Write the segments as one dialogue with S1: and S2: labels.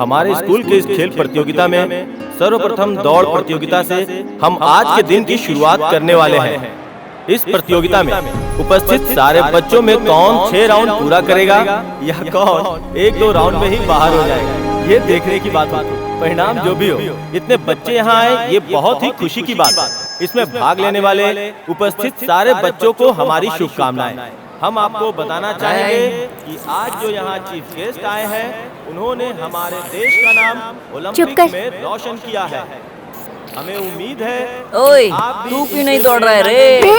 S1: हमारे स्कूल के इस खेल प्रतियोगिता में सर्वप्रथम दौड़ प्रतियोगिता से हम आज के दिन की शुरुआत करने वाले हैं। इस प्रतियोगिता में उपस्थित सारे बच्चों में कौन 6 राउंड पूरा करेगा या कौन 1-2 राउंड में ही बाहर हो जाएगा, ये देखने की बात है। परिणाम जो भी हो, इतने बच्चे यहाँ आए ये बहुत ही खुशी की बात है। इसमें भाग लेने वाले उपस्थित सारे बच्चों को हमारी शुभकामनाएं। हम आपको बताना चाहेंगे कि आज जो यहाँ चीफ गेस्ट आए हैं, उन्होंने हमारे देश का नाम ओलंपिक में रोशन किया है। हमें उम्मीद है
S2: ओए, तू क्यों नहीं दौड़ रहा है रे?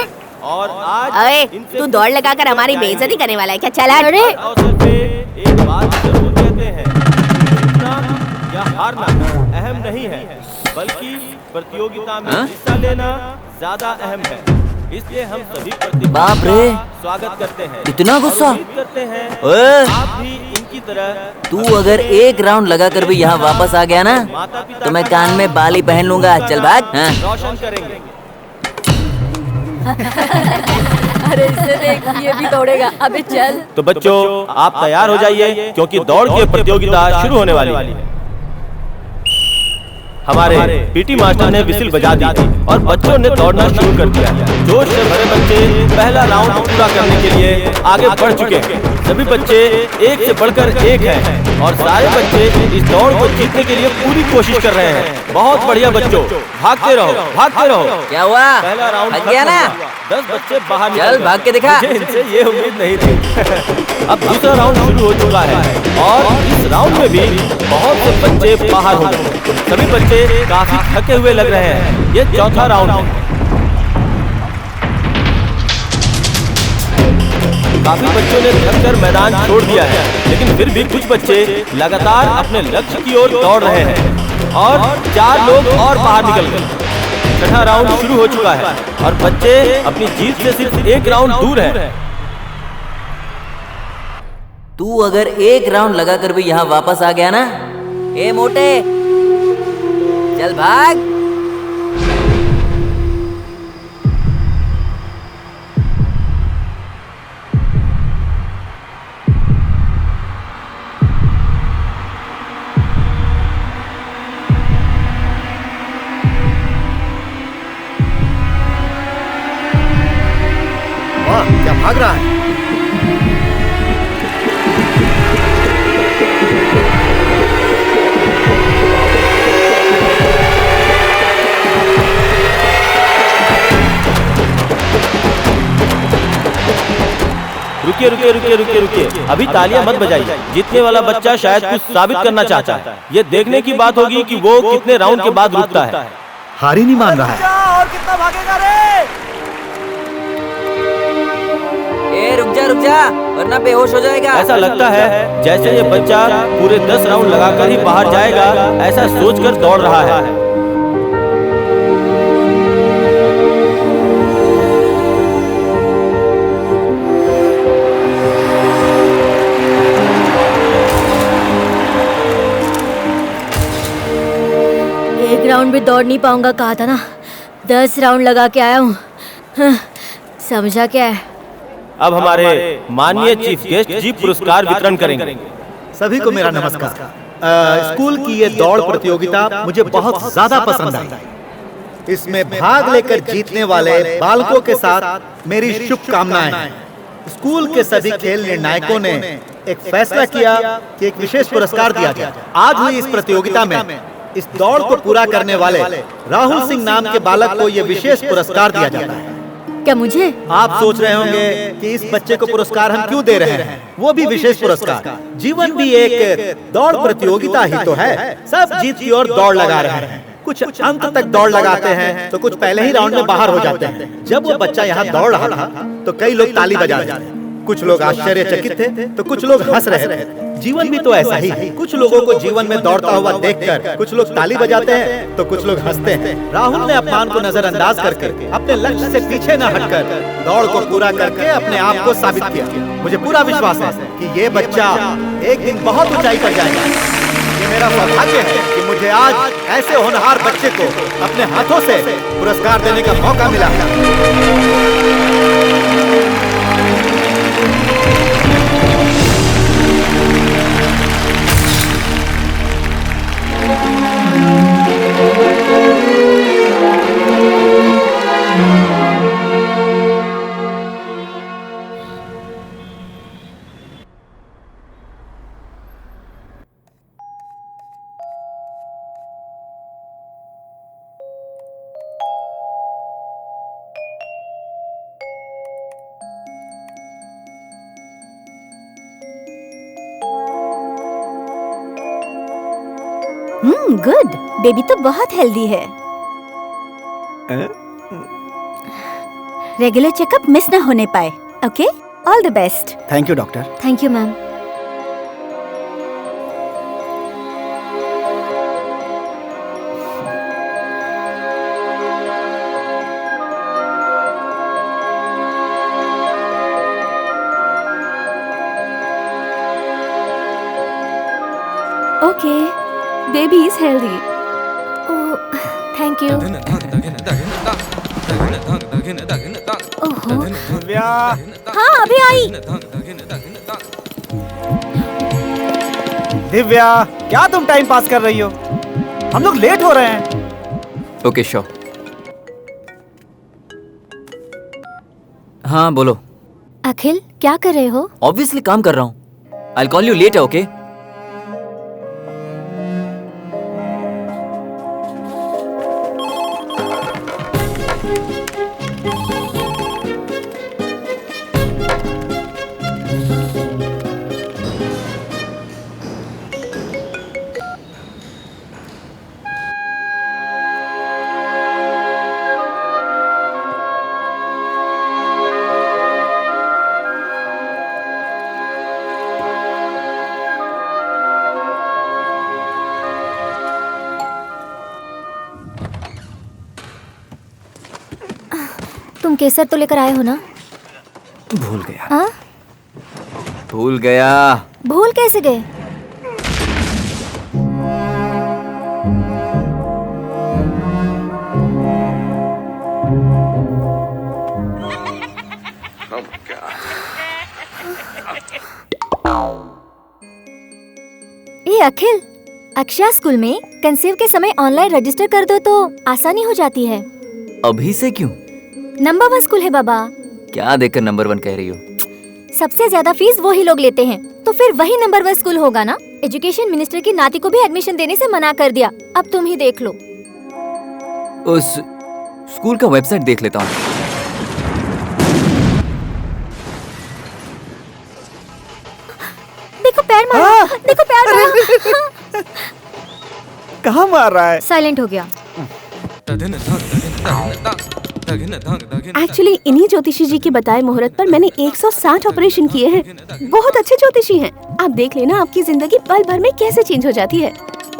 S3: और आज तू दौड़ लगाकर हमारी बेइज्जती करने वाला है क्या? चला रे।
S1: अवसर पे एक बात जरूर कहते हैं, जीतना या हारना अहम नहीं है, बल्कि प्रतियोगिता में हिस्सा लेना ज्यादा अहम है। इसलिए हम सभी
S2: बाप रे,
S1: स्वागत करते हैं।
S2: इतना गुस्सा
S1: करते हैं
S2: ओए,
S1: आप भी इनकी तरह।
S2: तू अगर 1 राउंड लगाकर भी यहाँ वापस आ गया ना, तो मैं कान में बाली पहन लूंगा। चल भाग।
S1: रोशन करेंगे।
S4: अरे इसे देख, ये भी दौड़ेगा। अबे चल।
S1: तो बच्चों आप तैयार हो जाइए, क्योंकि दौड़ की प्रतियोगिता शुरू होने वाली है। हमारे पीटी मास्टर ने विसिल बजा दी और बच्चों ने दौड़ना शुरू कर दिया। जोश से भरे बच्चे पहला राउंड पूरा करने के लिए आगे बढ़ चुके हैं। सभी बच्चे एक से बढ़कर एक हैं और सारे बच्चे इस दौड़ को जीतने के लिए पूरी कोशिश कर रहे हैं। बहुत बढ़िया बच्चों, भागते रहो, भागते रहो।
S2: क्या हुआ?
S1: पहला राउंड
S2: थक गया ना?
S1: 10 बच्चे बाहर निकल
S2: चल
S1: गए।
S2: भाग के दिखा।
S1: मुझे इनसे ये उम्मीद नहीं थी। अब दूसरा राउंड शुरू हो चुका है और इस राउंड में भी बहुत से बच्चे बाहर हो गए। सभी बच्चे काफी थके हुए लग रहे हैं। ये चौथा राउंड है। काफी बच्चों ने थककर मैदान छोड़ दिया है, लेकिन फिर भी कुछ बच्चे लगातार अपने लक्ष्य की ओर दौड़ रहे हैं और 4 लोग और बाहर निकल गए। छठा राउंड शुरू हो चुका है और बच्चे अपनी जीत से सिर्फ 1 राउंड दूर हैं।
S2: तू अगर 1 राउंड लगाकर भी यहाँ वापस आ गया ना, ए मोटे, चल भाग।
S5: वाह, क्या भाग रहा है।
S1: रुकिए रुकिए रुकिए रुकिए रुकिए, अभी तालियां मत बजाइए। जीतने वाला बच्चा शायद कुछ साबित करना चाहता है। ये देखने की बात होगी कि वो कितने राउंड के बाद रुकता है।
S5: हार ही नहीं मान रहा है।
S6: और कितना भागेगा रे?
S2: ए रुक जा, वरना बेहोश हो जाएगा।
S1: ऐसा लगता है जैसे ये बच्चा पूरे 10 राउंड लगाकर ही बाहर जाएगा, ऐसा सोचकर दौड़ रहा है।
S4: एक राउंड भी दौड़ नहीं पाऊंगा, कहा था ना। 10 राउंड लगा के आया हूँ। समझा क्या है?
S1: अब हमारे माननीय चीफ गेस्ट जी पुरस्कार वितरण करेंगे।
S5: सभी को मेरा नमस्कार। स्कूल की ये दौड़ प्रतियोगिता मुझे बहुत ज्यादा पसंद आई। इसमें भाग लेकर जीतने वाले बालकों के साथ मेरी शुभकामनाएं हैं। स्कूल के सभी खेल निर्णायकों ने एक फैसला किया कि एक विशेष पुरस्कार दिया जाए। आज हुई इस प्रतियोगिता में इस दौड़ को पूरा करने वाले राहुल सिंह नाम के बालक को यह विशेष पुरस्कार दिया जाता है।
S4: क्या मुझे?
S5: आप सोच रहे होंगे कि इस बच्चे को पुरस्कार हम क्यों दे रहे हैं, वो भी विशेष पुरस्कार। जीवन भी एक दौड़ प्रतियोगिता ही तो है। सब जीत की ओर दौड़ लगा रहे हैं। कुछ अंत तक दौड़ लगाते हैं तो कुछ पहले ही राउंड में बाहर हो जाते हैं। जब वो बच्चा यहाँ दौड़ रहा था तो कई लोग ताली बजा रहे थे। कुछ लोग आश्चर्यचकित थे तो कुछ लोग हंस रहे थे। जीवन भी तो ऐसा ही है। कुछ लोगों को जीवन में दौड़ता हुआ देखकर कुछ लोग ताली बजाते हैं तो कुछ लोग हंसते हैं। राहुल ने अपमान को नजरअंदाज करके अपने लक्ष्य से पीछे न हटकर दौड़ को पूरा करके अपने आप को साबित किया। मुझे पूरा विश्वास है कि ये बच्चा एक दिन बहुत ऊंचाई पर जाएगा। ये मेरा सौभाग्य है कि मुझे आज ऐसे होनहार बच्चे को अपने हाथों से पुरस्कार देने का मौका मिला।
S6: गुड, बेबी तो बहुत हेल्दी है। रेगुलर चेकअप मिस ना होने पाए। Okay, all the best.
S5: Thank you doctor.
S4: Thank you ma'am.
S6: Okay, baby is healthy.
S4: Oh thank you. ओहो,
S5: दिव्या,
S4: हाँ अभी आई।
S5: दिव्या, क्या तुम टाइम पास कर रही हो? हम लोग लेट हो रहे हैं।
S2: Okay sure. हाँ बोलो।
S4: अखिल क्या कर रहे हो?
S2: ऑब्वियसली काम कर रहा हूँ। I call you let, okay?
S4: तुम केसर तो लेकर आए हो ना?
S2: भूल गया।
S4: हाँ?
S2: भूल गया।
S4: भूल कैसे गए? ए अखिल, अक्षया स्कूल में कंसीव के समय ऑनलाइन रजिस्टर कर दो तो आसानी हो जाती है।
S2: अभी से क्यों?
S4: नंबर 1 स्कूल है बाबा।
S2: क्या देखकर नंबर 1 कह रही हो?
S4: सबसे ज्यादा फीस वही लोग लेते हैं, तो फिर वही नंबर 1 स्कूल होगा ना। एजुकेशन मिनिस्टर की नाती को भी एडमिशन देने से मना कर दिया। अब तुम ही देख लो।
S2: उस स्कूल का वेबसाइट देख लेता हूँ।
S4: देखो पैर मारा, देखो पैर मारा।
S5: कहाँ मार रहा है?
S4: साइलेंट हो गया।
S6: एक्चुअली इन्हीं ज्योतिषी जी के बताए मुहूर्त पर मैंने 160 ऑपरेशन किए हैं। बहुत अच्छे ज्योतिषी हैं। आप देख लेना आपकी जिंदगी पल भर में कैसे चेंज हो जाती है।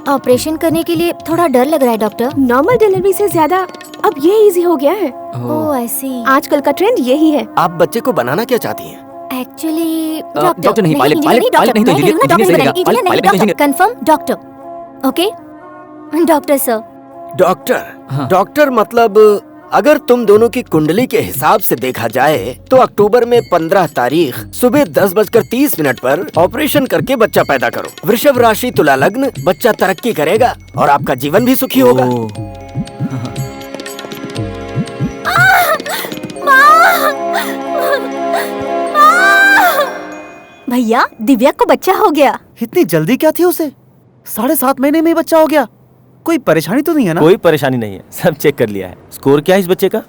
S4: ऑपरेशन करने के लिए थोड़ा डर लग रहा है डॉक्टर।
S6: नॉर्मल डिलीवरी से ज्यादा अब ये इजी हो गया है।
S4: ओह आई सी।
S6: आजकल का ट्रेंड यही है।
S7: आप बच्चे को बनाना क्या चाहती हैं?
S4: एक्चुअली
S2: डॉक्टर नहीं, पायलट नहीं तो engineer.
S4: Confirm doctor. Okay doctor sir.
S7: Doctor? Doctor मतलब अगर तुम दोनों की कुंडली के हिसाब से देखा जाए तो अक्टूबर में 15 तारीख सुबह 10:30 पर ऑपरेशन करके बच्चा पैदा करो। वृषभ राशि, तुला लग्न, बच्चा तरक्की करेगा और आपका जीवन भी सुखी होगा।
S6: भैया दिव्या को बच्चा हो गया।
S5: इतनी जल्दी क्या थी उसे? 7.5 महीने में ही बच्चा हो गया। कोई परेशानी तो नहीं है ना?
S1: कोई परेशानी नहीं है, सब चेक कर लिया है। स्कोर क्या है इस बच्चे का?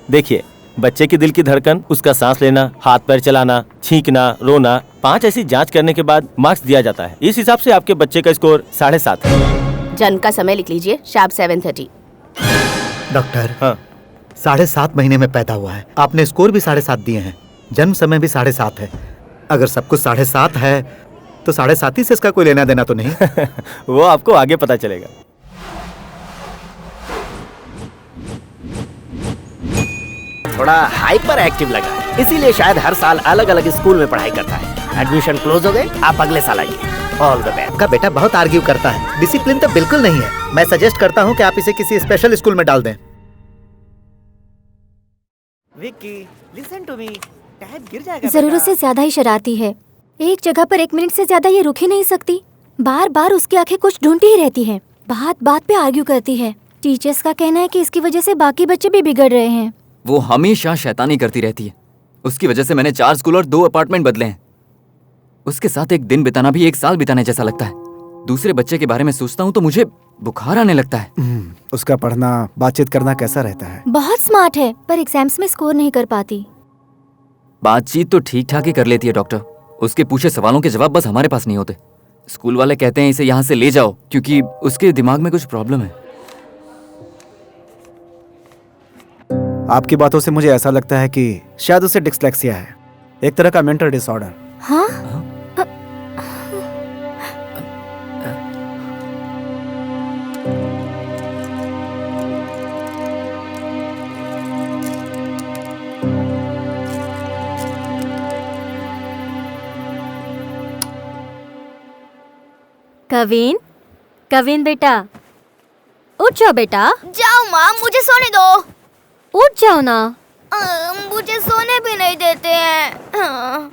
S1: देखिए, बच्चे की दिल की धड़कन, उसका सांस लेना, हाथ पैर चलाना, छींकना, रोना, 5 ऐसी जांच करने के बाद मार्क्स दिया जाता है। इस हिसाब से आपके बच्चे का स्कोर 7.5 है।
S3: जन्म का समय लिख लीजिए, शार्प 7:30।
S5: डॉक्टर,
S1: हाँ
S5: 7.5 महीने में पैदा हुआ है। आपने स्कोर भी 7.5 दिए हैं, जन्म समय भी 7.5 है। अगर सब कुछ 7.5 है तो 7.5 ही से इसका कोई लेना देना तो नहीं?
S1: वो आपको आगे पता चलेगा।
S7: थोड़ा हाइपर एक्टिव लगा है, इसीलिए शायद हर साल अलग अलग स्कूल में पढ़ाई करता है। एडमिशन क्लोज हो गए, आप अगले साल आइए। All the best.
S5: आपका बेटा बहुत आर्ग्यू करता है, डिसिप्लिन तो बिल्कुल नहीं है। मैं सजेस्ट करता हूँ कि आप इसे किसी स्पेशल स्कूल में डाल दें। Vicky, listen to me, time गिर जाएगा।
S4: जरूरत से ज्यादा ही शरारती है। एक जगह पर 1 मिनट से ज्यादा ये रुक ही नहीं सकती। बार बार उसकी आंखें कुछ ढूंढती ही रहती हैं। बात बात पे आर्ग्यू करती है। टीचर्स का कहना है कि इसकी वजह से बाकी बच्चे भी बिगड़ रहे हैं।
S2: वो हमेशा शैतानी करती रहती है। उसकी वजह से मैंने 4 स्कूल और 2 अपार्टमेंट बदले हैं। उसके साथ एक दिन बिताना भी 1 साल बिताने जैसा लगता है। दूसरे बच्चे के बारे में सोचता हूँ तो मुझे बुखार आने लगता है।
S5: उसका पढ़ना, बातचीत करना कैसा रहता है?
S4: बहुत स्मार्ट है, पर एग्जाम्स में स्कोर नहीं कर पाती।
S2: बातचीत तो ठीक ठाक ही कर लेती है डॉक्टर। उसके पूछे सवालों के जवाब बस हमारे पास नहीं होते। स्कूल वाले कहते हैं इसे यहाँ से ले जाओ क्योंकि उसके दिमाग में कुछ प्रॉब्लम है।
S8: आपकी बातों से मुझे ऐसा लगता है कि शायद उसे डिस्लेक्सिया है, एक तरह का मेंटल डिसऑर्डर।
S4: हाँ?
S9: कविन, कविन बेटा, उठ जाओ बेटा।
S3: जाओ माँ, मुझे सोने दो।
S9: उठ जाओ ना।
S3: मुझे सोने भी नहीं देते हैं।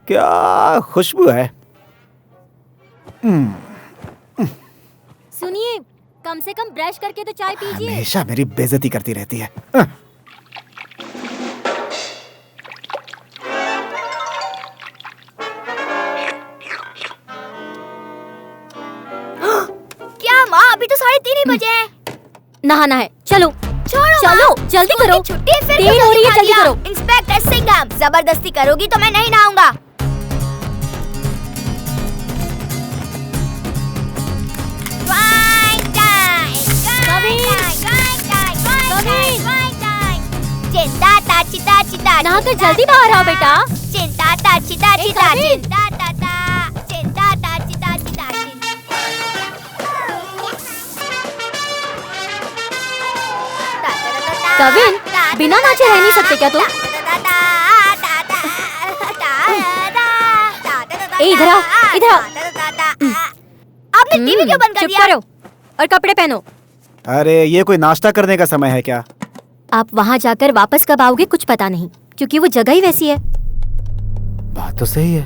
S8: क्या खुशबू है।
S9: सुनिए, कम से कम ब्रश करके तो चाय पीजिए।
S8: हमेशा मेरी बेइज्जती करती रहती है।
S3: क्या माँ, अभी तो 3:30 ही बजे हैं।
S9: नहाना है, चलो
S3: छोड़ो
S9: चलो,
S3: माँ।
S9: जल्दी
S3: स्कूल
S9: करो।
S3: की छुट्टी फिर
S9: 3 हो रही है, जल्दी करो।
S3: इंस्पेक्टर सिंघम, जबरदस्ती करोगी तो मैं नहीं नहाऊंगा। चिंता ताची ताची ताची।
S9: नहाकर जल्दी बाहर आओ बेटा।
S3: चिंता ताची ताची ताची। चिंता ताता, चिंता ताची ताची ताची।
S9: कविन, बिना नाचे रह नहीं सकते क्या तुम? ए, इधर आओ, इधर आओ।
S3: आपने टीवी क्यों बंद कर
S9: चुप
S3: दिया?
S9: करो और कपड़े पहनो।
S8: अरे ये कोई नाश्ता करने का समय है क्या?
S9: आप वहाँ जाकर वापस कब आओगे कुछ पता नहीं, क्योंकि वो जगह ही वैसी है।
S8: बात तो सही है।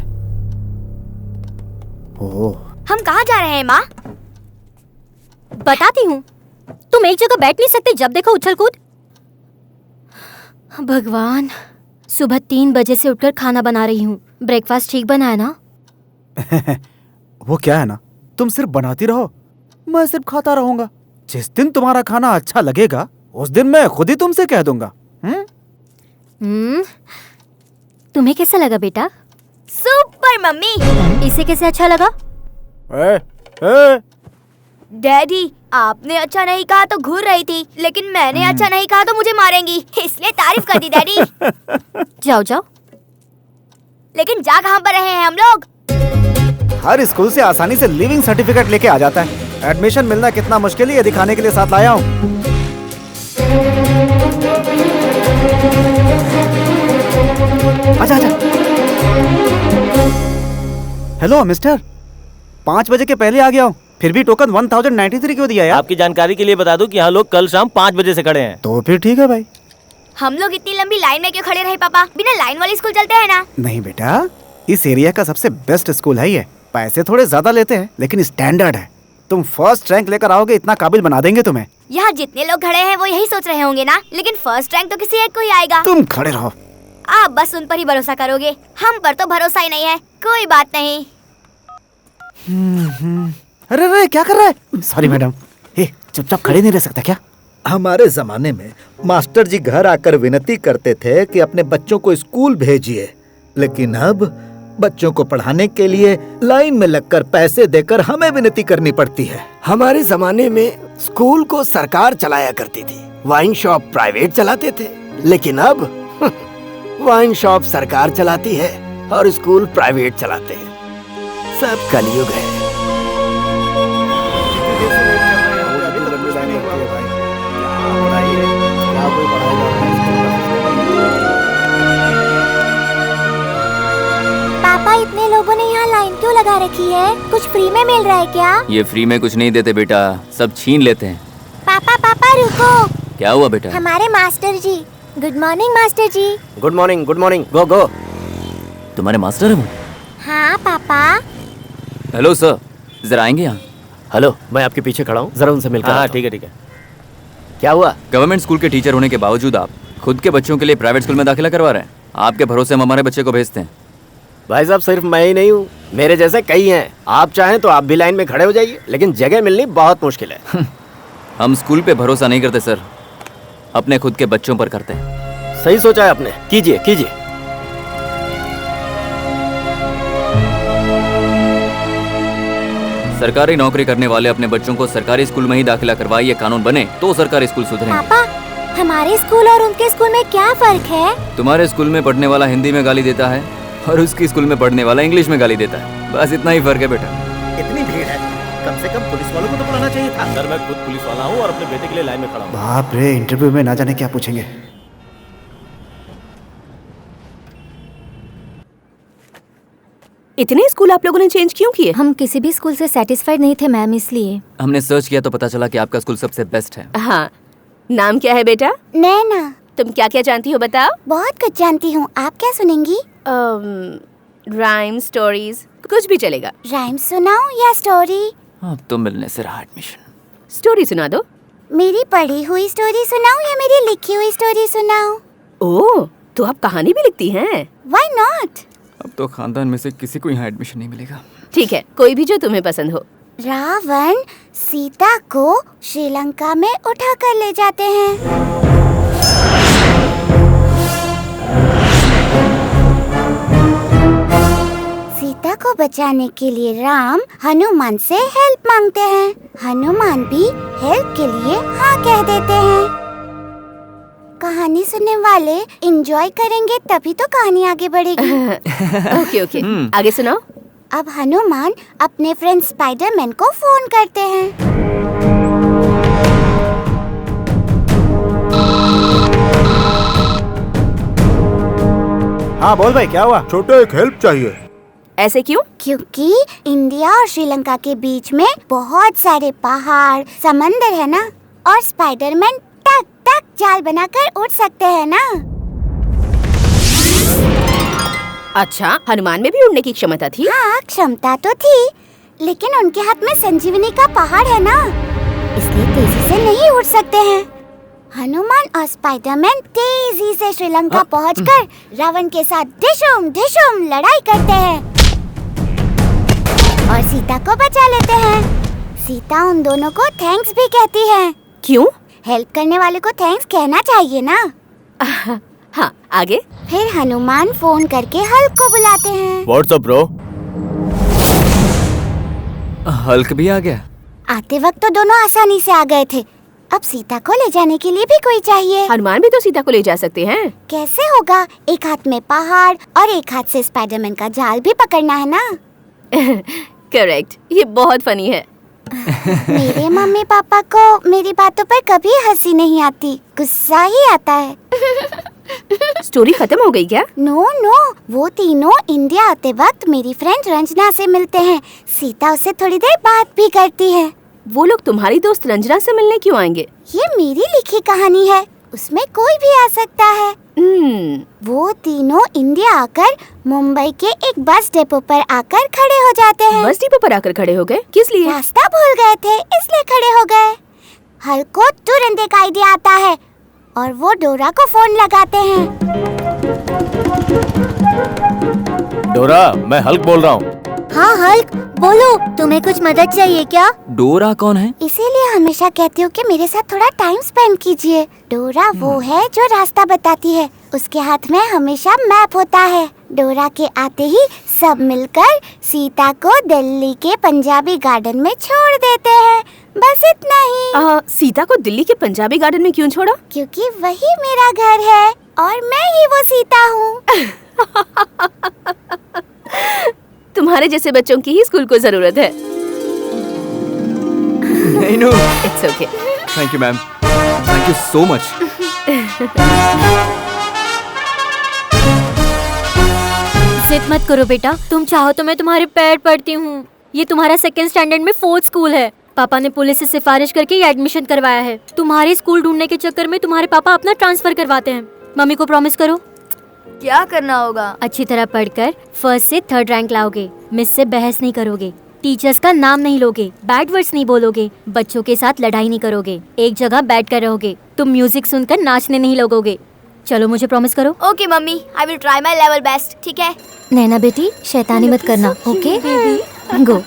S8: ओह,
S3: हम कहाँ जा रहे हैं माँ?
S9: बताती हूँ, तुम एक जगह बैठ नहीं सकते जब देखो उछल कूद। भगवान, सुबह 3 बजे से उठकर खाना बना रही हूँ। ब्रेकफास्ट ठीक बना है ना?
S8: वो क्या है ना, तुम सिर्फ बनाती रहो, मैं सिर्फ खाता रहूंगा। जिस दिन तुम्हारा खाना अच्छा लगेगा उस दिन मैं खुद ही तुमसे कह दूंगा।
S9: तुम्हें कैसा लगा बेटा?
S3: Super mummy.
S9: इसे कैसे अच्छा लगा?
S3: डैडी, आपने अच्छा नहीं कहा तो घूर रही थी, लेकिन मैंने अच्छा नहीं कहा तो मुझे मारेंगी, इसलिए तारीफ कर दी डैडी।
S9: जाओ जाओ।
S3: लेकिन जा कहाँ पर रहे हैं हम लोग?
S8: हर स्कूल से आसानी से लिविंग सर्टिफिकेट लेके आ जाता है। एडमिशन मिलना कितना मुश्किल है ये दिखाने के लिए साथ लाया हूँ। आजा आजा। हेलो मिस्टर, 5 बजे के पहले आ गया हूँ, फिर भी टोकन 1093 क्यों दिया यार?
S1: आपकी जानकारी के लिए बता दूं कि यहाँ लोग कल शाम 5 बजे से खड़े हैं।
S8: तो फिर ठीक है भाई।
S3: हम लोग इतनी लंबी लाइन में क्यों खड़े रहे पापा? बिना लाइन वाली स्कूल चलते हैं ना?
S8: नहीं बेटा, इस एरिया का सबसे बेस्ट स्कूल है ये। पैसे थोड़े ज्यादा लेते हैं लेकिन स्टैंडर्ड है। तुम फर्स्ट रैंक लेकर आओगे, इतना काबिल बना देंगे तुम्हें।
S3: यहाँ जितने लोग खड़े हैं वो यही सोच रहे होंगे ना, लेकिन फर्स्ट रैंक तो किसी एक को ही आएगा।
S8: तुम खड़े रहो।
S3: आप बस उन पर ही भरोसा करोगे, हम पर तो भरोसा ही नहीं है। कोई बात नहीं।
S8: अरे अरे क्या कर रहा है? Sorry madam. चुपचाप खड़े नहीं रह सकता क्या?
S5: हमारे जमाने में मास्टर जी घर आकर विनती करते थे कि अपने बच्चों को स्कूल भेजिए, लेकिन अब बच्चों को पढ़ाने के लिए लाइन में लगकर पैसे देकर हमें विनती करनी पड़ती है।
S7: हमारे जमाने में स्कूल को सरकार चलाया करती थी, वाइन शॉप प्राइवेट चलाते थे, लेकिन अब वाइन शॉप सरकार चलाती है और स्कूल प्राइवेट चलाते हैं। सब कलयुग है।
S4: पापा, इतने लोगों ने यहाँ लाइन क्यों लगा रखी है? कुछ फ्री में मिल रहा है क्या?
S2: ये फ्री में कुछ नहीं देते बेटा, सब छीन लेते हैं।
S4: पापा पापा रुको।
S2: क्या हुआ बेटा?
S4: हमारे master ji. Good morning master ji.
S7: Good morning, good morning. Go go.
S2: तुम्हारे मास्टर है वो?
S4: हाँ पापा।
S2: हेलो सर, जरा आएंगे यहाँ?
S10: हेलो, मैं आपके पीछे खड़ा हूँ, जरा उनसे मिलकर
S1: हाँ
S10: आता हूँ।
S1: ठीक है ठीक है।
S7: क्या हुआ?
S2: गवर्नमेंट स्कूल के टीचर होने के बावजूद आप खुद के बच्चों के लिए प्राइवेट स्कूल में दाखिला करवा रहे हैं। आपके भरोसे हम हमारे बच्चे को भेजते हैं।
S7: भाई साहब, सिर्फ मैं ही नहीं हूँ, मेरे जैसे कई हैं। आप चाहें तो आप भी लाइन में खड़े हो जाइए, लेकिन जगह मिलनी बहुत मुश्किल है।
S2: हम स्कूल पे भरोसा नहीं करते सर, अपने खुद के बच्चों पर करते हैं।
S7: सही सोचा है आपने, कीजिए कीजिए।
S2: सरकारी नौकरी करने वाले अपने बच्चों को सरकारी स्कूल में ही दाखिला करवाए, ये कानून बने तो सरकारी स्कूल सुधरेंगे।
S4: पापा, हमारे स्कूल और उनके स्कूल में क्या फर्क है?
S2: तुम्हारे स्कूल में पढ़ने वाला हिंदी में गाली देता है और उसकी स्कूल में पढ़ने वाला इंग्लिश में गाली देता है, बस इतना ही फर्क है बेटा।
S5: इतनी भीड़ है, कम से कम पुलिस वालों को तो बुलाना चाहिए था।
S1: सर, मैं खुद पुलिस वाला हूँ और अपने बेटे के लिए लाइन में खड़ा हूँ।
S8: बाप रे, इंटरव्यू में ना जाने क्या पूछेंगे।
S6: इतने स्कूल आप लोगों ने चेंज क्यों किए?
S4: हम किसी भी स्कूल से सेटिस्फाइड नहीं थे मैम, इसलिए।
S2: हमने सर्च किया तो पता चला कि आपका स्कूल सबसे बेस्ट है।
S6: हाँ, नाम क्या है बेटा?
S3: नैना।
S6: तुम क्या क्या जानती हो बताओ?
S3: बहुत कुछ जानती हूँ, आप क्या सुनेंगी?
S6: राइम, स्टोरीज, कुछ भी चलेगा।
S3: राइम सुनाऊं या स्टोरी?
S2: अब तो मिलने से रहा एडमिशन।
S6: स्टोरी सुना दो।
S3: मेरी पढ़ी हुई स्टोरी सुनाऊं या मेरी लिखी हुई स्टोरी सुनाऊं?
S6: ओह, तो आप कहानी भी लिखती हैं?
S3: Why not?
S2: अब तो खानदान में से किसी को यहाँ एडमिशन नहीं मिलेगा।
S6: ठीक है, कोई भी जो तुम्हें पसंद हो।
S3: रावण सीता को श्रीलंका में उठा कर ले जाते हैं। सीता को बचाने के लिए राम हनुमान से हेल्प मांगते हैं। हनुमान भी हेल्प के लिए हाँ कह देते हैं। कहानी सुनने वाले एंजॉय करेंगे तभी तो कहानी आगे बढ़ेगी।
S6: ओके ओके, आगे सुनाओ।
S3: अब हनुमान अपने फ्रेंड स्पाइडरमैन को फोन करते हैं।
S8: हाँ बोल भाई, क्या हुआ?
S5: छोटे, एक हेल्प चाहिए।
S6: ऐसे क्यों?
S3: क्योंकि इंडिया और श्रीलंका के बीच में बहुत सारे पहाड़, समंदर है ना, और स्पाइडरमैन टक टक जाल बनाकर उड़ सकते हैं ना।
S6: अच्छा, हनुमान में भी उड़ने की क्षमता थी?
S3: हाँ, क्षमता तो थी, लेकिन उनके हाथ में संजीवनी का पहाड़ है ना, इसलिए तेजी से नहीं उड़ सकते हैं। हनुमान और स्पाइडरमैन तेजी से श्रीलंका पहुंचकर रावण के साथ ढिशुम ढिशुम लड़ाई करते हैं और सीता को बचा लेते हैं। सीता उन दोनों को थैंक्स भी कहती है।
S6: क्यों?
S3: हेल्प करने वाले को थैंक्स कहना चाहिए ना।
S6: हाँ, आगे?
S3: फिर हनुमान फोन करके हल्क को बुलाते हैं।
S1: What's up bro?
S2: हल्क भी आ गया?
S3: आते वक्त तो दोनों आसानी से आ गए थे, अब सीता को ले जाने के लिए भी कोई चाहिए।
S6: हनुमान भी तो सीता को ले जा सकते हैं।
S3: कैसे होगा? एक हाथ में पहाड़ और एक हाथ से स्पाइडरमैन का जाल भी पकड़ना है ना।
S6: करेक्ट, ये बहुत फनी है।
S3: मेरे मम्मी पापा को मेरी बातों पर कभी हंसी नहीं आती, गुस्सा ही आता है।
S6: स्टोरी खत्म हो गई क्या?
S3: नो नो, वो तीनों इंडिया आते वक्त मेरी फ्रेंड रंजना से मिलते हैं। सीता उससे थोड़ी देर बात भी करती है।
S6: वो लोग तुम्हारी दोस्त रंजना से मिलने क्यों आएंगे?
S3: ये मेरी लिखी कहानी है, उसमें कोई भी आ सकता है। वो तीनों इंडिया आकर मुंबई के एक बस डिपो पर आकर खड़े हो जाते हैं।
S6: बस डिपो पर आकर खड़े हो गए? किस लिए?
S3: रास्ता भूल गए थे इसलिए खड़े हो गए। हल्क को तुरंत एक आइडिया आता है और वो डोरा को फोन लगाते हैं।
S1: डोरा, मैं हल्क बोल रहा हूँ।
S3: हाँ हल्क, बोलो, तुम्हें कुछ मदद चाहिए क्या?
S2: डोरा कौन है?
S3: इसीलिए हमेशा कहती हूँ कि मेरे साथ थोड़ा टाइम स्पेंड कीजिए। डोरा वो है जो रास्ता बताती है, उसके हाथ में हमेशा मैप होता है। डोरा के आते ही सब मिलकर सीता को दिल्ली के पंजाबी गार्डन में छोड़ देते हैं। बस इतना ही।
S6: सीता को दिल्ली के पंजाबी गार्डन में क्यों छोड़ा?
S3: क्योंकि वही मेरा घर है और मैं ही वो सीता हूँ।
S6: तुम्हारे जैसे बच्चों की ही स्कूल को जरूरत है।
S2: नहीं no,
S6: it's okay.
S2: Thank you ma'am, thank you so much.
S9: जिद मत करो बेटा, तुम चाहो तो मैं तुम्हारे पैर पड़ती हूँ। ये तुम्हारा सेकंड स्टैंडर्ड में 4th स्कूल है। पापा ने पुलिस से सिफारिश करके ये एडमिशन करवाया है। तुम्हारे स्कूल ढूंढने के चक्कर में तुम्हारे पापा अपना ट्रांसफर करवाते हैं। मम्मी को प्रॉमिस करो।
S3: क्या करना होगा?
S9: अच्छी तरह पढ़कर 1st से 3rd रैंक लाओगे। मिस से बहस नहीं करोगे। टीचर्स का नाम नहीं लोगे, बैड वर्ड्स नहीं बोलोगे, बच्चों के साथ लड़ाई नहीं करोगे, एक जगह बैठ कर रहोगे, तुम म्यूजिक सुनकर नाचने नहीं लगोगे। चलो मुझे प्रॉमिस करो।
S3: Okay mummy, I will try my level best. ठीक है?
S9: नैना बेटी, शैतानी मत करना, ओके? गो।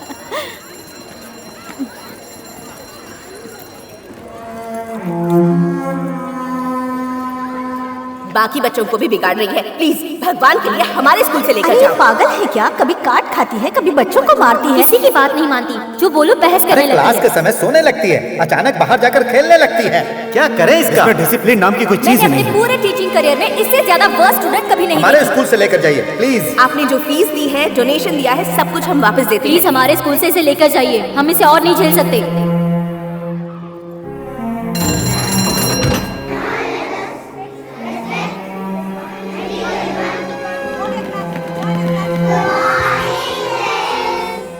S6: बाकी बच्चों को भी बिगाड़ रही है। प्लीज भगवान के लिए हमारे स्कूल से लेकर जाओ। पागल है क्या? कभी काट खाती है, कभी बच्चों को मारती है।
S9: किसी की बात नहीं मानती, जो बोलो बहस करने लगती
S5: क्लास
S9: है।
S5: के समय सोने लगती है, अचानक बाहर जाकर खेलने लगती है। क्या करें इसका?
S8: डिसिप्लिन नाम की कोई चीज
S9: मैंने
S8: ही
S9: अपने
S8: नहीं।
S9: पूरे टीचिंग करियर में इससे ज्यादा वर्स्ट स्टूडेंट कभी नहीं
S5: हमारे
S9: देखा।
S5: स्कूल से लेकर जाइए प्लीज।
S6: आपने जो फीस दी है, डोनेशन दिया है, सब कुछ हम वापस देते
S9: प्लीज
S6: हैं।
S9: हमारे स्कूल से इसे लेकर जाइए, हम इसे और नहीं झेल सकते।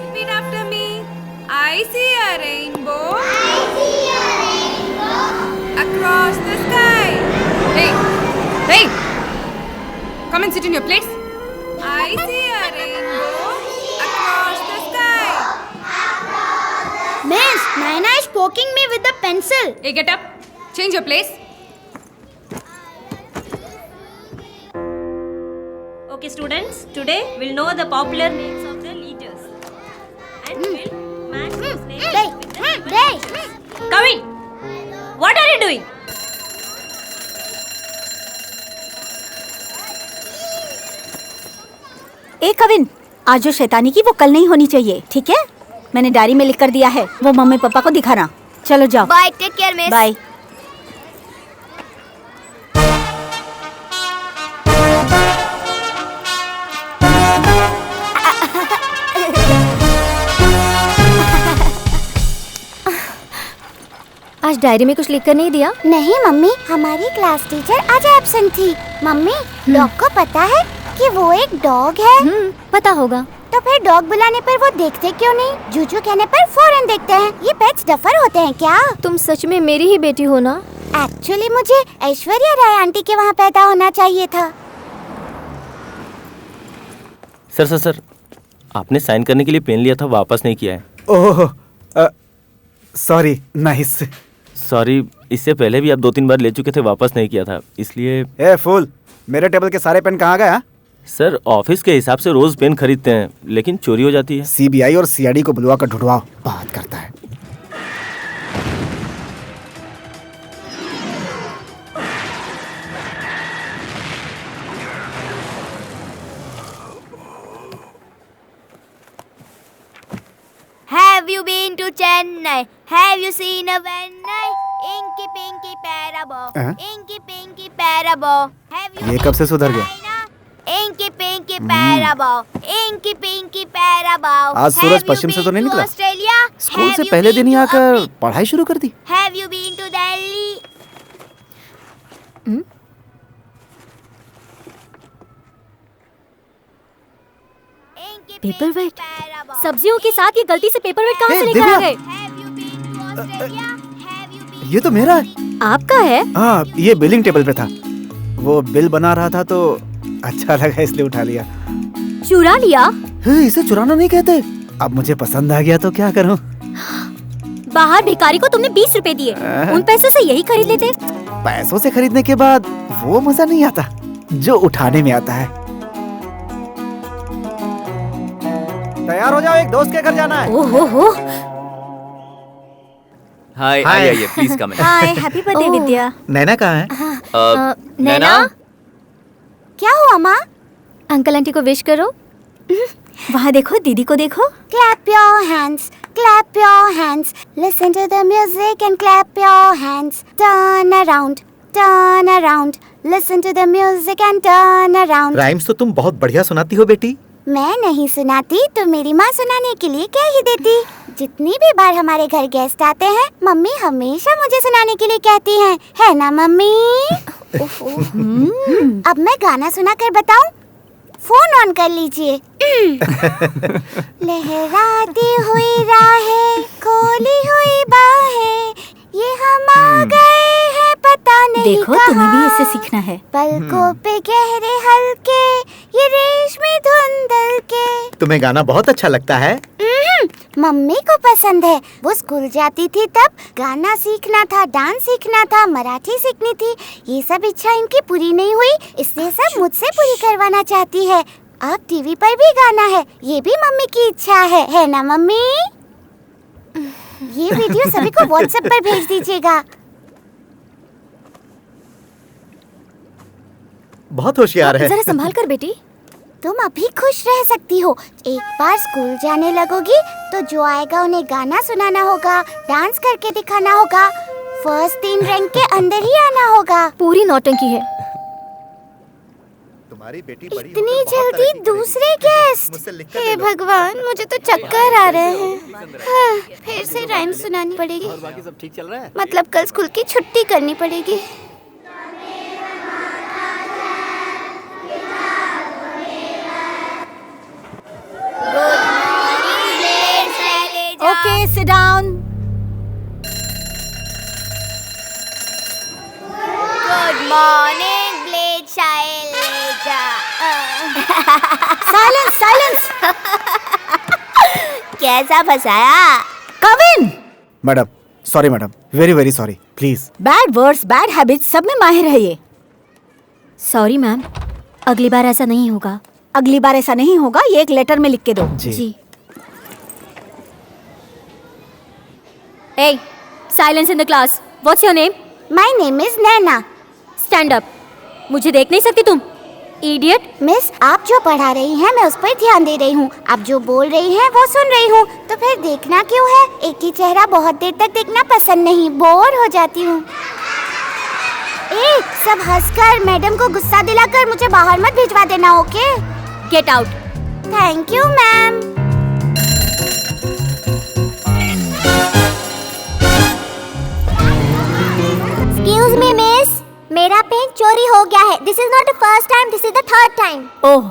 S10: Repeat after me. I see a rainbow. Across the sky. Hey, hey, come and sit in your place. I see a rainbow across the sky.
S3: Miss, Naina is poking me with the pencil.
S10: Hey, get up. Change your place.
S9: Okay, students. Today we'll know the popular names of the leaders, and we'll match those names with the given pictures. Come in. What are you doing?
S6: ए कविन, आज जो शैतानी की वो कल नहीं होनी चाहिए, ठीक है? मैंने डायरी में लिख कर दिया है, वो मम्मी पापा को दिखाना। चलो जाओ।
S3: Bye, take care, miss.
S6: Bye.
S4: आज डायरी में कुछ लिख कर नहीं दिया?
S3: नहीं मम्मी, हमारी क्लास टीचर आज एब्सेंट थी। मम्मी, डॉग को पता है कि वो एक डॉग है?
S4: पता होगा।
S3: तो फिर डॉग बुलाने पर वो देखते क्यों नहीं? जूजू कहने पर फौरन देखते हैं। ये पेट्स डफर होते हैं क्या?
S4: तुम सच में मेरी ही बेटी हो ना?
S3: एक्चुअली मुझे ऐश्वर्या राय आंटी के वहाँ पैदा होना चाहिए था।
S1: सर, आपने साइन करने के लिए पेन लिया था, वापस नहीं किया है।
S8: ओह, सॉरी। नाइस।
S1: सॉरी, इससे पहले भी आप 2-3 बार ले चुके थे, वापस नहीं किया था, इसलिए।
S8: ए फूल, मेरे टेबल के सारे पेन कहाँ गए? हाँ?
S1: सर, ऑफिस के हिसाब से रोज पेन खरीदते हैं, लेकिन चोरी हो जाती है।
S8: सीबीआई और सीआईडी को बुलवा कर ढूंढवाओ, बात करता है।
S3: Have you been to Chennai? Have you seen a Chennai? Inky Pinky Parabo. Inky Pinky Parabo. Have you
S8: ये कब से सुधर गया?
S3: Inky Pinky Parabo. Inky Pinky Parabo.
S8: आज सूरज पश्चिम से तो नहीं निकला?
S3: ऑस्ट्रेलिया?
S8: स्कूल से पहले दिन ही आकर पढ़ाई शुरू कर दी।
S3: Have you been to Delhi?
S9: Paperweight? सब्जियों के साथ ये गलती से पेपर वेट कहाँ से लेकर आ गए?
S8: ये तो मेरा है।
S9: आपका है?
S8: हाँ, ये बिलिंग टेबल पे था। वो बिल बना रहा था तो अच्छा लगा इसलिए उठा लिया।
S9: चुरा लिया?
S8: इसे चुराना नहीं कहते। अब मुझे पसंद आ गया तो क्या करूं?
S9: बाहर भिखारी को तुमने 20 रुपए दिए, उन पैसों से यही खरीद लेते।
S8: पैसों से खरीदने के बाद वो मजा नहीं आता जो उठाने में आता है। तैयार हो जाओ, एक दोस्त के घर जाना है।
S9: ओहो।
S2: हाय, आइए, please come in.
S6: Hi, happy birthday Vidya.
S5: Naina कहाँ है?
S9: नैना?
S3: क्या हुआ माँ?
S4: अंकल आंटी को विश करो।
S6: वहाँ देखो, दीदी को देखो।
S3: Clap your hands, clap your hands. Listen to the music and clap your hands. Turn around, turn around. Listen to the music and turn around.
S5: Rhymes तो तुम बहुत बढ़िया सुनाती हो बेटी।
S3: मैं नहीं सुनाती तो मेरी माँ सुनाने के लिए कह ही देती। जितनी भी बार हमारे घर गेस्ट आते हैं, मम्मी हमेशा मुझे सुनाने के लिए कहती हैं, है ना मम्मी? अब मैं गाना सुना कर बताऊं? फोन ऑन कर लीजिए। लहराती हुई राहें, खोली हुई बाहें, ये हम आ गए हैं पता नहीं
S6: देखो,
S3: कहाँ।
S6: तुम्हें भी इससे सीखना है।
S3: पलकों पे गहरे हल्के ये रेशमी धुंधल के।
S5: तुम्हें गाना बहुत अच्छा लगता है।
S3: मम्मी को पसंद है। वो स्कूल जाती थी तब गाना सीखना था, डांस सीखना था, मराठी सीखनी थी। ये सब इच्छा इनकी पूरी नहीं हुई, इसलिए सब मुझसे पूरी करवाना चाहती है। अब टीवी पर भी गाना है, ये भी मम्मी की इच्छा है ना मम्मी? ये वीडियो सभी को व्हाट्सएप पर भेज दीजिएगा।
S5: बहुत होशियार है।
S4: जरा संभाल कर बेटी।
S3: तुम अभी खुश रह सकती हो। एक बार स्कूल जाने लगोगी तो जो आएगा उन्हें गाना सुनाना होगा, डांस करके दिखाना होगा, फर्स्ट 3 रैंक के अंदर ही आना होगा।
S4: पूरी नौटंकी है।
S5: तुम्हारी बेटी
S3: इतनी जल्दी दूसरे गेस्ट? हे भगवान, मुझे तो चक्कर आ रहे हैं। हाँ, फिर से राइम सुनानी पड़ेगी।
S7: और बाकी सब ठीक चल रहा है?
S3: मतलब कल स्कूल की छुट्टी करनी पड़ेगी।
S4: Okay, sit down.
S3: Good morning blade Selja.
S4: Silence, silence.
S3: कैसा फंसाया?
S4: Kavin,
S8: madam sorry madam, very very sorry, please.
S4: Bad words, bad habits सब में माहिर है ये।
S9: सॉरी मैम, अगली बार ऐसा नहीं होगा।
S4: अगली बार ऐसा नहीं होगा, ये एक लेटर में लिख के दो।
S8: जी।
S9: Hey, silence in the class. What's your name?
S3: My name is Naina.
S9: Stand up. मुझे देख नहीं सकती तुम? Idiot.
S3: मिस, आप जो पढ़ा रही हैं मैं उस पर ध्यान दे रही हूँ। आप जो बोल रही हैं वो सुन रही हूँ। तो फिर देखना क्यों है? एक ही चेहरा बहुत देर तक देखना पसंद नहीं, बोर हो जाती हूँ। सब हंसकर मैडम को गुस्सा दिलाकर मुझे बाहर मत भिजवा देना, okay?
S9: Get out.
S3: Thank you ma'am. Excuse me, miss, मेरा पेन चोरी हो गया है। This is not the first time, this is the third time.
S4: ओह,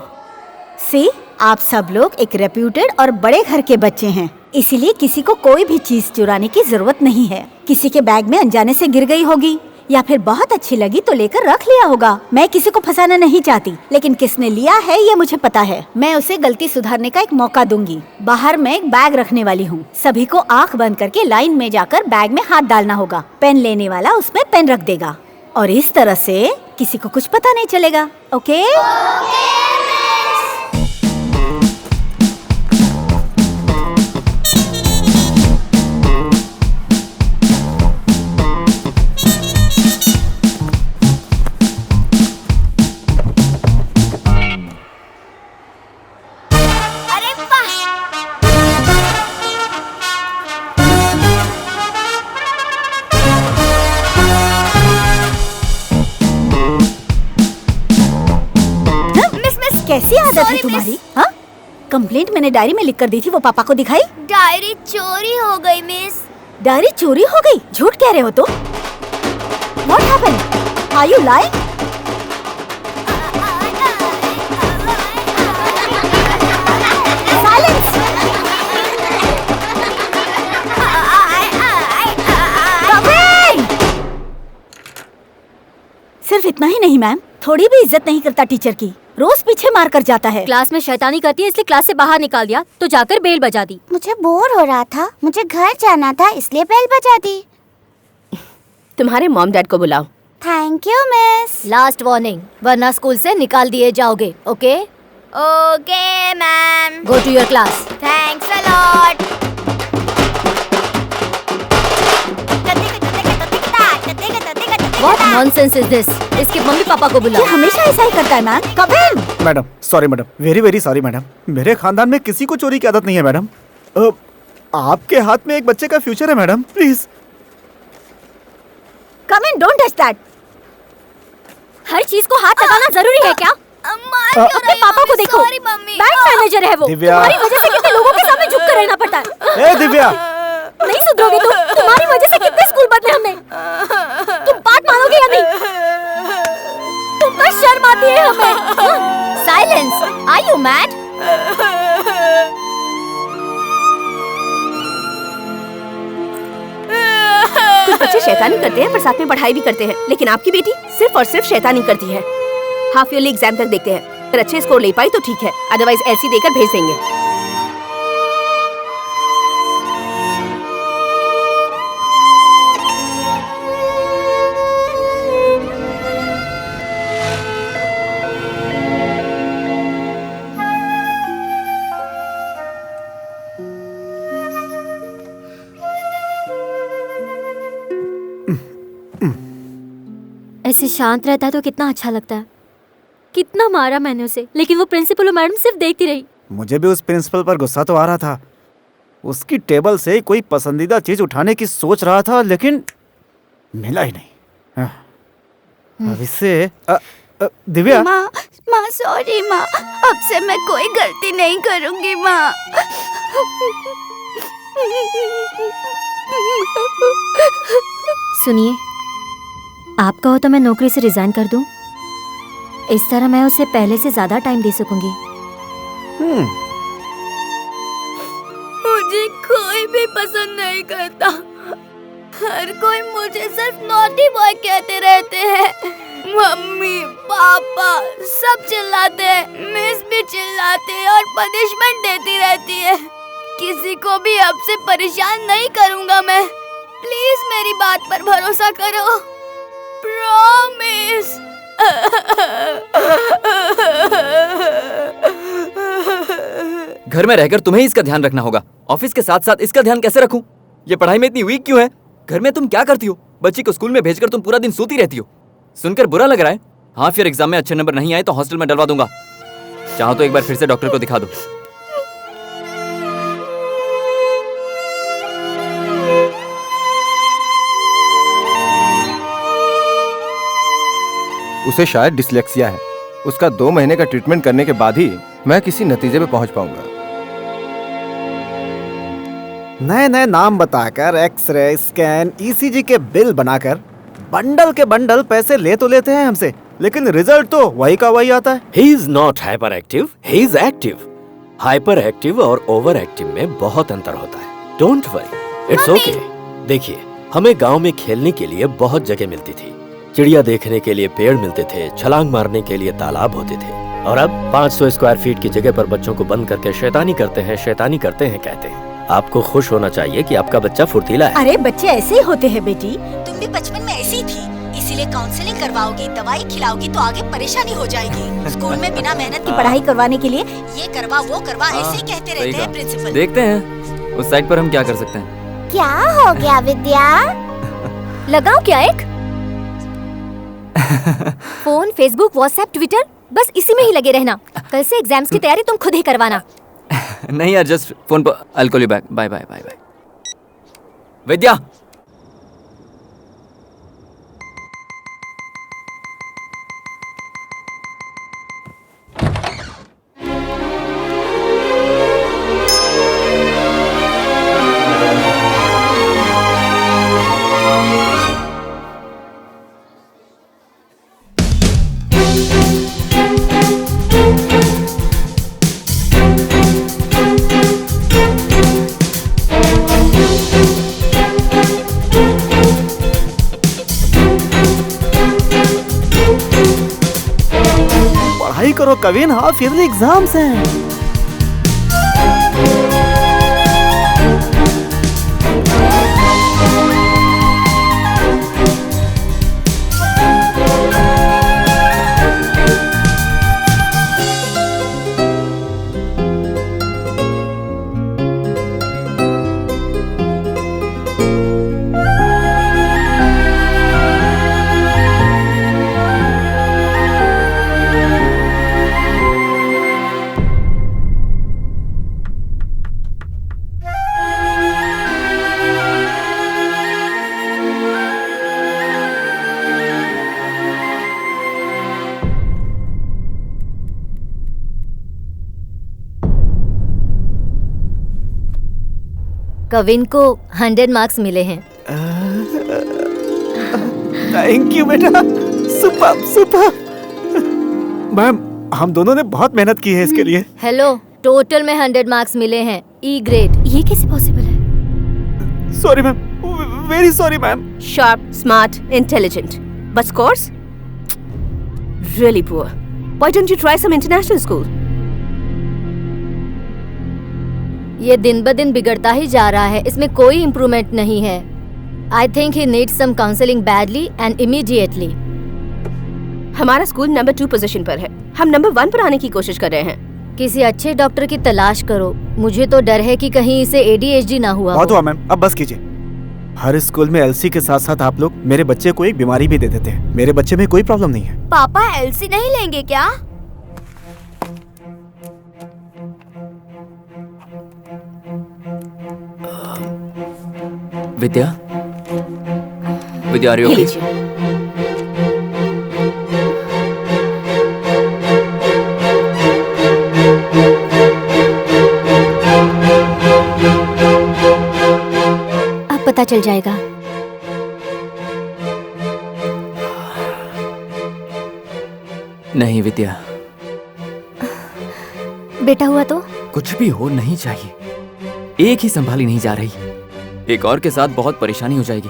S4: सी, आप सब लोग एक रेप्यूटेड और बड़े घर के बच्चे हैं, इसीलिए किसी को कोई भी चीज चुराने की जरूरत नहीं है। किसी के बैग में अनजाने से गिर गई होगी या फिर बहुत अच्छी लगी तो लेकर रख लिया होगा। मैं किसी को फंसाना नहीं चाहती, लेकिन किसने लिया है ये मुझे पता है। मैं उसे गलती सुधारने का एक मौका दूंगी। बाहर मैं एक बैग रखने वाली हूँ। सभी को आंख बंद करके लाइन में जाकर बैग में हाथ डालना होगा। पेन लेने वाला उसमें पेन रख देगा और इस तरह से किसी को कुछ पता नहीं चलेगा, ओके? कैसी आदत है तुम्हारी? हाँ, कंप्लेंट मैंने डायरी में लिख कर दी थी, वो पापा को दिखाई?
S3: डायरी चोरी हो गई मिस।
S4: डायरी चोरी हो गई? झूठ कह रहे हो तुम। What happened? Are you lying? Silence! Kavin! सिर्फ इतना ही नहीं मैम, थोड़ी भी इज्जत नहीं करता टीचर की। रोज पीछे मार कर जाता है।
S9: क्लास में शैतानी करती है इसलिए क्लास से बाहर निकाल दिया, तो जाकर बेल बजा दी।
S3: मुझे बोर हो रहा था, मुझे घर जाना था, इसलिए बेल बजा दी।
S6: तुम्हारे मॉम डैड को बुलाओ।
S3: Thank you miss.
S9: Last warning, वरना स्कूल से निकाल दिए जाओगे, okay?
S3: Okay ma'am.
S9: Go to your class.
S3: Thanks a lot.
S9: What nonsense is this? इसके मम्मी पापा को
S4: ये
S9: बुलाओ।
S4: हमेशा ऐसा ही करता है ma'am. Kavin!
S8: Madam sorry madam, very very sorry madam. मेरे खानदान में किसी को चोरी की आदत नहीं है मैडम। आपके हाथ में एक बच्चे का फ्यूचर है madam, please.
S4: Kavin, don't touch that.
S9: हर चीज को हाथ लगाना जरूरी है क्या? अपने पापा को देखो, बैंक मैनेजर है वो।
S8: दिव्या।
S9: तुम्हारी वजह से कितने लोगों के सामने झुक कर रहना पड़ता है।
S8: ए दिव्या,
S9: नहीं सुधरोगे तुम। तुम्हारी वजह से कितने स्कूल बदले हमने। तुम बात मानोगे या नहीं? तुम पर शर्म आती है हमें। साइलेंस। Are you mad?
S6: कुछ बच्चे शैतानी करते हैं पर साथ में पढ़ाई भी करते हैं, लेकिन आपकी बेटी सिर्फ और सिर्फ शैतानी करती है। हाफ ईयरली एग्जाम तक देखते हैं। अगर अच्छे स्कोर ले पाई तो ठीक है, अदरवाइज ऐसी देकर भेज देंगे।
S9: ऐसे शांत रहता है तो कितना अच्छा लगता है। कितना मारा मैंने उसे, लेकिन वो प्रिंसिपल और मैडम सिर्फ देखती रही।
S8: मुझे भी उस प्रिंसिपल पर गुस्सा तो आ रहा था। उसकी टेबल से कोई पसंदीदा चीज उठाने की सोच रहा था, लेकिन मिला ही नहीं। अब इससे दिव्या।
S3: माँ सॉरी माँ, अब से मैं कोई गलती नहीं करूँगी माँ।
S9: सुनिए, आप कहो तो मैं नौकरी से रिजाइन कर दूं? इस तरह मैं उसे पहले से ज्यादा टाइम दे सकूंगी।
S3: मुझे कोई भी पसंद नहीं करता। हर कोई मुझे सिर्फ नॉटी बॉय कहते रहते हैं। मम्मी पापा सब चिल्लाते हैं, मिस भी चिल्लाते हैं और पनिशमेंट देती रहती है। किसी को भी अब से परेशान नहीं करूंगा मैं। प्लीज मेरी बात पर भरोसा करो, प्रॉमिस।
S2: घर में रहकर तुम्हें इसका ध्यान रखना होगा, ऑफिस के साथ साथ इसका ध्यान कैसे रखूं? ये पढ़ाई में इतनी वीक क्यों है? घर में तुम क्या करती हो? बच्ची को स्कूल में भेजकर तुम पूरा दिन सोती रहती हो। सुनकर बुरा लग रहा है? हाँ, फिर एग्जाम में अच्छे नंबर नहीं आए तो हॉस्टल में डलवा दूंगा। चाहो तो एक बार फिर से डॉक्टर को दिखा दो।
S1: उसे शायद डिसलेक्सिया है। उसका 2 महीने का ट्रीटमेंट करने के बाद ही मैं किसी नतीजे पे पहुंच पाऊंगा।
S8: नए नए नाम बताकर एक्सरे, स्कैन, ईसीजी के बिल बनाकर बंडल के बंडल पैसे ले तो लेते हैं हमसे, लेकिन रिजल्ट तो वही का वही आता है।
S7: He is not hyperactive, he is active. Hyper और ओवर एक्टिव में बहुत अंतर होता है। Don't worry, it's okay. देखिए, हमें गांव में खेलने के लिए बहुत जगह मिलती थी। चिड़िया देखने के लिए पेड़ मिलते थे, छलांग मारने के लिए तालाब होते थे। और अब 500 स्क्वायर फीट की जगह पर बच्चों को बंद करके शैतानी करते हैं कहते हैं। आपको खुश होना चाहिए कि आपका बच्चा फुर्तीला है।
S11: अरे बच्चे ऐसे ही होते हैं बेटी, तुम भी बचपन में ऐसी ही थी, इसीलिए काउंसलिंग करवाओगी, दवाई खिलाओगी तो आगे परेशानी हो जाएगी। स्कूल में बिना मेहनत की पढ़ाई करवाने के लिए ये करवा वो करवा ऐसे ही कहते रहते हैं प्रिंसिपल।
S2: देखते हैं उस साइट पर हम क्या कर सकते हैं।
S3: क्या हो गया विद्या?
S4: लगाओ क्या एक फोन, फेसबुक, व्हाट्सएप, ट्विटर, बस इसी में ही लगे रहना। कल से एग्जाम्स की तैयारी तुम खुद ही करवाना।
S2: नहीं यार, जस्ट फोन पर। I'll call you back. Bye bye bye bye. Vidya,
S8: पढ़ाई करो कविन, हाफ ईयरली एग्जाम्स हैं।
S4: कविन को 100 मार्क्स मिले हैं।
S8: थैंक यू बेटा, सुपर सुपर। मैम, हम दोनों ने बहुत मेहनत की है इसके लिए।
S4: हेलो, टोटल में 100 मार्क्स मिले हैं, ई ग्रेड। ये कैसे पॉसिबल है?
S8: Sorry ma'am, very sorry ma'am.
S6: Sharp, smart, intelligent, but scores really poor. Why don't you try some international school?
S9: ये दिन ब दिन बिगड़ता ही जा रहा है, इसमें कोई इम्प्रूवमेंट नहीं है। I think he needs some counseling badly and immediately.
S6: हमारा स्कूल नंबर 2 पोजीशन पर है, हम नंबर 1 पर आने की कोशिश कर रहे हैं।
S9: किसी अच्छे डॉक्टर की तलाश करो। मुझे तो डर है कि कहीं इसे ADHD ना हुआ
S8: बहुत
S9: हो।
S8: हुआ मैम, अब बस कीजिए। हर स्कूल में एलसी के साथ साथ आप लोग मेरे बच्चे को एक बीमारी भी दे देते हैं। मेरे बच्चे में कोई प्रॉब्लम नहीं है।
S4: पापा एलसी नहीं लेंगे क्या?
S2: विद्या, विद्या,
S6: ये लीजिए।
S4: अब पता चल जाएगा।
S2: नहीं विद्या,
S4: बेटा हुआ तो?
S2: कुछ भी हो नहीं चाहिए। एक ही संभाली नहीं जा रही, एक और के साथ बहुत परेशानी हो जाएगी।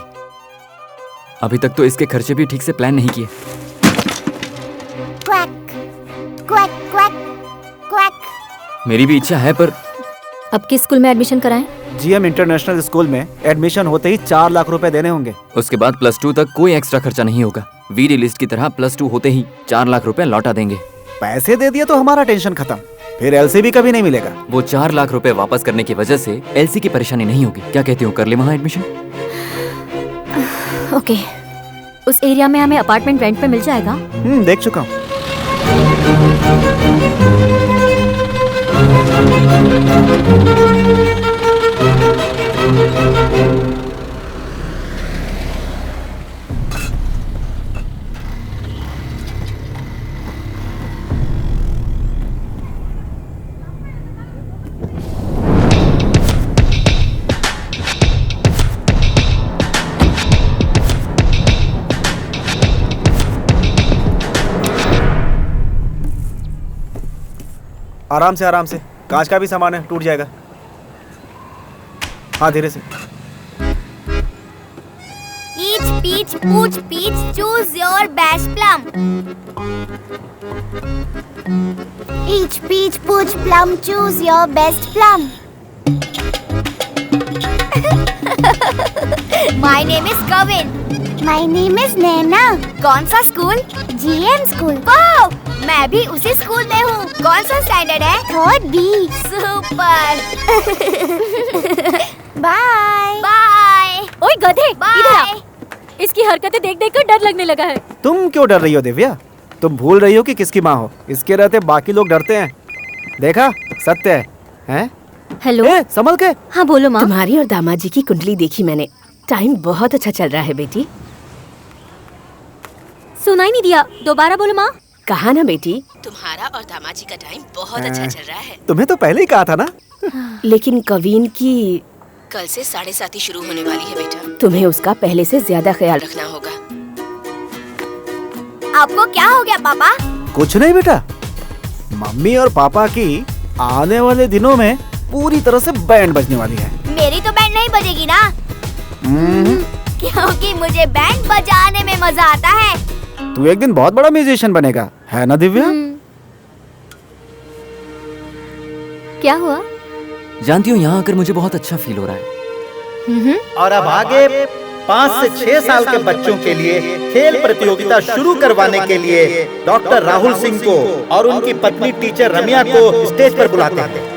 S2: अभी तक तो इसके खर्चे भी ठीक से प्लान नहीं किए।
S3: Quack quack quack quack.
S2: मेरी भी इच्छा है, पर
S4: अब किस स्कूल में एडमिशन कराएं?
S8: जीएम इंटरनेशनल स्कूल में एडमिशन होते ही 4 लाख रुपए देने होंगे।
S2: उसके बाद +2 तक कोई एक्स्ट्रा खर्चा नहीं होगा। वीडी लिस्ट की तरह +2 होते ही 4 लाख रुपए लौटा देंगे।
S8: पैसे दे दिए तो हमारा टेंशन खत्म, फिर एलसी भी कभी नहीं मिलेगा।
S2: वो 4 लाख रुपए वापस करने की वजह से एलसी की परेशानी नहीं होगी। क्या कहते हो, कर ले वहाँ एडमिशन?
S4: ओके, उस एरिया में हमें अपार्टमेंट रेंट पे मिल जाएगा?
S8: देख चुका हूँ। आराम से, कांच का भी सामान है, टूट जाएगा। हाँ, धीरे से।
S3: Each peach pooch peach choose your best plum. Each peach pooch plum choose your best plum. My name is Kavin. My name is Naina. कौन सा स्कूल? GM school. वाओ, मैं भी उसी स्कूल में हूँ। कौन सा स्टैंडर्ड है? 3rd B। Super. Bye bye.
S4: ओए गधे, इधर आ। इसकी हरकतें देख देख कर डर लगने लगा है।
S8: तुम क्यों डर रही हो दिव्या? तुम भूल रही हो कि किसकी माँ हो। इसके रहते बाकी लोग डरते हैं। देखा, सत्य है, हैं?
S4: हेलो,
S8: संभल के।
S4: हाँ बोलो माँ।
S6: तुम्हारी और दामाद जी की कुंडली देखी मैंने। टाइम बहुत अच्छा चल रहा है बेटी।
S4: सुनाई नहीं दिया, दोबारा बोलो माँ।
S6: कहा ना बेटी, तुम्हारा और दामाद जी का टाइम बहुत अच्छा चल रहा है।
S8: तुम्हें तो पहले ही कहा था ना।
S6: लेकिन कवीन की कल से 7:30 शुरू होने वाली है बेटा। तुम्हें उसका पहले से ज्यादा ख्याल रखना होगा।
S3: आपको क्या हो गया पापा?
S8: कुछ नहीं बेटा, मम्मी और पापा की आने वाले दिनों में पूरी तरह से बैंड बजने वाली है।
S3: मेरी तो बैंड नहीं बजेगी ना, क्योंकि मुझे बैंड बजाने में मजा आता है।
S8: तू एक दिन बहुत बड़ा म्यूजिशियन बनेगा, है ना दिव्या?
S4: क्या हुआ?
S2: जानती हूँ, यहाँ आकर मुझे बहुत अच्छा फील हो रहा है।
S5: और अब आगे 5 से 6 साल के बच्चों के लिए खेल प्रतियोगिता शुरू करवाने के लिए डॉक्टर राहुल सिंह को और उनकी पत्नी टीचर रम्या को स्टेज पर बुलाते हैं।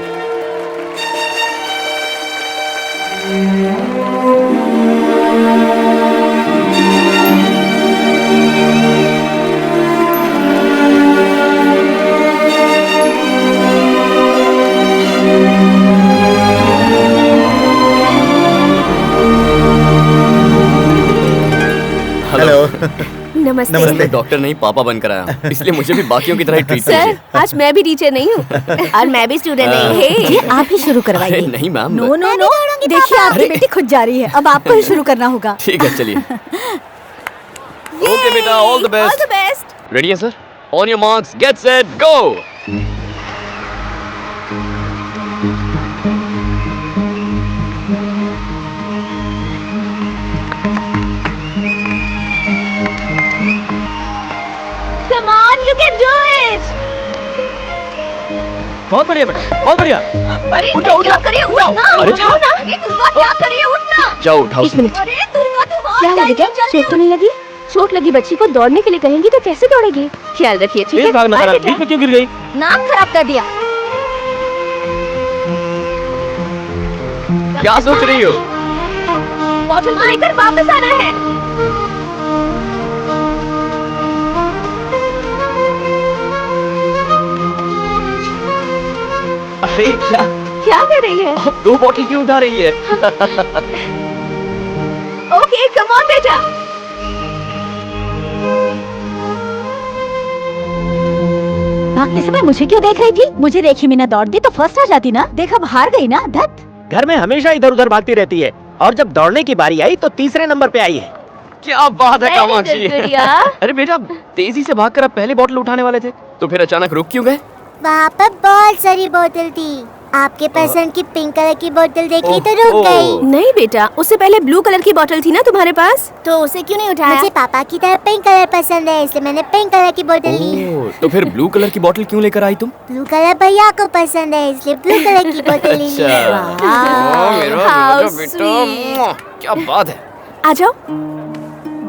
S6: नमस्ते।
S2: नमस्ते। डॉक्टर नहीं, पापा बनकर आया, इसलिए मुझे भी बाकियों की तरह ट्रीट
S6: सर, आज मैं भी टीचर नहीं हूँ और मैं भी स्टूडेंट नहीं।
S4: ये आप ही शुरू करवाइए।
S2: नहीं मैम।
S4: नो नो नो, देखिए आपकी बेटी खुद जा रही है, अब आपको ही शुरू करना होगा।
S2: ठीक है, चलिए। ओके बेटा, all the best.
S6: All the best.
S2: Ready है sir? On your marks, get set, go.
S6: Come on, you can do it.
S1: बहुत बढ़िया बेटा, बहुत बढ़िया।
S6: उठाओ क्या करिए, उठाओ ना। क्या करिए, उठना।
S1: जाओ उठाओ।
S6: 1 मिनट। क्या हुआ बेटा? चोट तो नहीं लगी? चोट लगी बच्ची को दौड़ने के लिए कहेंगी तो कैसे दौड़ेगी? ख्याल रखिए, ठीक है?
S1: भागना खराब, बीच में क्यों गिर गई?
S6: नाक खराब कर दिया।
S1: क्या सोच रही हो?
S6: बॉटल को लेकर वापस आना है।
S1: अरे
S6: क्या कर रही है?
S1: 2 बॉटल क्यों उठा रही है?
S6: ओके, कम ऑन बेटा।
S11: भागते समय मुझे क्यों देख रही थी? मुझे देखी बिना दौड़ती तो फर्स्ट आ जाती ना। देख अब हार गई ना। धत।
S7: घर में हमेशा इधर उधर भागती रहती है और जब दौड़ने की बारी आई तो तीसरे नंबर पे आई है।
S1: क्या बात है कामाक्षी।
S6: गुड़िया।
S2: अरे बेटा, तेजी से भागकर आप पहले बॉटल उठाने वाले थे, तो फिर अचानक रुक क्यों गए?
S3: वहाँ पर बहुत सारी बोतल थी, आपके पसंद की पिंक कलर की बोतल देखी तो रुक गई।
S6: नहीं बेटा, उससे पहले ब्लू कलर की बोतल थी ना तुम्हारे पास, तो उसे क्यों नहीं उठाया?
S3: मुझे पापा की तरह पिंक कलर पसंद है, इसलिए मैंने पिंक कलर की बोतल ली।
S2: ओह, तो फिर ब्लू कलर की बोतल क्यों लेकर आई तुम?
S3: ब्लू कलर भैया को पसंद है, इसलिए ब्लू कलर की बोतल ली।
S2: क्या बात है।
S6: आ जाओ।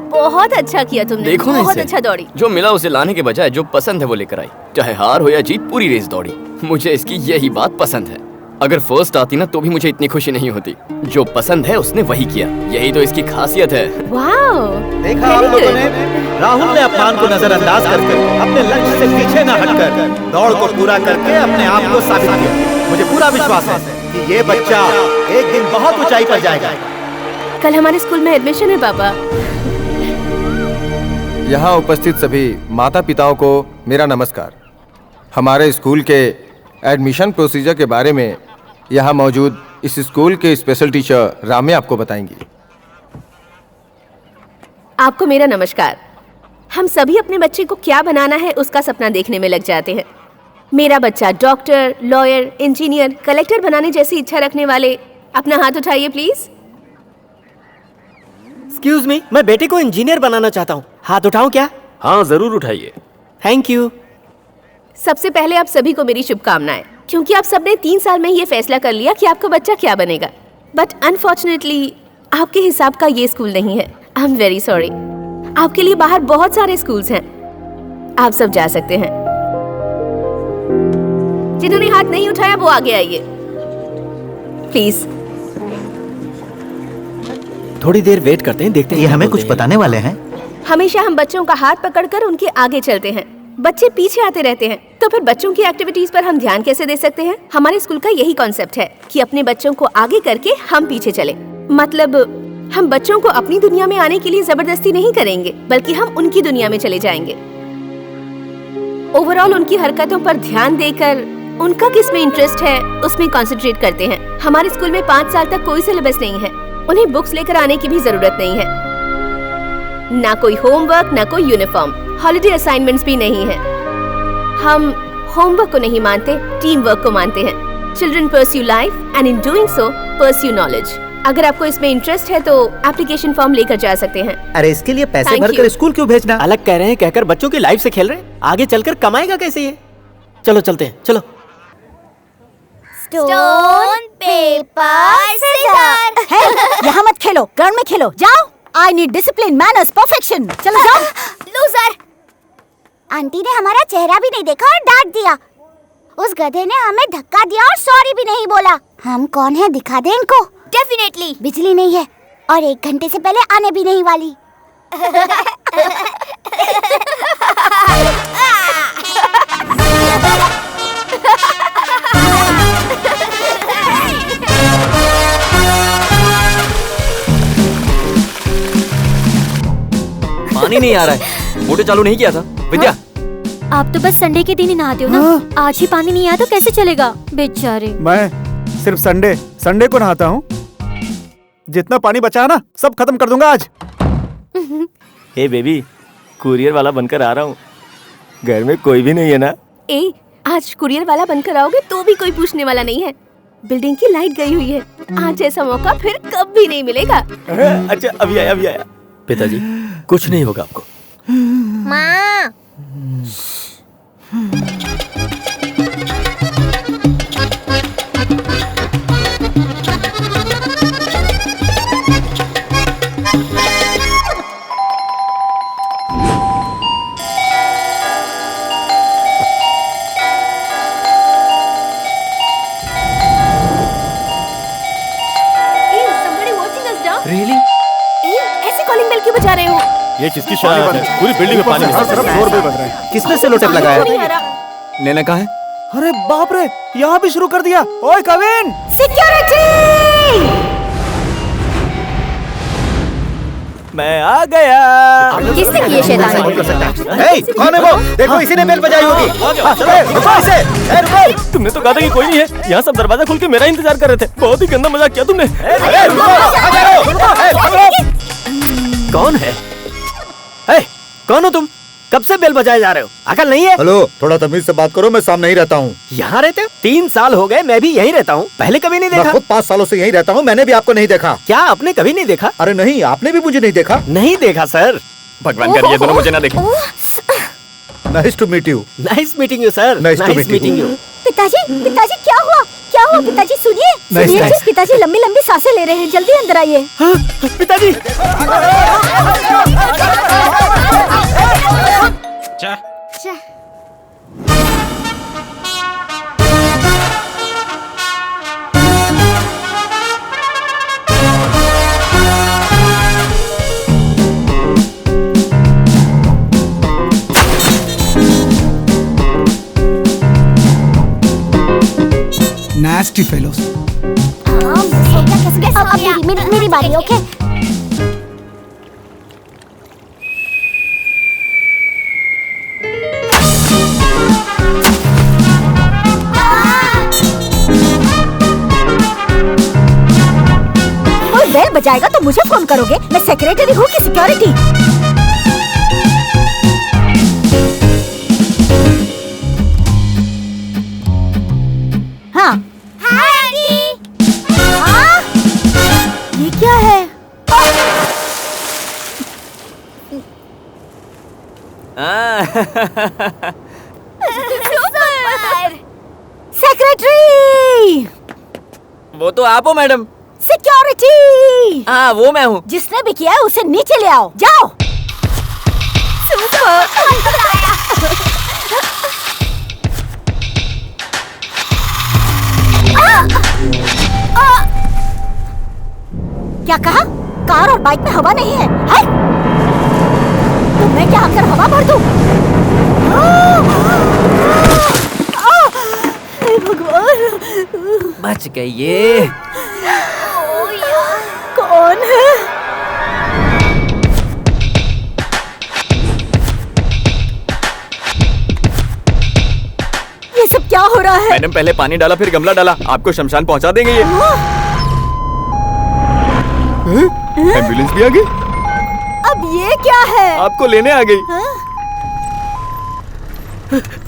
S6: बहुत अच्छा किया तुमने,
S2: देखो ना
S6: बहुत
S2: इसे।
S6: अच्छा दौड़ी।
S2: जो मिला उसे लाने के बजाय जो पसंद है वो लेकर आई। चाहे हार हो या जीत, पूरी रेस दौड़ी। मुझे इसकी यही बात पसंद है। अगर फर्स्ट आती ना तो भी मुझे इतनी खुशी नहीं होती। जो पसंद है उसने वही किया, यही तो इसकी खासियत है।
S6: वाओ,
S5: देखा आप लोगों ने, राहुल ने अपमान को नजरअंदाज करके अपने लक्ष्य से पीछे न हटकर दौड़ को पूरा करके अपने आप को साबित किया। मुझे पूरा विश्वास है कि ये बच्चा एक दिन बहुत ऊंचाई पर जाएगा।
S6: कल हमारे स्कूल में एडमिशन है पापा।
S12: यहाँ उपस्थित सभी माता पिताओं को मेरा नमस्कार। हमारे स्कूल के एडमिशन प्रोसीजर के बारे में यहाँ मौजूद इस स्कूल के स्पेशल टीचर रामे आपको बताएंगी।
S6: आपको मेरा नमस्कार। हम सभी अपने बच्चे को क्या बनाना है उसका सपना देखने में लग जाते हैं। मेरा बच्चा डॉक्टर, लॉयर, इंजीनियर, कलेक्टर बनाने जैसी इच्छा रखने वाले अपना हाथ उठाइए प्लीज।
S7: एक्सक्यूज मी, मैं बेटे को इंजीनियर बनाना चाहता हूँ, हाथ उठाऊं क्या?
S1: हाँ जरूर उठाइए।
S7: Thank you.
S6: सबसे पहले आप सभी को मेरी शुभकामनाएं, क्योंकि आप सबने 3 साल में ये फैसला कर लिया कि आपका बच्चा क्या बनेगा। बट अनफॉर्चुनेटली आपके हिसाब का ये स्कूल नहीं है। आई एम वेरी सॉरी। आपके लिए बाहर बहुत सारे स्कूल्स हैं, आप सब जा सकते हैं। जिन्होंने हाथ नहीं उठाया वो आगे आइए प्लीज।
S5: थोड़ी देर वेट करते हैं, देखते हैं ये हमें कुछ बताने वाले हैं।
S6: हमेशा हम बच्चों का हाथ पकड़कर उनके आगे चलते हैं, बच्चे पीछे आते रहते हैं, तो फिर बच्चों की एक्टिविटीज पर हम ध्यान कैसे दे सकते हैं? हमारे स्कूल का यही कॉन्सेप्ट है कि अपने बच्चों को आगे करके हम पीछे चले। मतलब हम बच्चों को अपनी दुनिया में आने के लिए जबरदस्ती नहीं करेंगे, बल्कि हम उनकी दुनिया में चले जाएंगे। ओवरऑल उनकी हरकतों पर ध्यान देकर उनका किस में इंटरेस्ट है उसमें कंसंट्रेट करते हैं। हमारे स्कूल में 5 साल तक कोई सिलेबस नहीं है, उन्हें बुक्स लेकर आने की भी जरूरत नहीं है, ना कोई होमवर्क, ना कोई यूनिफॉर्म, हॉलिडे असाइनमेंट्स भी नहीं है। हम होमवर्क को नहीं मानते, टीम वर्क को मानते हैं। Children pursue life and in doing so pursue knowledge. अगर आपको इसमें इंटरेस्ट है तो एप्लीकेशन फॉर्म लेकर जा सकते हैं।
S5: अरे इसके लिए पैसे
S6: Thank
S5: भरकर
S6: you.
S5: स्कूल क्यों भेजना?
S7: अलग कह रहे हैं कहकर बच्चों की लाइफ से खेल रहे हैं, आगे चलकर कमाएगा कैसे ये? चलो चलते हैं, चलो।
S3: Stone paper scissor.
S11: यहाँ मत खेलो, ग्राउंड में खेलो। जाओ। I need discipline, manners, perfection. चलो जाओ।
S3: लूजर। आंटी ने हमारा चेहरा भी नहीं देखा और डांट दिया। उस गधे ने हमें धक्का दिया और सॉरी भी नहीं बोला। हम कौन है दिखा दे इनको। डेफिनेटली। बिजली नहीं है और 1 घंटे से पहले आने भी नहीं वाली।
S2: पानी नहीं आ रहा है, मोटर चालू नहीं किया था। विद्या,
S9: आप तो बस संडे के दिन ही नहाते हो ना। आज ही पानी नहीं आया तो कैसे चलेगा बेचारे।
S8: मैं सिर्फ संडे को नहाता हूँ। जितना पानी बचा है ना सब खत्म कर दूंगा आज।
S1: हे बेबी, कुरियर वाला बनकर आ रहा हूँ। घर में कोई भी नहीं है ना?
S6: ए, आज कुरियर वाला बनकर आओगे तो भी कोई पूछने वाला नहीं है। बिल्डिंग की लाइट गई हुई है, आज ऐसा मौका फिर कभी नहीं मिलेगा।
S1: अच्छा अभी आया। पिताजी कुछ नहीं होगा आपको।
S3: माँ।
S1: ये किसकी शरारत है? पूरी बिल्डिंग में पानी
S8: हर तरफ शोर भी बज रहा है।
S5: किसने सेलो टेप लगाया है?
S2: लेना कहाँ है?
S8: अरे बाप रे, यहाँ भी शुरू कर दिया। ओए कविन,
S3: सिक्योरिटी!
S1: मैं आ गया।
S4: किसने की ये शैतानी?
S5: ए, कौन है वो? देखो इसी ने बेल बजाई होगी। हाँ, चलो, रुको इसे। ए, रुको।
S1: तुमने तो कहा था कि कोई नहीं है। यहाँ सब दरवाजा खोल के मेरा इंतजार कर रहे थे। बहुत ही गंदा मजाक किया तुमने।
S5: ए, रुको, आ जाओ, रुको, ए, रुको।
S7: कौन है? ए, कौन हो तुम? कब से बेल बजाए जा रहे हो? अकल नहीं है?
S5: हेलो, थोड़ा तमीज से बात करो, मैं सामने ही रहता हूँ।
S7: यहाँ रहते हो? 3 साल हो गए, मैं भी यहीं रहता हूँ। पहले कभी नहीं
S5: मैं
S7: देखा।
S5: खुद 5 सालों से यहीं रहता हूँ, मैंने भी आपको नहीं देखा।
S7: क्या आपने कभी नहीं देखा?
S5: अरे नहीं, आपने भी मुझे नहीं देखा।
S7: नहीं देखा सर।
S2: भगवान करे ये दोनों मुझे ना देखें।
S5: Nice to meet you.
S7: Nice meeting you sir.
S5: Nice to meet
S7: meeting you.
S3: पिताजी, पिताजी क्या हुआ? क्या हुआ पिताजी? सुनिए,
S5: Nice,
S3: सुनिए।
S5: nice.
S3: पिताजी लंबी लंबी सांसें ले रहे हैं, जल्दी अंदर आइए।
S7: पिताजी।
S13: Nasty fellows.
S3: अब मेरी बारी, ओके? कोई बेल बजाएगा तो मुझे फोन करोगे? मैं सेक्रेटरी हूँ कि सिक्योरिटी? हाँ। हाँ? ये क्या है? सेक्रेटरी!
S2: वो तो आप हो मैडम।
S3: सिक्योरिटी!
S2: हाँ वो मैं हूँ।
S3: जिसने भी किया है उसे नीचे ले आओ, जाओ। क्या कहा? कार और बाइक में हवा नहीं है, है? तो मैं क्या आकर हवा भर दूं? हे भगवान!
S2: बच गई ये।
S3: कौन है? ये सब क्या हो रहा है?
S2: मैडम पहले पानी डाला फिर गमला डाला, आपको शमशान पहुंचा देंगे ये। एम्बुलेंस भी आ गई।
S3: अब ये क्या है?
S2: आपको लेने आ गई।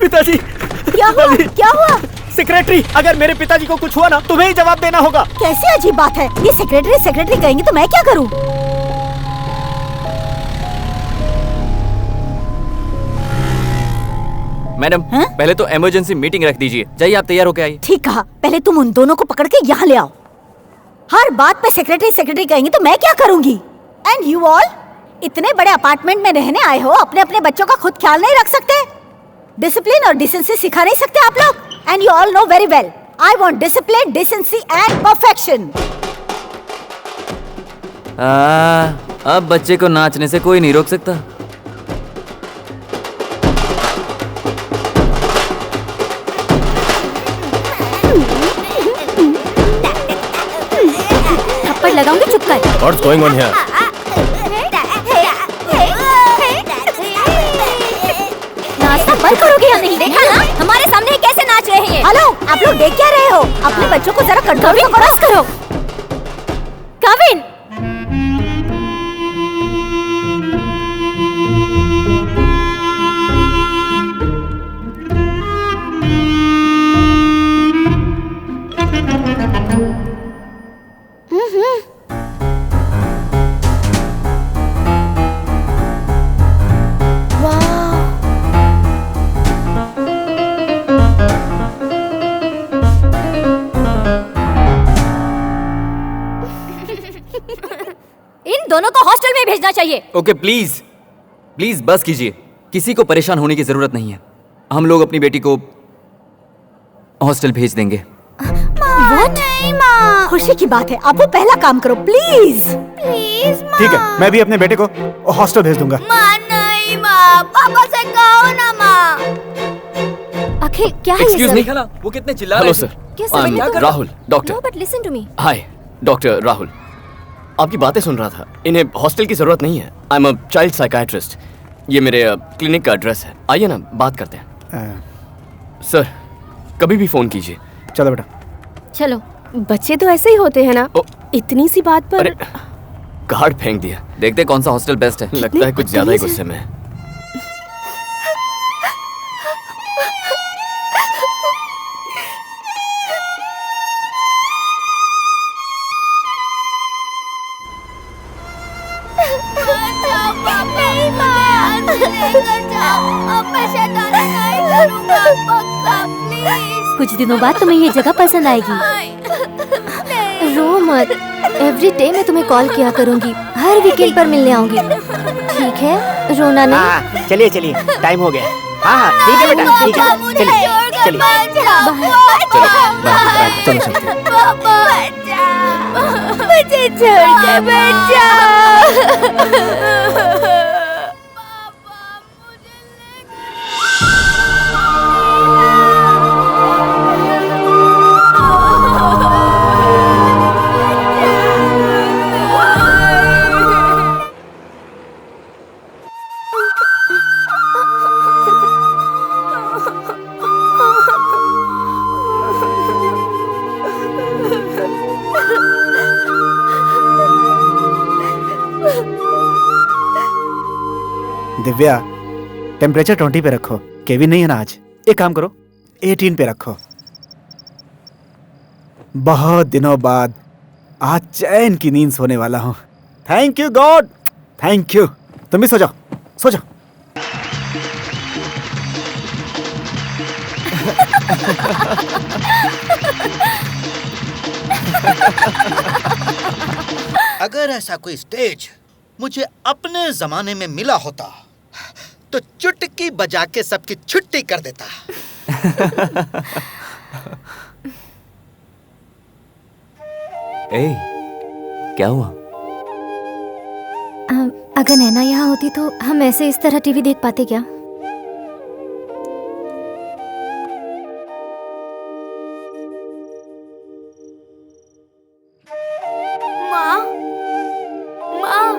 S7: पिताजी।
S3: क्या हुआ? क्या हुआ?
S7: सेक्रेटरी, अगर मेरे पिताजी को कुछ हुआ ना, तुम्हें ही जवाब देना होगा।
S3: कैसी अजीब बात है? ये सेक्रेटरी सेक्रेटरी कहेंगे तो मैं क्या करूं?
S2: मैडम पहले तो इमरजेंसी मीटिंग रख दीजिए। जाइए आप तैयार होके आइए।
S3: ठीक कहा। पहले तुम उन दोनों को पकड़ के यहाँ ले आओ। हर बात पे सेक्रेटरी सेक्रेटरी कहेंगे तो मैं क्या करूंगी? एंड यू ऑल इतने बड़े अपार्टमेंट में रहने आए हो, अपने अपने बच्चों का खुद ख्याल नहीं रख सकते? डिसिप्लिन और डिसेंसी सिखा नहीं सकते आप लोग? And you all know very well, I want discipline, decency and perfection.
S2: अब बच्चे को नाचने से कोई नहीं रोक सकता।
S4: थप्पड़ लगाऊंगी, चुप कर।
S1: What's going on here?
S4: नाचना बंद करोगे या नहीं? देखा ना हमारे सामने कैसे नाच रहे हैं।
S3: हेलो, आप लोग देख क्या रहे हो? अपने बच्चों को जरा कंट्रोल तो
S4: बस करो। कविन, इन दोनों को हॉस्टल में भेजना चाहिए।
S2: ओके प्लीज प्लीज बस कीजिए। किसी को परेशान होने की जरूरत नहीं है। हम लोग अपनी बेटी को हॉस्टल भेज देंगे।
S3: What?
S11: नहीं माँ। खुशी की बात है, आप वो पहला काम करो प्लीज।
S3: प्लीज माँ।
S8: ठीक है, मैं भी अपने बेटे को हॉस्टल भेज दूंगा।
S3: माँ नहीं माँ, पापा से कहो ना माँ।
S4: अखिल क्या है ये
S2: एक्सक्यूज
S4: सब?
S2: मी, वो कितने चिल्ला रहे
S14: हेलो
S2: थे?
S14: सर,
S4: क्या समझ नहीं कर-
S14: Rahul doctor.
S4: No, but listen to me.
S14: Hi doctor Rahul, आपकी बातें सुन रहा था। इन्हें हॉस्टल की जरूरत नहीं है। I am a child psychiatrist. ये मेरे क्लिनिक का एड्रेस है। आइए ना, बात करते हैं। सर, कभी भी फोन कीजिए।
S8: चलो बेटा।
S4: चलो।
S6: बच्चे तो ऐसे ही होते हैं ना, इतनी सी बात पर।
S14: कार्ड फेंक दिया।
S2: देखते कौन सा हॉस्टल बेस्ट है।
S14: लगता है कुछ ज्यादा ही गुस्से में है।
S3: नहीं माँ, लेकर जाओ। अब मैं शैतानी नहीं करूँगा, पक्का प्लीज।
S4: कुछ दिनों बाद तुम्हें ये जगह पसंद आएगी। रो मत, एवरी डे मैं तुम्हें कॉल किया करूंगी, हर वीकेंड पर मिलने आऊंगी। ठीक है, रोना नहीं।
S7: चलिए चलिए, टाइम हो गया। हाँ ठीक है बेटा, ठीक है, चलिए चलिए।
S8: चलो चलते हैं।
S3: मुझे छोड़ के मत जाओ।
S8: दिव्या, टेम्परेचर 20 पे रखो। केविन नहीं है ना आज। एक काम करो, 18 पे रखो। बहुत दिनों बाद आज चैन की नींद सोने वाला हूँ। Thank you God, thank you. तुम भी सो जाओ, सो जाओ।
S5: अगर ऐसा कोई स्टेज मुझे अपने जमाने में मिला होता तो चुटकी बजा के सबकी छुट्टी कर देता।
S2: ए, क्या हुआ?
S4: अगर नैना यहाँ होती तो हम ऐसे इस तरह टीवी देख पाते क्या?
S3: माँ, माँ।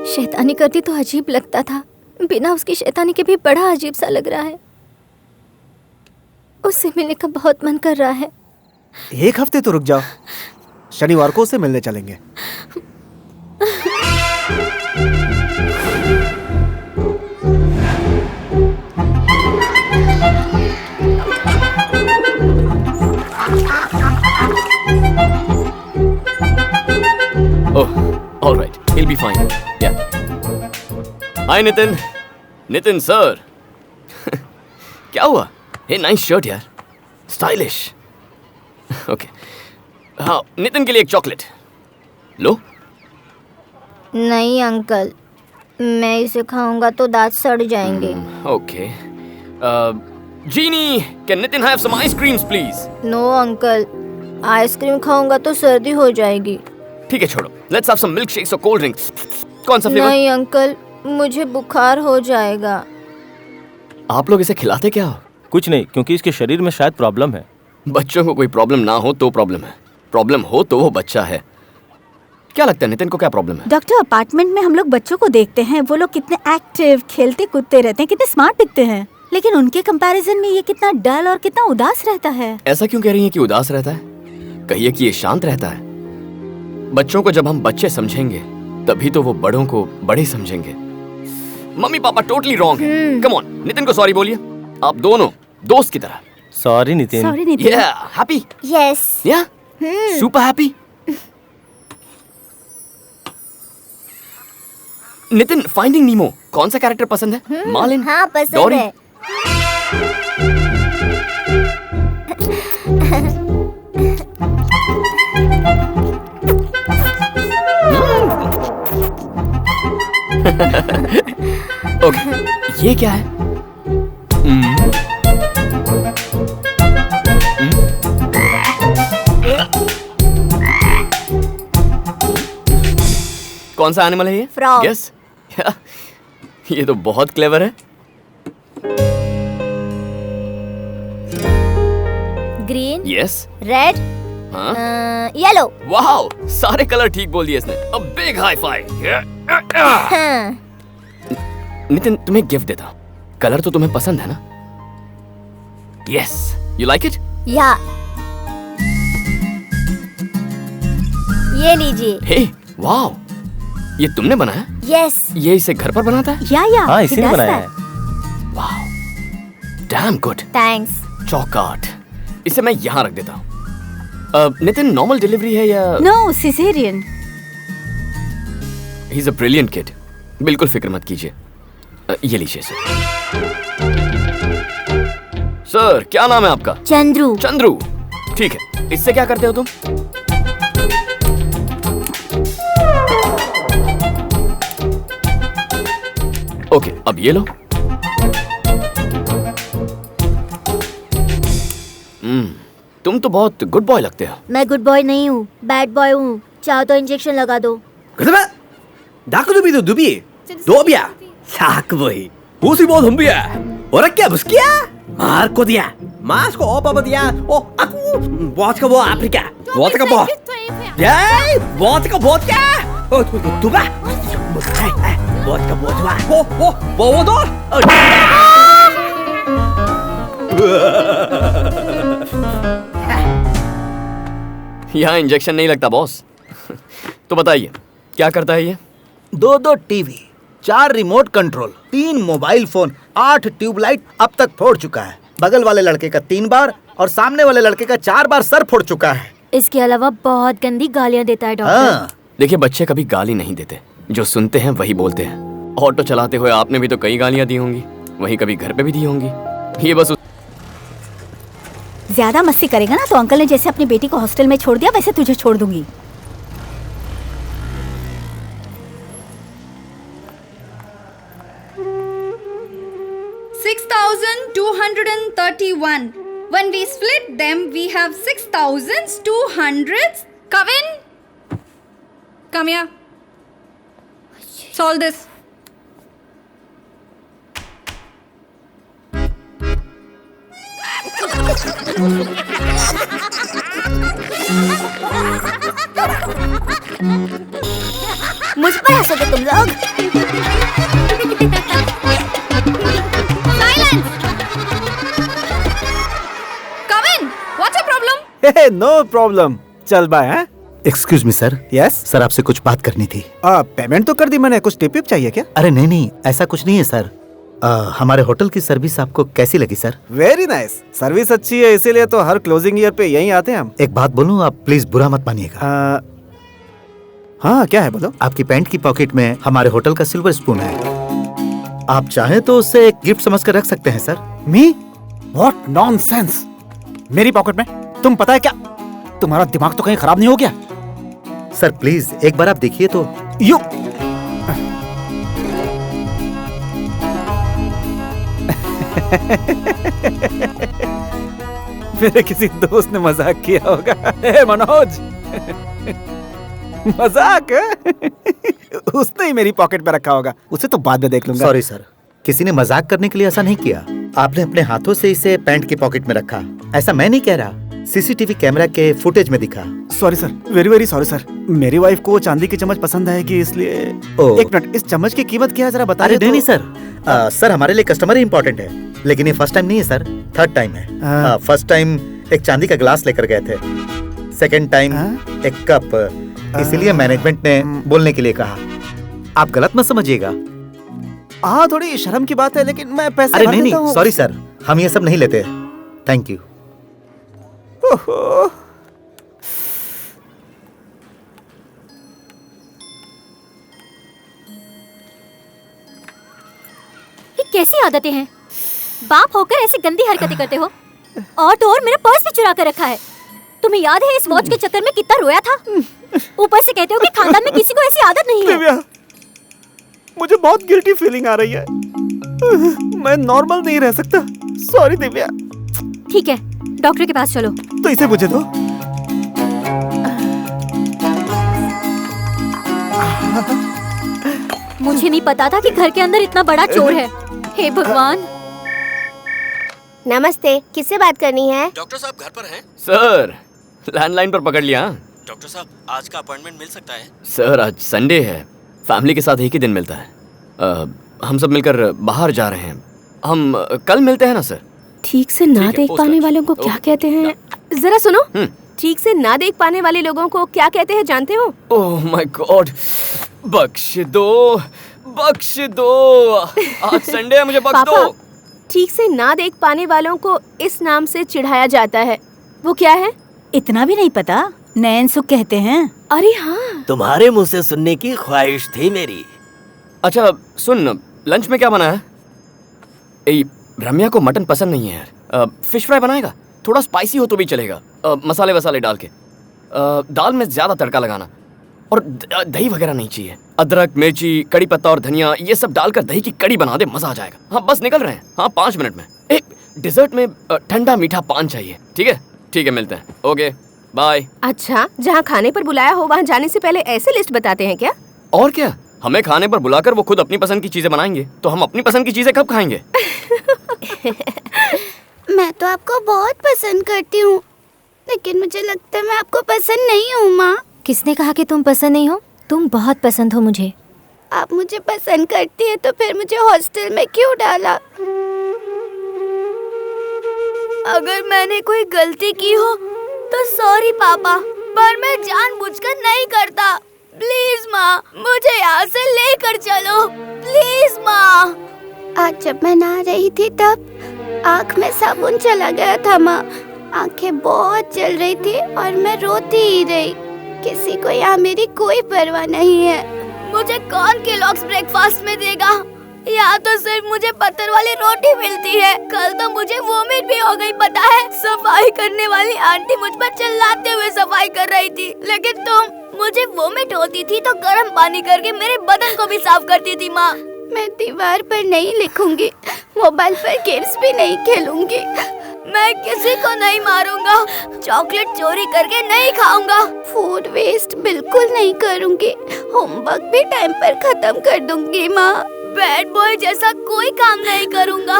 S4: शैतानी करती तो अजीब लगता था, बिना उसकी शैतानी के भी बड़ा अजीब सा लग रहा है। उससे मिलने का बहुत मन कर रहा है।
S8: एक हफ्ते तो रुक जाओ, शनिवार को उससे मिलने चलेंगे।
S14: Oh, all right. He'll be fine. Yeah. Hi, Nitin. Nitin, sir. क्या हुआ? Hey, nice shirt, यार. Stylish. Okay. हाँ, नितिन के लिए एक चॉकलेट लो।
S4: नहीं अंकल, मैं इसे खाऊंगा तो दांत सड़ जाएंगे।
S14: Okay. Jeannie, can Nitin have some ice creams, please?
S4: No uncle, ice cream खाऊंगा तो सर्दी हो जाएगी।
S14: ठीक है, छोड़ो। Let's have some milkshakes or cold drinks. कौन सा फ्लेवर?
S4: नहीं अंकल, मुझे बुखार हो जाएगा।
S14: आप लोग इसे खिलाते क्या हो?
S1: कुछ नहीं, क्योंकि इसके शरीर में शायद प्रॉब्लम है।
S14: बच्चों को कोई प्रॉब्लम ना हो तो प्रॉब्लम है, प्रॉब्लम हो तो वो बच्चा है। क्या लगता है नितिन को क्या प्रॉब्लम है?
S11: डॉक्टर, अपार्टमेंट में हम लोग बच्चों को देखते हैं, वो लोग कितने एक्टिव, खेलते कूदते रहते हैं, कितने स्मार्ट दिखते हैं, लेकिन उनके कंपैरिजन में ये कितना डल और कितना उदास रहता है।
S14: ऐसा क्यों कह रही हैं कि उदास रहता है? कहिए कि ये शांत रहता है। बच्चों को जब हम बच्चे समझेंगे तभी तो वो बड़ों को बड़े समझेंगे। मम्मी पापा टोटली रॉन्ग है। कम ऑन, नितिन को सॉरी बोलिए। आप दोनों दोस्त की तरह।
S1: Sorry Nitin.
S11: Sorry Nitin.
S14: Happy?
S3: Yes.
S14: या सुपर हैप्पी। नितिन, फाइंडिंग नीमो कौन सा कैरेक्टर पसंद है? मार्लिन?
S3: हाँ पसंद
S14: डोरी?
S3: है।
S14: ओके, ये क्या है? कौन सा एनिमल है ये?
S4: Frog.
S14: यस। ये तो बहुत क्लेवर है।
S9: Green,
S14: yes.
S9: रेड,
S14: हाँ?
S9: येलो।
S14: वाओ, सारे कलर ठीक बोल दिए इसने। A big high five. Nitin, तुम्हें गिफ्ट देता हूँ। कलर तो तुम्हें पसंद है ना? Yes, you like it?
S9: या, ये लीजिए।
S14: हे, वाओ, ये तुमने बनाया?
S9: यस।
S14: ये इसे घर पर बनाता है?
S9: या
S1: हाँ, इसी ने बनाया है।
S14: Wow, damn good.
S9: थैंक्स।
S14: चौकाट, इसे मैं यहाँ रख देता हूँ। नितिन, नॉर्मल डिलीवरी है या?
S11: No, caesarean.
S14: He is a brilliant kid, बिल्कुल फिक्र मत कीजिए। ये लीजिए सर। सर, क्या नाम है आपका?
S9: चंद्रू।
S14: चंद्रू, ठीक है। इससे क्या करते हो तुम? ओके, अब ये लो। तुम तो बहुत गुड बॉय लगते हो।
S9: मैं गुड बॉय नहीं हूँ, बैड बॉय हूँ। चाहो तो इंजेक्शन लगा दो।
S5: 다크두비도 두비 도비야 사크보이 우시보 덤비야 오락게 부스키야 마르코디야 마스코 오바바디야 오 아쿠 보트카 보 아프리카 보트카 보 야이 보트카 보트카 오 두바 보트카 보트와 오 보도
S14: यहाँ इंजेक्शन नहीं लगता बॉस। तो बताइए, क्या करता है ये?
S5: 2 TV, 4 remote control, 3 mobile phone, 8 tube light अब तक फोड़ चुका है। बगल वाले लड़के का 3 बार और सामने वाले लड़के का 4 बार सर फोड़ चुका है।
S9: इसके अलावा बहुत गंदी गालियाँ देता है डॉक्टर।
S14: देखिए, बच्चे कभी गाली नहीं देते, जो सुनते हैं वही बोलते हैं। ऑटो चलाते हुए आपने भी तो कई गालियाँ दी होंगी, वही कभी घर पे भी दी होंगी। ये बस
S11: ज्यादा मस्ती करेगा ना तो अंकल ने जैसे अपनी बेटी को हॉस्टल में छोड़ दिया वैसे तुझे छोड़ दूंगी।
S10: $6,231. When we split them, we have 6,200. Kevin, come here. Solve this.
S11: मुझ पर हंसोगे तुम लोग?
S10: Silence. Kevin, what's your problem?
S8: No problem. चल बाय। हैं?
S5: Excuse me sir.
S8: Yes
S5: sir, आपसे कुछ बात करनी थी।
S8: पेमेंट तो कर दी मैंने, कुछ टिप चाहिए क्या?
S5: अरे नहीं, ऐसा कुछ नहीं है सर। हमारे होटल की सर्विस आपको कैसी लगी सर?
S8: Very nice. सर्विस अच्छी है, इसीलिए तो हर क्लोजिंग ईयर पे यहीं आते हैं हम।
S5: एक बात बोलूं, आप प्लीज बुरा मत मानिएगा।
S8: हाँ, क्या है बोलो?
S5: आपकी पैंट की पॉकेट में हमारे होटल का सिल्वर स्पून है। आप चाहें तो उसे एक गिफ्ट समझकर रख सकते हैं सर।
S8: मी? What nonsense! मेरी पॉकेट में? तुम पता है क्या, तुम्हारा दिमाग तो कहीं खराब नहीं हो गया?
S5: सर प्लीज एक बार आप देखिए तो।
S8: यू मेरे किसी दोस्त ने मजाक किया होगा। हे मनोज, मजाक? उसने ही मेरी पॉकेट में रखा होगा, उसे तो बाद में देख लूंगा।
S5: सॉरी सर, किसी ने मजाक करने के लिए ऐसा नहीं किया। आपने अपने हाथों से इसे पैंट की पॉकेट में रखा, ऐसा मैं नहीं कह रहा। सीसीटीवी कैमरा के फुटेज में दिखा।
S8: Sorry sir, very very sorry sir. मेरी वाइफ को चांदी की चम्मच पसंद आएगी, इसलिए। एक मिनट, इस चम्मच की कीमत क्या है जरा बता दे।
S5: नहीं सर, सर हमारे लिए कस्टमर ही इम्पोर्टेंट है, लेकिन ये फर्स्ट टाइम नहीं है सर, थर्ड टाइम है। फर्स्ट टाइम एक चांदी का गिलास लेकर गए थे, सेकंड टाइम एक कप, इसीलिए मैनेजमेंट ने बोलने के लिए कहा। आप गलत मत समझिएगा।
S8: हाँ, थोड़ी शर्म की बात है, लेकिन मैं पैसे
S5: अरे नहीं, सॉरी सर, हम ये सब नहीं लेते। Thank you.
S9: ये कैसी आदतें हैं? बाप होकर ऐसी गंदी हरकतें करते हो। और तो और मेरा पर्स भी चुरा कर रखा है। तुम्हें याद है इस वॉच के चक्कर में कितना रोया था? ऊपर से कहते हो कि खानदान में किसी को ऐसी आदत नहीं है।
S8: मुझे बहुत गिल्टी फीलिंग आ रही है। मैं नॉर्मल नहीं रह सकता। सॉरी दिव्या।
S9: ठीक है, डॉक्टर के पास चलो।
S8: तो इसे मुझे दो।
S9: मुझे नहीं पता था कि घर के अंदर इतना बड़ा चोर है। हे भगवान।
S6: नमस्ते, किससे बात करनी है?
S7: डॉक्टर साहब घर पर हैं?
S14: सर, लैंडलाइन पर पकड़ लिया।
S7: डॉक्टर साहब आज का अपॉइंटमेंट मिल सकता है?
S14: सर, आज संडे है, फैमिली के साथ एक ही दिन मिलता है। हम सब मिलकर बाहर जा रहे हैं। हम कल मिलते हैं ना सर?
S6: ठीक से ना देख पाने वालों को क्या कहते हैं? जरा सुनो, ठीक से ना देख पाने वाले लोगों को क्या कहते हैं जानते हो?
S14: ओह माय गॉड, बख्श दो, बख्श दो। आज संडे है, मुझे बख्श दो।
S6: ठीक से ना देख पाने वालों को इस नाम से चिढ़ाया जाता है। वो क्या है?
S11: इतना भी नहीं पता? नैन सुख कहते हैं।
S6: अरे हाँ,
S7: तुम्हारे मुंह से सुनने की ख्वाहिश थी मेरी।
S14: अच्छा सुन, लंच में क्या बना है? रम्या को मटन पसंद नहीं है यार। फिश फ्राई बनाएगा? थोड़ा स्पाइसी हो तो भी चलेगा, मसाले वसाले डाल के। दाल में ज्यादा तड़का लगाना, और दही वगैरह नहीं चाहिए। अदरक, मिर्ची, कड़ी पत्ता और धनिया ये सब डालकर दही की कड़ी बना दे, मजा आ जाएगा। हाँ बस निकल रहे हैं, हाँ 5 मिनट में। एक डिजर्ट में ठंडा मीठा पान चाहिए। ठीक है, ठीक है, मिलते हैं। Okay bye.
S6: अच्छा, जहाँ खाने पर बुलाया हो वहाँ जाने से पहले ऐसे लिस्ट बताते हैं क्या?
S14: और क्या, हमें खाने पर बुलाकर वो खुद अपनी पसंद की चीजें बनाएंगे, तो हम अपनी पसंद की चीजें कब खाएंगे?
S3: मैं तो आपको बहुत पसंद करती हूँ, लेकिन मुझे लगता है मैं आपको पसंद नहीं हूँ माँ।
S4: किसने कहा कि तुम पसंद नहीं हो? तुम बहुत पसंद हो मुझे।
S3: आप मुझे पसंद करती है तो फिर मुझे हॉस्टल में क्यों डाला? अगर मैंने कोई गलती की हो तो सॉरी पापा, पर मैं जानबूझकर नहीं करता। प्लीज माँ, मुझे यहाँ से लेकर चलो, प्लीज माँ। आज जब मैं नहा रही थी तब आँख में साबुन चला गया था माँ। आँखें बहुत जल रही थी और मैं रोती ही रही। किसी को यहाँ मेरी कोई परवाह नहीं है। मुझे कौन केलॉग्स ब्रेकफास्ट में देगा? यहाँ तो सिर्फ मुझे बटर वाली रोटी मिलती है। कल तो मुझे वोमिट भी हो गई, पता है? सफाई करने वाली आंटी मुझ पर चिल्लाते हुए सफाई कर रही थी, लेकिन तुम, मुझे वोमिट होती थी तो गर्म पानी करके मेरे बदन को भी साफ करती थी माँ। मैं दीवार पर नहीं लिखूंगी, मोबाइल पर गेम्स भी नहीं खेलूंगी, मैं किसी को नहीं मारूंगा, चॉकलेट चोरी करके नहीं खाऊंगा, फूड वेस्ट बिल्कुल नहीं करूंगी, होमवर्क भी टाइम पर खत्म कर दूंगी माँ। बैड बॉय जैसा कोई काम नहीं करूंगा।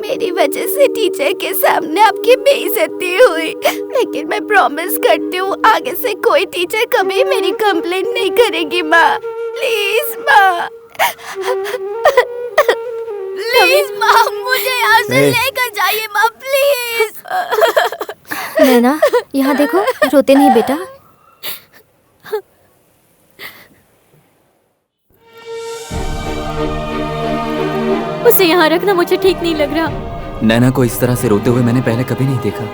S3: मेरी वजह से टीचर के सामने आपकी बेइज्जती हुई, लेकिन मैं प्रॉमिस करती हूँ आगे से कोई टीचर कभी मेरी कंप्लेंट नहीं करेगी माँ। प्लीज माँ, प्लीज माँ, मुझे यहाँ से लेकर जाइए माँ, प्लीज।
S4: नैना, यहाँ देखो, रोते नहीं बेटा।
S9: उसे यहाँ रखना मुझे ठीक नहीं लग रहा।
S2: नैना को इस तरह से रोते हुए मैंने पहले कभी नहीं देखा।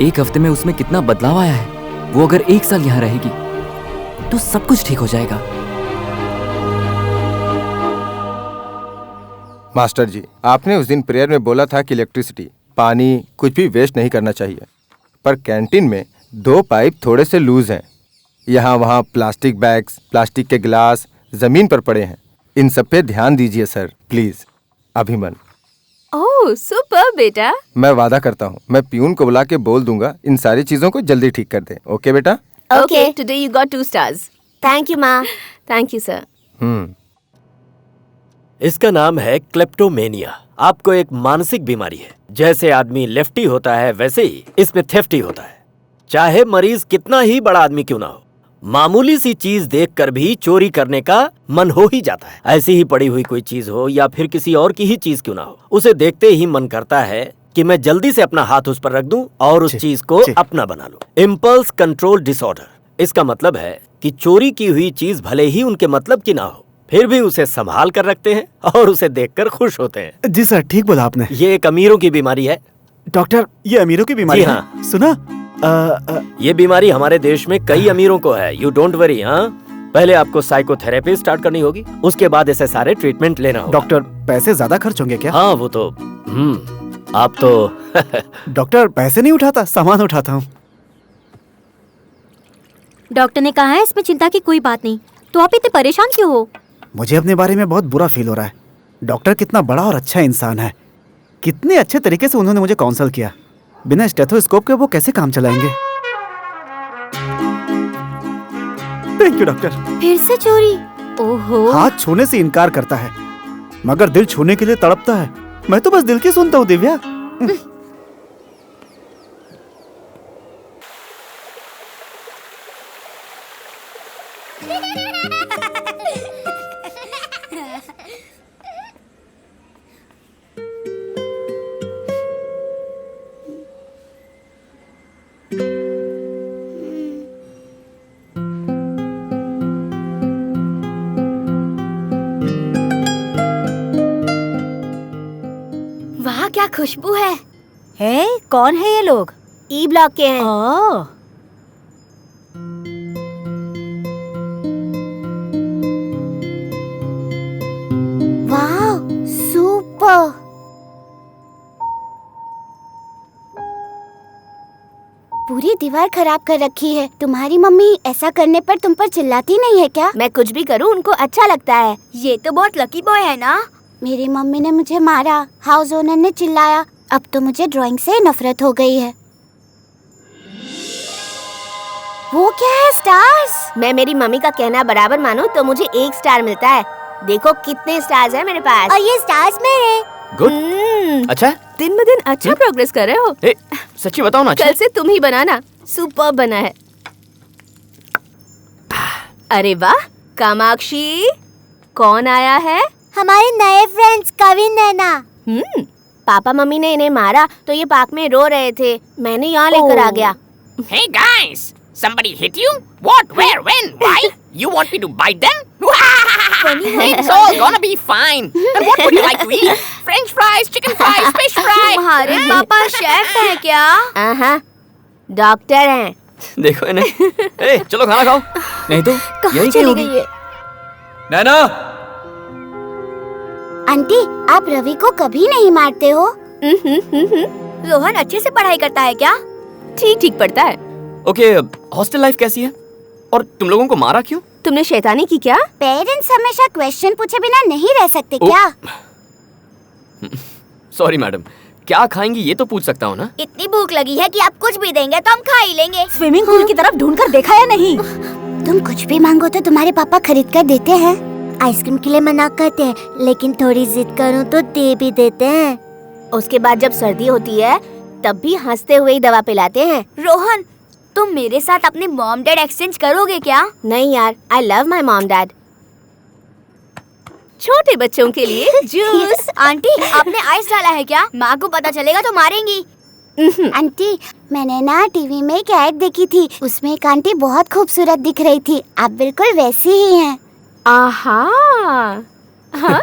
S2: एक हफ्ते में उसमें कितना बदलाव आया है। वो अगर 1 साल यहाँ रहेगी तो सब कुछ ठीक हो जाएगा।
S12: मास्टर जी, आपने उस दिन प्रेयर में बोला था कि इलेक्ट्रिसिटी, पानी कुछ भी वेस्ट नहीं करना चाहिए, पर कैंटीन में 2 पाइप थोड़े से लूज हैं। यहाँ वहाँ प्लास्टिक बैग्स, प्लास्टिक के गिलास जमीन पर पड़े हैं। इन सब पे ध्यान दीजिए सर, प्लीज। अभिमन।
S6: ओह सुपर बेटा।
S12: मैं वादा करता हूँ, मैं प्यून को बुला के बोल दूंगा इन सारी चीजों को जल्दी ठीक कर दे। ओके बेटा?
S6: Okay, today you got 2 stars। Thank you माँ। Thank you sir.
S7: इसका नाम है क्लेप्टोमेनिया। आपको एक मानसिक बीमारी है। जैसे आदमी लेफ्टी होता है वैसे ही इसमें थेफ्टी होता है। चाहे मरीज कितना ही बड़ा आदमी क्यों ना हो, मामूली सी चीज देखकर भी चोरी करने का मन हो ही जाता है। ऐसी ही पड़ी हुई कोई चीज हो या फिर किसी और की ही चीज क्यों ना हो, उसे देखते ही मन करता है कि मैं जल्दी से अपना हाथ उस पर रख दूं और उस चीज को अपना बना लूं। इम्पल्स कंट्रोल डिसऑर्डर, इसका मतलब है कि चोरी की हुई चीज भले ही उनके मतलब की ना हो, फिर भी उसे संभाल कर रखते हैं और उसे देखकर खुश होते हैं।
S8: जी सर, ठीक बोला आपने।
S7: ये एक अमीरों की बीमारी है।
S8: डॉक्टर, ये अमीरों की बीमारी है?
S7: हाँ।
S8: सुना?
S7: ये बीमारी हमारे देश में कई अमीरों को है। You don't worry. हाँ, पहले आपको साइकोथेरेपी स्टार्ट करनी होगी, उसके बाद ऐसे सारे ट्रीटमेंट लेना होगा।
S8: डॉक्टर, पैसे ज्यादा खर्च होंगे क्या?
S7: हाँ वो तो आप तो
S8: डॉक्टर, पैसे नहीं उठाता, सामान उठाता हूँ।
S9: डॉक्टर ने कहा है इसमें चिंता की कोई बात नहीं, तो आप इतने परेशान क्यों हो?
S8: मुझे अपने बारे में बहुत बुरा फील हो रहा है। डॉक्टर कितना बड़ा और अच्छा इंसान है। कितने अच्छे तरीके से उन्होंने मुझे काउंसल किया। बिना स्टेथोस्कोप के वो कैसे काम चलाएंगे? Thank you doctor.
S9: फिर से चोरी? ओहो।
S8: हाथ छूने से इनकार करता है मगर दिल छूने के लिए तड़पता है। मैं तो बस दिल की सुनता हूँ दिव्या।
S4: वाह क्या खुशबू है।
S11: है कौन है ये लोग?
S6: ई ब्लॉक के हैं।
S11: ओह
S3: वाह सुपर। पूरी दीवार खराब कर रखी है। तुम्हारी मम्मी ऐसा करने पर तुम पर चिल्लाती नहीं है क्या?
S6: मैं कुछ भी करूं उनको अच्छा लगता है।
S3: ये तो बहुत लकी बॉय है ना। मेरी मम्मी ने मुझे मारा, हाउस ओनर ने चिल्लाया, अब तो मुझे ड्राइंग से नफरत हो गई है। वो क्या है? स्टार्स?
S6: मैं मेरी मम्मी का कहना बराबर मानूं तो मुझे 1 स्टार मिलता है। देखो कितने स्टार्स हैं मेरे पास।
S3: और ये स्टार्स मेरे।
S14: गुड। अच्छा है?
S6: दिन ब दिन अच्छा प्रोग्रेस कर रहे हो।
S14: ए, सच्ची बताओ ना। अच्छा
S6: कल से तुम ही बनाना। सुपर बना है। अरे वाह कामाक्षी, कौन आया है?
S3: हमारे नए फ्रेंड्स कविन नैना।
S6: पापा मम्मी ने इन्हें मारा तो ये पार्क में रो रहे थे। मैंने यहाँ लेकर आ गया।
S15: Hey guys, somebody hit you? What, where, when, why? You want me to bite them? It's all gonna be fine. And what would you like to eat? French fries, chicken fries, fish fry?
S6: तुम्हारे पापा chef हैं क्या? हाँ, doctor हैं।
S14: देखो इन्हें। ए, चलो खाना खाओ। नहीं तो यही
S3: चली गई है?
S14: नैना।
S3: आंटी आप रवि को कभी नहीं मारते हो?
S6: रोहन अच्छे से पढ़ाई करता है क्या? ठीक ठीक पढ़ता है।
S14: ओके, हॉस्टल लाइफ कैसी है? और तुम लोगों को मारा क्यों?
S6: तुमने शैतानी की क्या?
S3: पेरेंट्स हमेशा क्वेश्चन पूछे बिना नहीं रह सकते क्या?
S14: सॉरी मैडम, क्या खाएंगी ये तो पूछ सकता हूँ ना?
S3: इतनी भूख लगी है कि आप कुछ भी देंगे तो हम खा ही लेंगे।
S11: स्विमिंग पूल की तरफ ढूंढकर देखा या नहीं?
S3: तुम कुछ भी मांगो तो तुम्हारे पापा खरीद कर देते हैं। आइसक्रीम के लिए मना करते हैं, लेकिन थोड़ी जिद करूं तो दे भी देते हैं।
S6: उसके बाद जब सर्दी होती है तब भी हंसते हुए ही दवा पिलाते हैं।
S3: रोहन तुम मेरे साथ अपने मॉम डैड एक्सचेंज करोगे क्या?
S6: नहीं यार, I love my mom dad. छोटे बच्चों के लिए जूस।
S3: आंटी आपने आइस डाला है क्या? माँ को पता चलेगा तो मारेंगी। आंटी मैंने ना टीवी में एक ऐड देखी थी, उसमें एक आंटी बहुत खूबसूरत दिख रही थी। आप बिल्कुल वैसी ही हैं।
S6: आहा। हाँ?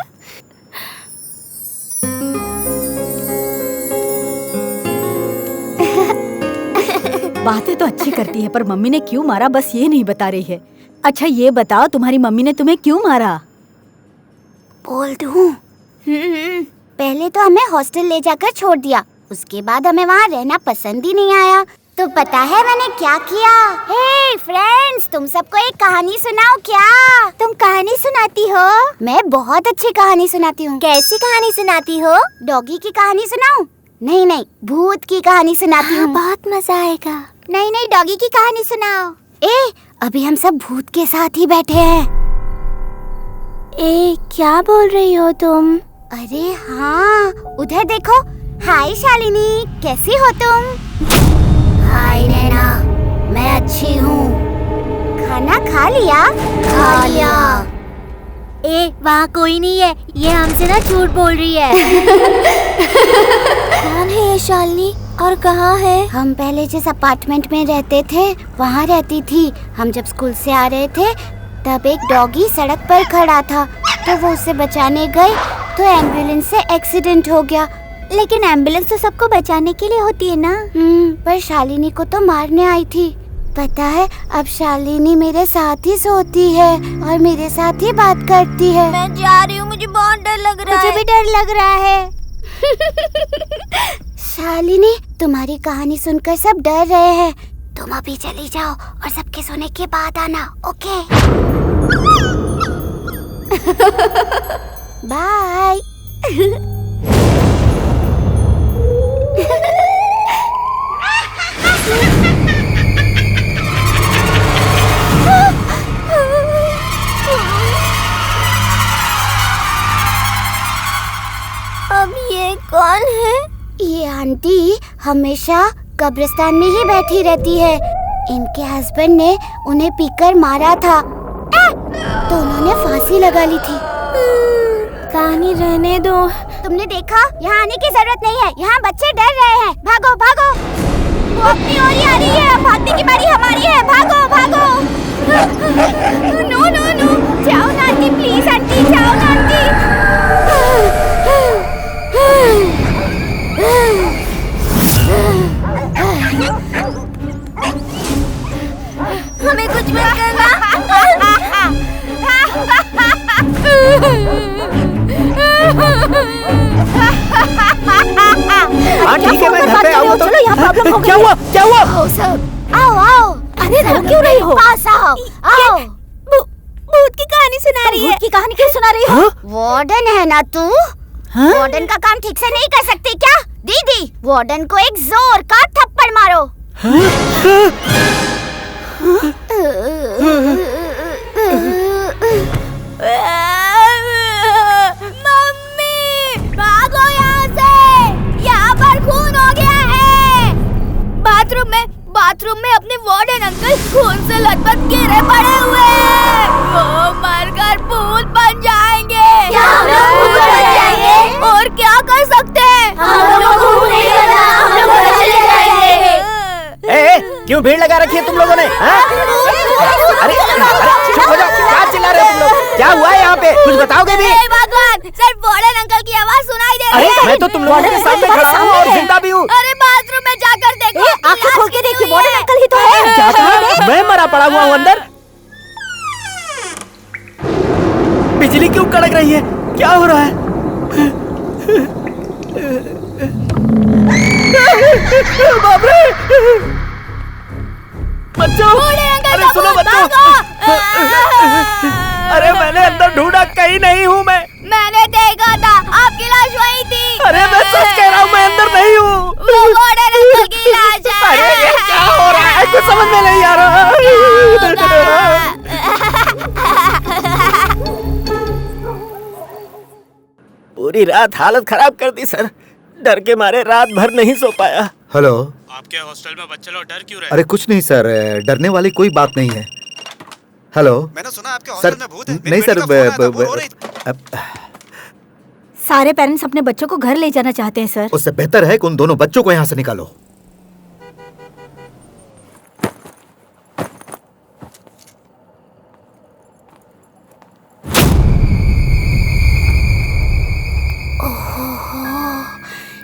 S11: बातें तो अच्छी करती है पर मम्मी ने क्यों मारा बस ये नहीं बता रही है। अच्छा ये बताओ तुम्हारी मम्मी ने तुम्हें क्यों मारा?
S3: बोल दूं? पहले तो हमें हॉस्टल ले जाकर छोड़ दिया, उसके बाद हमें वहाँ रहना पसंद ही नहीं आया। तो पता है मैंने क्या किया? हे फ्रेंड्स, तुम सबको एक कहानी सुनाओ क्या? तुम कहानी सुनाती हो? मैं बहुत अच्छी कहानी सुनाती हूँ। कैसी कहानी सुनाती हो? डॉगी की कहानी सुनाऊं? नहीं नहीं, भूत की कहानी सुनाती हूँ। बहुत मजा आएगा। नहीं नहीं, डॉगी की कहानी सुनाओ। ए, अभी हम सब भूत के साथ ही बैठे हैं। ए, क्या बोल रही हो तुम? अरे हाँ, उधर देखो। हाय शालिनी, कैसी हो तुम? हाय नैना, मैं अच्छी हूँ। खाना खा लिया? खा लिया। ए, वहाँ कोई नहीं है, ये हमसे ना झूठ बोल रही है। कौन है ये शालिनी और कहाँ है? हम पहले जिस अपार्टमेंट में रहते थे वहाँ रहती थी। हम जब स्कूल से आ रहे थे तब एक डॉगी सड़क पर खड़ा था, तो वो उसे बचाने गए तो एम्बुलेंस से एक्सीडेंट हो गया। लेकिन एम्बुलेंस तो सबको बचाने के लिए होती है ना। पर शालिनी को तो मारने आई थी। पता है, अब शालिनी मेरे साथ ही सोती है और मेरे साथ ही बात करती है। मैं जा रही हूँ, मुझे बहुत डर लग रहा है। मुझे भी डर लग रहा है। शालिनी, तुम्हारी कहानी सुनकर सब डर रहे हैं। तुम अभी चली जाओ और सबके सोने के बाद आना, ओके? कौन है? ये आंटी हमेशा कब्रिस्तान में ही बैठी रहती है। इनके हस्बैंड ने उन्हें पीकर मारा था तो उन्होंने फांसी लगा ली थी।
S4: कहानी रहने दो।
S3: तुमने देखा? यहाँ आने की जरूरत नहीं है। यहाँ बच्चे डर रहे हैं। भागो भागो। वो अपनी ओर ही आ रही है। अब भागने की बारी हमारी है। भागो भागो। नो नो नो, जाओ ना आंटी, प्लीज आंटी, जाओ ना आंटी। हमें कुछ मत करना।
S5: हाँ ठीक है, मैं घर पे आऊँ तो।
S3: चलो, यहाँ प्रॉब्लम हो गई।
S5: क्या हुआ? क्या हुआ?
S3: आओ सब, आओ आओ। अरे रो क्यों रही हो? पास आओ आओ। भूत की कहानी सुना रही है। भूत की कहानी क्यों सुना रही हो? वार्डन है ना तू? वार्डन का काम ठीक से नहीं कर सकती क्या? दीदी, वार्डन को एक जोर का थप्पड़ मारो। मम्मी, भागो यहाँ से। यहाँ पर खून हो गया है। बाथरूम में अपने वार्डन अंकल खून से लथपथ गिरे पड़े हुए हैं। वो मरकर भूत बन जाएंगे। क्या हम लोग भूत बन जाएंगे? और क्या कर सकते हैं? हम लोग भूत नहीं करना, हम लोग घर चले जाएंगे।
S5: क्यों भीड़ लगा रखी है तुम लोगों ने? अरे चुप हो जाओ, क्या चिल्ला रहे हो तुम लोग? क्या हुआ है यहाँ पे? कुछ बताओगे भी?
S3: भगवान, सिर्फ वार्डन अंकल की आवाज सुनाई दे रही है।
S5: मैं तो तुम लोगों के सामने खड़ा हूँ और जिंदा भी हूँ।
S3: अरे बाथरूम में जाकर देखो। आंखें खोल के देखिए, वार्डन अंकल ही तो है।
S5: क्या कहा? मैं मरा पड़ा हुआ हूँ अंदर। बिजली क्यों कड़क रही है? क्या हो रहा है? बाप रे! बच्चों! अरे सुनो बच्चों! अरे मैंने अंदर ढूंढा, कहीं नहीं हूँ मैं।
S3: मैंने देखा था, आपकी लाश वहीं थी।
S5: अरे मैं सच कह रहा हूँ, मैं अंदर नहीं हूँ।
S3: वो वार्डन अंकल की लाश है।
S5: अरे ये क्या हो रहा है? कुछ समझ में नहीं आ रहा। पूरी रात हालत खराब कर दी सर। डर के मारे रात भर नहीं सो पाया।
S8: हेलो,
S16: आपके हॉस्टल में बच्चे लोग डर क्यों रहे?
S8: अरे कुछ नहीं सर, डरने वाली कोई बात नहीं है। हेलो,
S16: मैंने सुना आपके हॉस्टल में भूत है।
S8: नहीं सर,
S4: सारे पेरेंट्स अपने बच्चों को घर ले जाना चाहते हैं सर।
S8: उससे बेहतर है कि उन दोनों बच्चों को यहाँ से निकालो।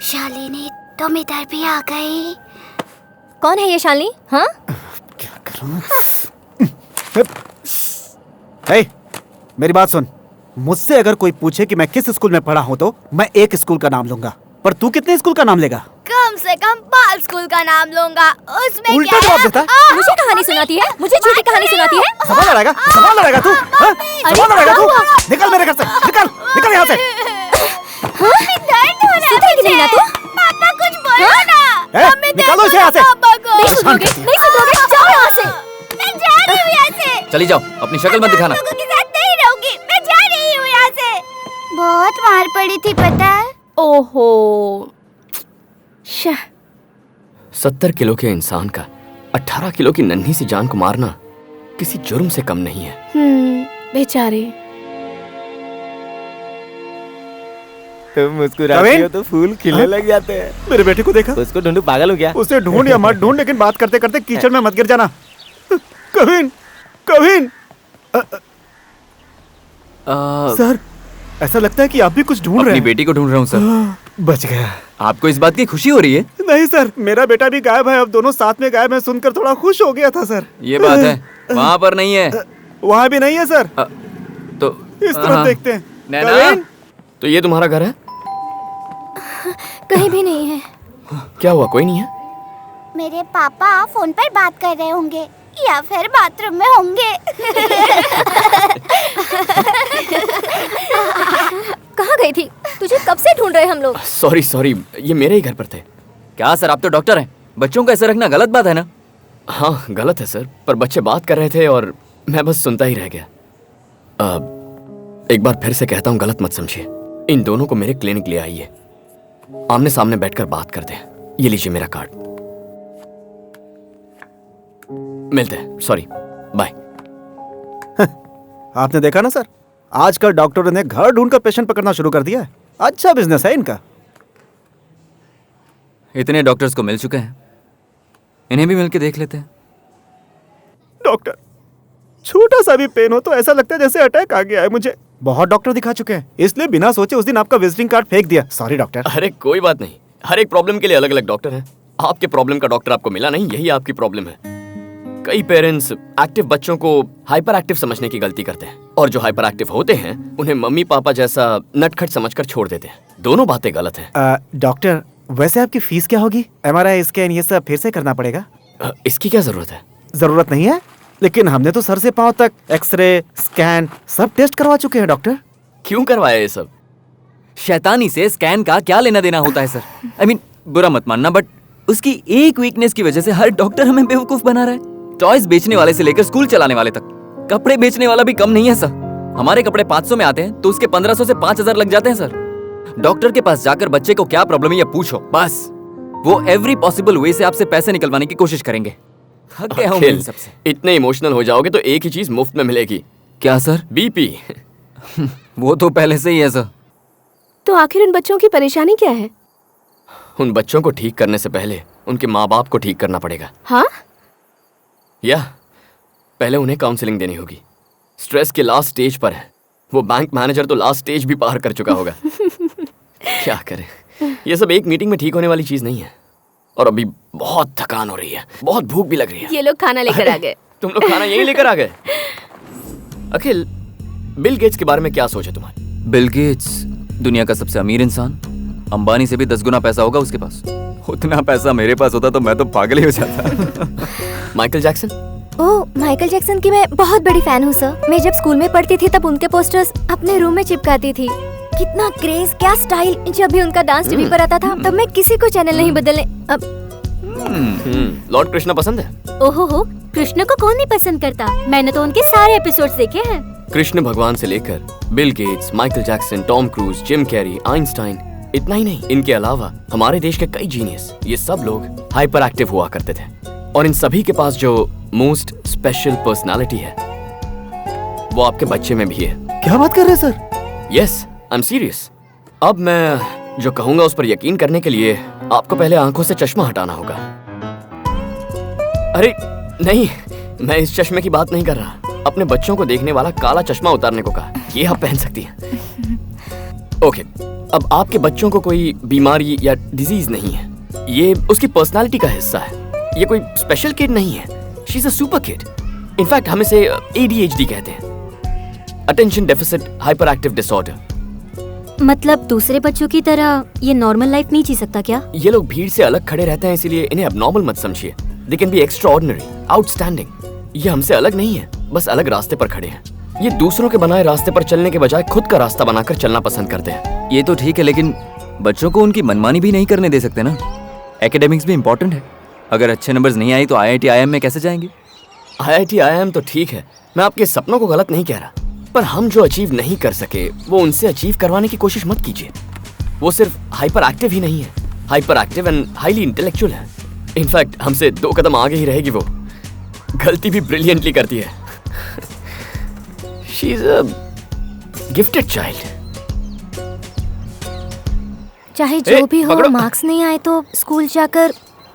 S3: शालिनी, तुम इधर भी आ गई।
S4: कौन है ये शालिनी? हाँ,
S8: क्या करूं? हे, मेरी बात सुन। मुझसे अगर कोई पूछे कि मैं किस स्कूल में पढ़ा हूँ तो मैं एक स्कूल का नाम लूंगा, पर तू कितने स्कूल का नाम लेगा?
S3: कम से कम बाल स्कूल का नाम लूंगा। उसमें
S8: उल्टा जवाब देता है।
S4: मुझे कहानी सुनाती है, मुझे झूठी कहानी सुनाती है।
S8: सवाल लड़ाएगा तू? सवाल लड़ाएगा तू? निकल मेरे घर से, निकल, निकल यहाँ से।
S4: सुधरेगी नहीं ना तू?
S3: पापा कुछ बोलो ना।
S8: निकालो इसे यहाँ से।
S4: नहीं सुधरोगे, नहीं सुधरोगे, जाओ यहाँ से।
S3: मैं जा रही हूँ यहाँ से।
S2: चली जाओ, अपनी शक्ल मत दिखाना।
S3: लोगों के साथ नहीं रहूंगी, मैं जा रही हूँ यहाँ से। बहुत मार पड़ी थी पता है।
S6: ओहो,
S14: 70 किलो के इंसान का 18 किलो की नन्ही सी जान को मारना किसी जुर्म से कम नहीं है।
S6: बेचारे।
S1: तुम मुस्कुराती हो तो फूल खिलने लग जाते हैं।
S8: मेरे बेटे को देखा?
S1: उसको ढूंढूं, पागल हो क्या?
S8: उसे ढूंढ या मत ढूंढ, लेकिन बात करते करते कीचड़ में मत गिर जाना। कविन, कविन। सर, ऐसा लगता है कि आप भी कुछ ढूंढ रहे
S2: अपनी
S8: हैं।
S2: बेटी को ढूंढ रहा हूँ सर।
S8: बच गया।
S2: आपको इस बात की खुशी हो रही है?
S8: नहीं सर, मेरा बेटा भी गायब है। अब दोनों साथ में गायब है, सुनकर थोड़ा खुश हो गया था सर।
S2: ये बात है, वहाँ पर नहीं है।
S8: वहाँ भी नहीं है सर।
S2: तो
S8: इस तरफ देखते हैं।
S2: नैना,
S14: तो ये तुम्हारा घर है?
S4: कहीं भी नहीं है।
S14: क्या हुआ, कोई नहीं है?
S3: मेरे पापा फोन पर बात कर रहे होंगे या फिर बाथरूम में होंगे।
S4: कहाँ गई थी? तुझे कब से ढूंढ रहे हम लोग।
S14: सॉरी, ये मेरे ही घर पर थे।
S2: क्या सर, आप तो डॉक्टर हैं, बच्चों को ऐसे रखना गलत बात है ना?
S14: हाँ गलत है सर, पर बच्चे बात कर रहे थे और मैं बस सुनता ही रह गया। एक बार फिर से कहता हूँ, गलत मत समझिए। इन दोनों को मेरे क्लिनिक ले आइए। आमने सामने बैठकर बात करते हैं। ये लीजिए मेरा कार्ड। मिलते हैं। Sorry, bye.
S8: आपने देखा ना सर, आजकल डॉक्टरों ने घर ढूंढकर पेशेंट पकड़ना शुरू कर दिया है। अच्छा बिजनेस है इनका।
S2: इतने डॉक्टर्स को मिल चुके हैं, इन्हें भी मिलके देख लेते हैं।
S8: डॉक्टर, छोटा सा भी पेन हो तो ऐसा लगता है जैसे अटैक आ गया है मुझे। बहुत डॉक्टर दिखा चुके हैं, इसलिए बिना सोचे उस दिन आपका विजिटिंग कार्ड फेंक दिया। Sorry doctor.
S14: अरे कोई बात नहीं, हर एक प्रॉब्लम के लिए अलग अलग डॉक्टर हैं। आपके प्रॉब्लम का डॉक्टर आपको मिला नहीं, यही आपकी प्रॉब्लम है। कई पेरेंट्स एक्टिव बच्चों को हाइपर एक्टिव समझने की गलती करते हैं, और जो हाइपर एक्टिव होते हैं उन्हें मम्मी पापा जैसा नटखट समझकर छोड़ देते हैं। दोनों बातें गलत हैं।
S8: डॉक्टर, वैसे आपकी फीस क्या होगी? MRI स्कैन ये सब फिर से करना पड़ेगा?
S14: इसकी क्या जरूरत है?
S8: जरूरत नहीं है, लेकिन हमने तो सर से पांव तक एक्सरे, स्कैन सब टेस्ट करवा चुके हैं डॉक्टर।
S14: क्यों करवाया ये सब?
S2: शैतानी से स्कैन का क्या लेना देना होता है सर? I mean, बुरा मत मानना, बट उसकी एक वीकनेस की वजह से हर डॉक्टर हमें बेवकूफ बना रहा है। टॉयज बेचने वाले से लेकर स्कूल चलाने वाले तक, कपड़े बेचने वाला भी कम नहीं है सर। हमारे कपड़े 500 में आते हैं तो उसके 1500 से 5000 लग जाते हैं सर। डॉक्टर के पास जाकर बच्चे को क्या प्रॉब्लम है ये पूछो, बस वो एवरी पॉसिबल वे से आपसे पैसे निकलवाने की कोशिश करेंगे। थक गया हूं इन सबसे।
S14: इतने इमोशनल हो जाओगे तो एक ही चीज मुफ्त में मिलेगी।
S2: क्या सर?
S14: BP।
S2: वो तो पहले से ही है सर।
S6: तो आखिर उन बच्चों की परेशानी क्या है?
S14: उन बच्चों को ठीक करने से पहले उनके माँ बाप को ठीक करना पड़ेगा।
S6: हाँ?
S14: या पहले उन्हें काउंसलिंग देनी होगी। स्ट्रेस के लास्ट स्टेज पर है। वो बैंक मैनेजर तो लास्ट स्टेज भी पार कर चुका होगा। क्या करें, ये सब एक मीटिंग में ठीक होने वाली चीज नहीं है। और अभी बहुत थकान हो रही है, बहुत भूख भी लग रही है।
S6: ये लोग खाना लेकर आ गए।
S14: तुम लोग खाना यहीं लेकर आ गए? अखिल, बिल गेट्स के बारे में क्या सोचा तुम्हारी?
S2: बिल गेट्स दुनिया का सबसे अमीर इंसान, अंबानी से भी 10 गुना पैसा होगा उसके पास। उतना पैसा मेरे पास होता तो मैं तो पागल ही हो जाता।
S14: Michael Jackson?
S4: ओह, माइकल जैक्सन की मैं बहुत बड़ी फैन हूँ सर। मैं जब स्कूल में पढ़ती थी तब उनके पोस्टर्स अपने रूम में चिपकाती थी। कितना क्रेज, क्या स्टाइल। जब भी उनका डांस टीवी पर आता था तब मैं किसी को चैनल नहीं बदलने। अब
S14: लॉर्ड कृष्णा पसंद है?
S9: ओहो हो, कृष्ण को कौन नहीं पसंद करता। मैंने तो उनके सारे एपिसोड्स देखे हैं।
S14: कृष्ण भगवान से लेकर Bill Gates, Michael Jackson, Tom cruise, Jim Carrey, Einstein, इतना ही नहीं, इनके अलावा हमारे देश के कई जीनियस, ये सब लोग हाइपर एक्टिव हुआ करते थे। और इन सभी के पास जो मोस्ट स्पेशल पर्सनालिटी है वो आपके बच्चे में भी है।
S8: क्या बात कर रहे हैं sir?
S14: Yes, I am serious. अब मैं जो कहूंगा उस पर यकीन करने के लिए आपको पहले आंखों से चश्मा हटाना होगा। अरे नहीं, मैं इस चश्मे की बात नहीं कर रहा। अपने बच्चों को देखने वाला काला चश्मा उतारने को कहा। ये आप पहन सकती हैं। ओके, अब आपके बच्चों को कोई बीमारी या डिजीज नहीं है, ये उसकी पर्सनालिटी का हिस्सा है। ये कोई स्पेशल किड नहीं है, she is a super kid. In fact हम इसे ADHD कहते हैं, attention deficit hyper active disorder.
S9: मतलब दूसरे बच्चों की तरह ये नॉर्मल लाइफ नहीं जी सकता क्या?
S14: ये लोग भीड़ से अलग खड़े रहते हैं, इसीलिए इन्हें अबनॉर्मल मत समझिए। They can be extraordinary, outstanding. ये हमसे अलग नहीं है, बस अलग रास्ते पर खड़े हैं। ये दूसरों के बनाए रास्ते पर चलने के बजाय खुद का रास्ता बनाकर चलना पसंद करते हैं।
S2: ये तो ठीक है, लेकिन बच्चों को उनकी मनमानी भी नहीं करने दे सकते ना। एकेडमिक्स भी इम्पोर्टेंट है। अगर अच्छे नंबर्स नहीं आए तो IIT IIM में कैसे जाएंगे?
S14: IIT IIM तो ठीक है, मैं आपके सपनों को गलत नहीं कह रहा, पर हम जो अचीव नहीं कर सके वो उनसे अचीव करवाने की कोशिश मत कीजिए। वो सिर्फ हाइपर एक्टिव ही नहीं है, hyper active and highly intellectual है। इनफैक्ट हमसे 2 कदम आगे ही रहेगी। वो गलती भी ब्रिलियंटली करती है। She is a gifted child.
S4: चाहे जो भी हो, मार्क्स नहीं आए तो स्कूल जाकर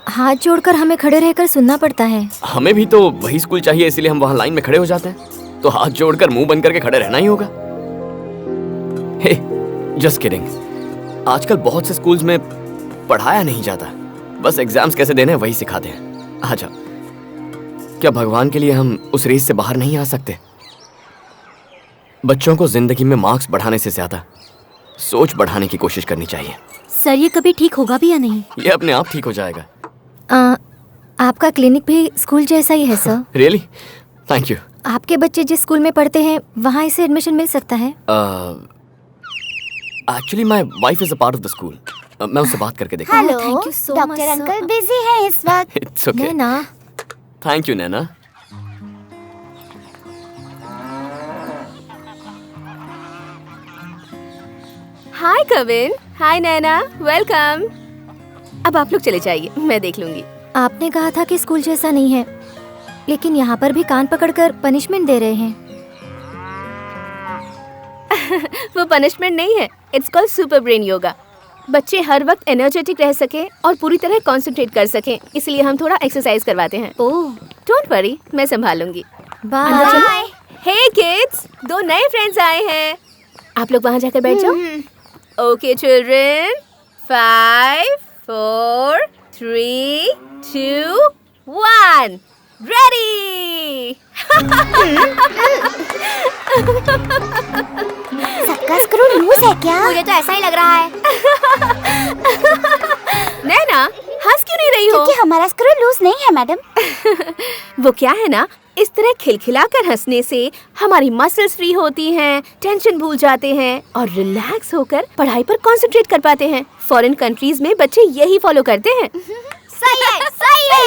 S4: हाथ जोड़कर हमें खड़े रहकर सुनना पड़ता है।
S14: हमें भी तो वही स्कूल चाहिए, इसीलिए हम वहां लाइन में खड़े हो जाते हैं। तो हाथ जोड़कर मुंह बंद करके खड़े रहना ही होगा। हे, जस्ट किडिंग। आजकल बहुत से स्कूल्स में पढ़ाया नहीं जाता, बस एग्जाम्स कैसे देने वही सिखाते हैं। आ जाओ, क्या भगवान के लिए हम उस रेस से बाहर नहीं आ सकते? बच्चों को जिंदगी में मार्क्स बढ़ाने से ज्यादा सोच बढ़ाने की कोशिश करनी चाहिए।
S9: सर, ये कभी ठीक होगा भी या नहीं?
S14: ये अपने आप ठीक हो जाएगा।
S4: आपका क्लिनिक भी स्कूल जैसा ही है सर।
S14: रियली? Thank you.
S4: आपके बच्चे जिस स्कूल में पढ़ते हैं वहाँ इसे एडमिशन मिल सकता है?
S14: Actually my wife is a part of the school. मैं उससे बात करके देखता हूँ।
S3: Hello,
S4: thank you so
S3: doctor uncle busy हैं इस वक्त।
S14: It's okay.
S4: Naina,
S14: thank you Naina.
S6: Hi Kavin, hi Naina, welcome. अब आप लोग चले जाइए, मैं देख लूंगी।
S4: आपने कहा था कि स्कूल जैसा नहीं है, लेकिन यहाँ पर भी कान पकड़कर पनिशमेंट दे रहे हैं।
S6: वो पनिशमेंट नहीं है, it's called super brain yoga. बच्चे हर वक्त एनर्जेटिक रह सके और पूरी तरह कंसंट्रेट कर सकें, इसलिए हम थोड़ा एक्सरसाइज करवाते हैं। ओह, डोंट वरी, मैं संभालूंगी।
S4: बाय।
S6: हे किड्स, 2 नए फ्रेंड्स आए हैं। आप लोग वहाँ जाकर बैठ जाओ। Okay children, 5, 4, 3, 2, 1, ready.
S3: सबका स्क्रू लूज है क्या?
S4: मुझे तो ऐसा ही लग रहा है।
S6: नैना, हंस क्यों नहीं रही हो?
S3: क्योंकि हमारा स्क्रू लूज नहीं है मैडम।
S6: वो क्या है ना, इस तरह खिलखिलाकर हंसने से हमारी मसल्स फ्री होती हैं, टेंशन भूल जाते हैं और रिलैक्स होकर पढ़ाई पर कंसंट्रेट कर पाते हैं। फॉरेन कंट्रीज में बच्चे यही फॉलो करते हैं।
S3: सही है, सही है।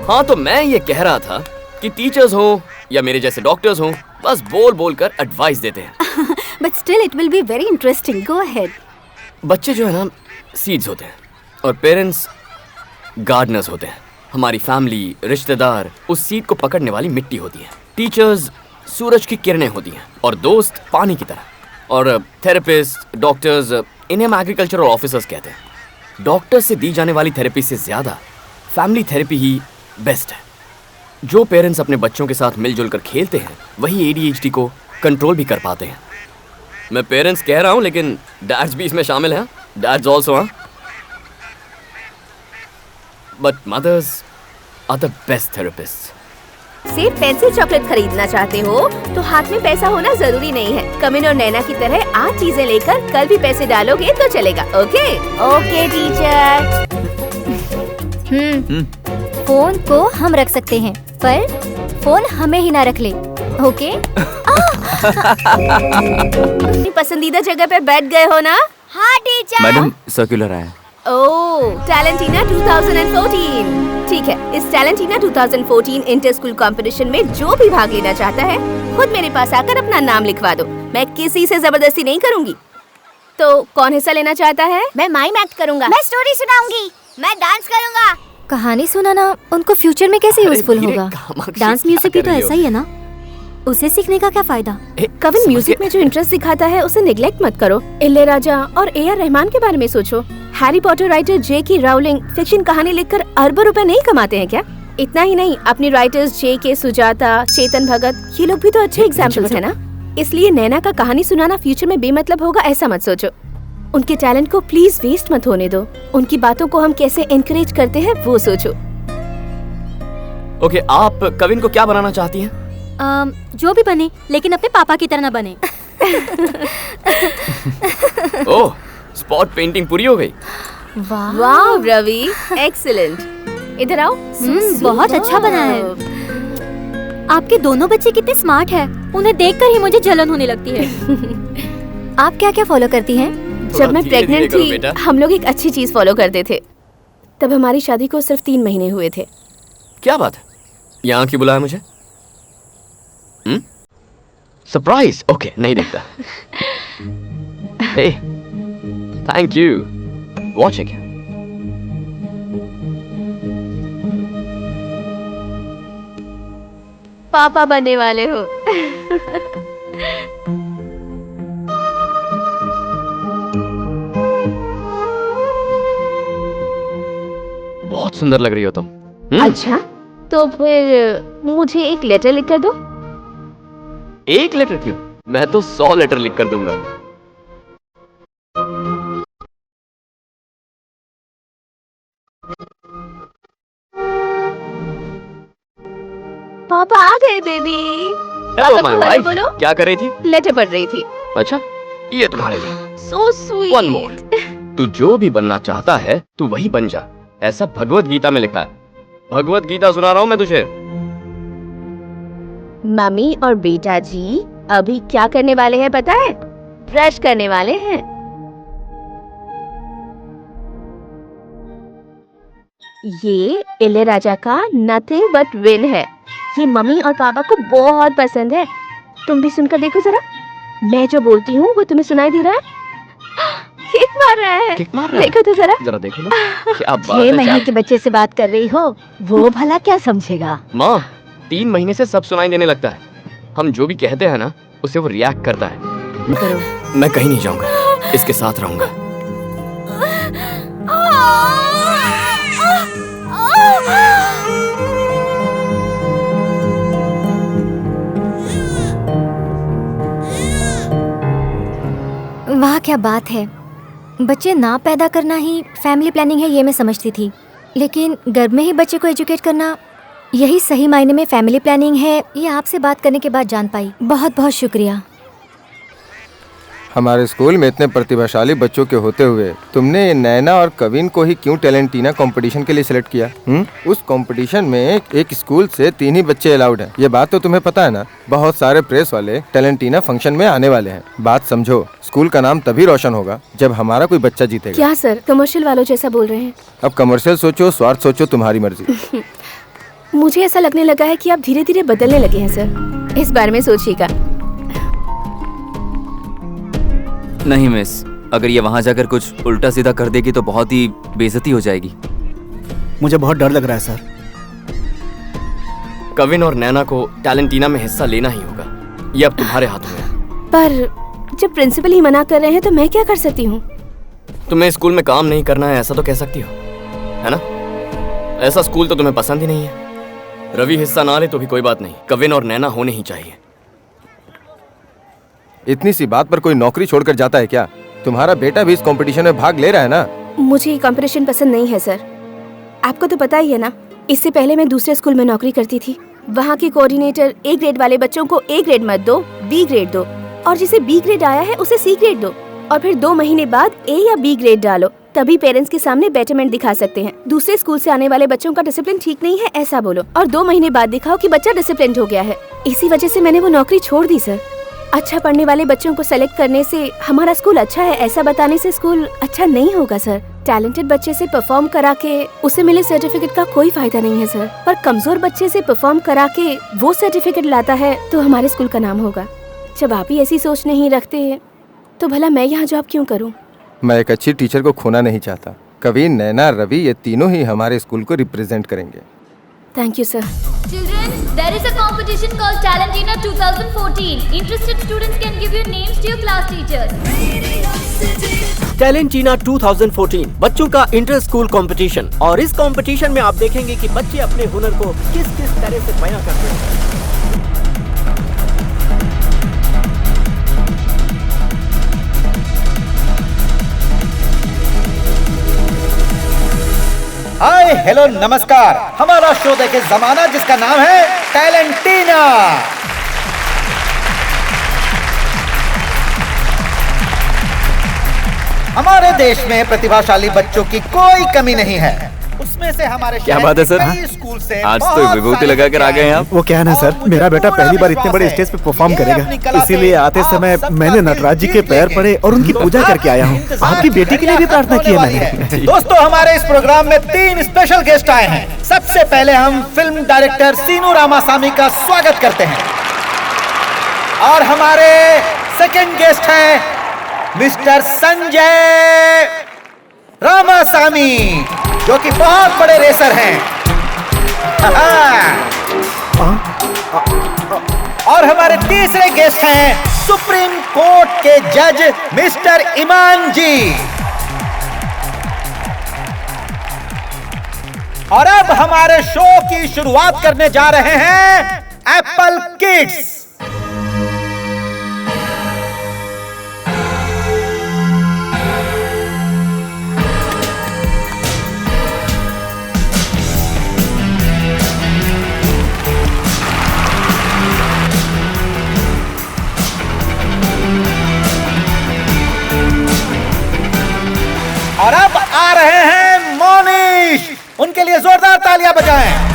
S14: हाँ, तो मैं ये कह रहा था कि टीचर्स हो या मेरे जैसे डॉक्टर्स हो, बस बोल बोल कर एडवाइस देते हैं।
S11: But still it will be very interesting, go ahead.
S14: बच्चे जो है ना, सीड्स होते हैं और पेरेंट्स गार्डनर्स होते हैं। हमारी फैमिली, रिश्तेदार उस सीड को पकड़ने वाली मिट्टी होती है। टीचर्स सूरज की किरणें होती हैं और दोस्त पानी की तरह। और थेरेपिस्ट, डॉक्टर्स, इन्हें हम एग्रीकल्चरल ऑफिसर्स कहते हैं। डॉक्टर से दी जाने वाली थेरेपी से ज़्यादा फैमिली थेरेपी ही बेस्ट है। जो पेरेंट्स अपने बच्चों के साथ मिलजुल कर खेलते हैं, वही ADHD को कंट्रोल भी कर पाते हैं। मैं पेरेंट्स कह रहा हूँ, लेकिन डैड्स भी इसमें शामिल हैं। डैड्स ऑल्सो, हाँ। But mothers are the best therapist.
S6: सेब पेंसिल चॉकलेट खरीदना चाहते हो तो हाथ में पैसा होना जरूरी नहीं है। कमिन और नैना की तरह आज चीजें लेकर कल भी पैसे डालोगे तो चलेगा। Okay
S4: okay teacher. फोन को हम रख सकते हैं, पर फोन हमें ही ना रख ले। ओके?
S6: अपनी पसंदीदा जगह पे बैठ गए हो ना?
S3: हाँ टीचर।
S2: मैडम, सर्कुलर आया।
S6: ओह, टैलेंटीना 2014। ठीक है, इस टैलेंटीना 2014 इंटर स्कूल कंपटीशन में जो भी भाग लेना चाहता है, खुद मेरे पास आकर अपना नाम लिखवा दो। मैं किसी से जबरदस्ती नहीं करूंगी। तो कौन हिस्सा लेना चाहता है?
S3: मैं माइम एक्ट करूंगा। मैं स्टोरी सुनाऊंगी। मैं डांस करूंगा।
S4: कहानी सुनाना उनको फ्यूचर में कैसे यूजफुल होगा? डांस म्यूजिक भी तो ऐसा ही है ना, उसे सीखने का क्या फायदा?
S6: कविन, म्यूजिक में जो इंटरेस्ट दिखाता है उसे निगलेक्ट मत करो। इलैयाराजा और AR रहमान के बारे में सोचो। Harry Potter writer J.K. Rowling fiction कहानी लिखकर अरबों रुपए नहीं कमाते हैं क्या? इतना ही नहीं, अपनी राइटर्स J.K. सुजाता, चेतन भगत, ये लोग भी तो अच्छे एग्जाम्पल्स है ना। इसलिए नैना का कहानी सुनाना फ्यूचर में बेमतलब होगा ऐसा मत सोचो। उनके टैलेंट को प्लीज वेस्ट मत होने दो। उनकी बातों को हम कैसे एनकरेज करते हैं वो सोचो।
S14: ओके, आप कविन को क्या बनाना चाहती हैं?
S9: जो भी बने, लेकिन अपने पापा की तरह ना बने।
S14: ओह, स्पॉट पेंटिंग पूरी हो गई।
S6: वाह रवि, एक्सीलेंट। इधर आओ।
S9: बहुत अच्छा बना है। आपके दोनों बच्चे कितने स्मार्ट हैं। उन्हें देखकर ही मुझे जलन होने लगती है।
S4: आप क्या क्या फॉलो करती हैं?
S6: जब मैं प्रेग्नेंट थी, हम लोग एक अच्छी चीज फॉलो करते थे। तब हमारी शादी को सिर्फ 3 महीने हुए थे।
S14: क्या बात है? यहाँ क्यों बुलाया मुझे? सरप्राइज? ओके, नहीं देखता। हे, थैंक यू। वॉच है क्या?
S6: पापा बनने वाले हो।
S14: बहुत सुंदर लग रही हो तुम।
S6: अच्छा, तो फिर मुझे एक लेटर लिख कर दो।
S14: एक लेटर क्यों? मैं तो 100 लेटर लिख कर दूंगा।
S6: पापा आ गए बेबी।
S14: Hello my wife.
S6: बोलो।
S14: क्या कर रही थी?
S6: लेटर पढ़ रही थी।
S14: अच्छा, ये तुम्हारे लिए।
S6: So sweet.
S14: One more. तू जो भी बनना चाहता है तू वही बन जा, ऐसा भगवत गीता में लिखा है। भगवत गीता सुना रहा हूँ मैं तुझे।
S6: मम्मी और बेटा जी अभी क्या करने वाले हैं पता है? ब्रश करने वाले हैं। ये इளைयराजा का नथिंग बट विन है। ये मम्मी और पापा को बहुत पसंद है। तुम भी सुनकर देखो जरा। मैं जो बोलती हूँ वो तुम्हें सुनाई दे रहा है? किक मार रहा है।
S14: किक मार रहा है?
S6: देखो तो जरा
S14: देखो ना। क्या बात
S11: 6
S14: है,
S11: महीने
S14: क्या-
S11: के बच्चे से बात कर रही हो, वो भला क्या समझेगा?
S14: माँ 3 महीने से सब सुनाई देने लगता है। हम जो भी कहते हैं ना उसे वो रिएक्ट करता है। मैं कहीं नहीं जाऊंगा, इसके साथ रहूंगा।
S4: वाह क्या बात है। बच्चे ना पैदा करना ही फैमिली प्लानिंग है, ये मैं समझती थी, लेकिन गर्भ में ही बच्चे को एजुकेट करना यही सही मायने में फैमिली प्लानिंग है, ये आपसे बात करने के बाद जान पाई। बहुत बहुत शुक्रिया।
S12: हमारे स्कूल में इतने प्रतिभाशाली बच्चों के होते हुए तुमने नैना और कविन को ही क्यों टैलेंटीना कंपटीशन के लिए सिलेक्ट किया? उस कंपटीशन में एक स्कूल से 3 ही बच्चे अलाउड हैं। ये बात तो तुम्हें पता है ना? बहुत सारे प्रेस वाले टैलेंटीना फंक्शन में आने वाले हैं। बात समझो, स्कूल का नाम तभी रोशन होगा जब हमारा कोई बच्चा जीतेगा।
S6: क्या सर, कमर्शियल वालों जैसा बोल रहे हैं?
S12: अब कमर्शियल सोचो, स्वार्थ सोचो, तुम्हारी मर्जी।
S6: मुझे ऐसा लगने लगा है कि आप धीरे धीरे बदलने लगे हैं सर। इस बारे में सोचिएगा।
S2: नहीं मिस, अगर ये वहाँ जाकर कुछ उल्टा सीधा कर देगी तो बहुत ही बेइज्जती हो जाएगी।
S8: मुझे बहुत डर लग रहा है सर।
S14: कविन और नैना को टैलेंटीना में हिस्सा लेना ही होगा। ये अब तुम्हारे हाथों में है।
S6: पर जब प्रिंसिपल ही मना कर रहे हैं तो मैं क्या कर सकती हूँ?
S14: तुम्हें स्कूल में काम नहीं करना है ऐसा तो कह सकती हो, है ना? ऐसा स्कूल तो तुम्हें पसंद ही नहीं है। रवि हिस्सा ना ले तो भी कोई बात नहीं, कविन और नैना होने ही चाहिए।
S12: इतनी सी बात पर कोई नौकरी छोड़कर जाता है क्या? तुम्हारा बेटा भी इस कंपटीशन में भाग ले रहा है ना?
S6: मुझे ये कंपटीशन पसंद नहीं है सर। आपको तो पता ही है ना, इससे पहले मैं दूसरे स्कूल में नौकरी करती थी। वहाँ की कोऑर्डिनेटर A ग्रेड वाले बच्चों को A ग्रेड मत दो, B ग्रेड दो, और जिसे B ग्रेड आया है उसे C ग्रेड दो, और फिर 2 महीने बाद A या B ग्रेड डालो, तभी पेरेंट्स के सामने बेटरमेंट दिखा सकते हैं। दूसरे स्कूल से आने वाले बच्चों का डिसिप्लिन ठीक नहीं है ऐसा बोलो, और 2 महीने बाद दिखाओ कि बच्चा डिसिप्लिन हो गया है। इसी वजह से मैंने वो नौकरी छोड़ दी सर। अच्छा पढ़ने वाले बच्चों को सेलेक्ट करने से हमारा स्कूल अच्छा है ऐसा बताने से स्कूल अच्छा नहीं होगा सर। टैलेंटेड बच्चे से परफॉर्म करा के उसे मिले सर्टिफिकेट का कोई फायदा नहीं है सर, पर कमजोर बच्चे से परफॉर्म करा के वो सर्टिफिकेट लाता है तो हमारे स्कूल का नाम होगा। जब आप ही ऐसी सोच नहीं रखते तो भला मैं यहाँ जॉब क्यों करूँ?
S12: मैं एक अच्छी टीचर को खोना नहीं चाहता। कविन, नैना, रवि ये तीनों ही हमारे स्कूल को रिप्रेजेंट करेंगे।
S6: Thank you sir.
S17: Children, there is a competition called Talentina 2014. Interested students can give your names to your class teachers.
S7: टैलेंटीना 2014 बच्चों का इंटर स्कूल कंपटीशन, और इस कंपटीशन में आप देखेंगे कि बच्चे अपने हुनर को किस किस तरह से बयां करते हैं।
S5: हाय हेलो नमस्कार। हमारा शो देखे जमाना जिसका नाम है टैलेंटीना। हमारे देश में प्रतिभाशाली बच्चों की कोई कमी नहीं है। उसमें से हमारे
S2: क्या बात है सर? आज तो विभूति लगा कर आ गए हैं आप।
S8: वो क्या है ना सर, मेरा बेटा पहली बार इतने बड़े स्टेज पे परफॉर्म करेगा, इसीलिए आते समय मैंने नटराज जी के पैर पड़े और उनकी पूजा करके आया हूँ। आपकी बेटी के लिए भी प्रार्थना की है मैंने।
S5: दोस्तों, हमारे इस प्रोग्राम में 3 स्पेशल गेस्ट आए हैं। सबसे पहले हम फिल्म डायरेक्टर सीनू रामासामी का स्वागत करते हैं, और हमारे सेकंड गेस्ट हैं मिस्टर संजय रामासामी, जो कि बहुत बड़े रेसर हैं। और हमारे तीसरे गेस्ट हैं सुप्रीम कोर्ट के जज मिस्टर ईमान जी। और अब हमारे शो की शुरुआत करने जा रहे हैं एप्पल किड्स। और अब आ रहे हैं मोनिश। तालियां बजाएं।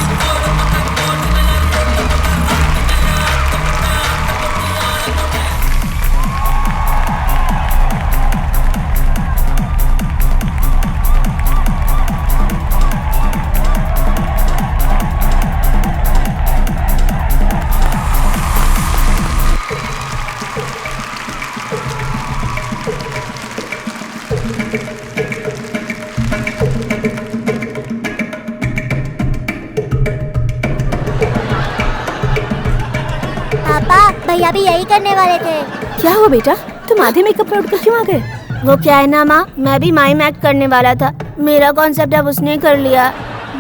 S3: पापा भैया भी यही करने वाले थे।
S6: क्या हुआ बेटा, तुम आधे मेकअप कर क्यों आ गए?
S18: वो क्या है ना माँ, मैं भी माइम एक्ट करने वाला था, मेरा कॉन्सेप्ट अब उसने कर लिया।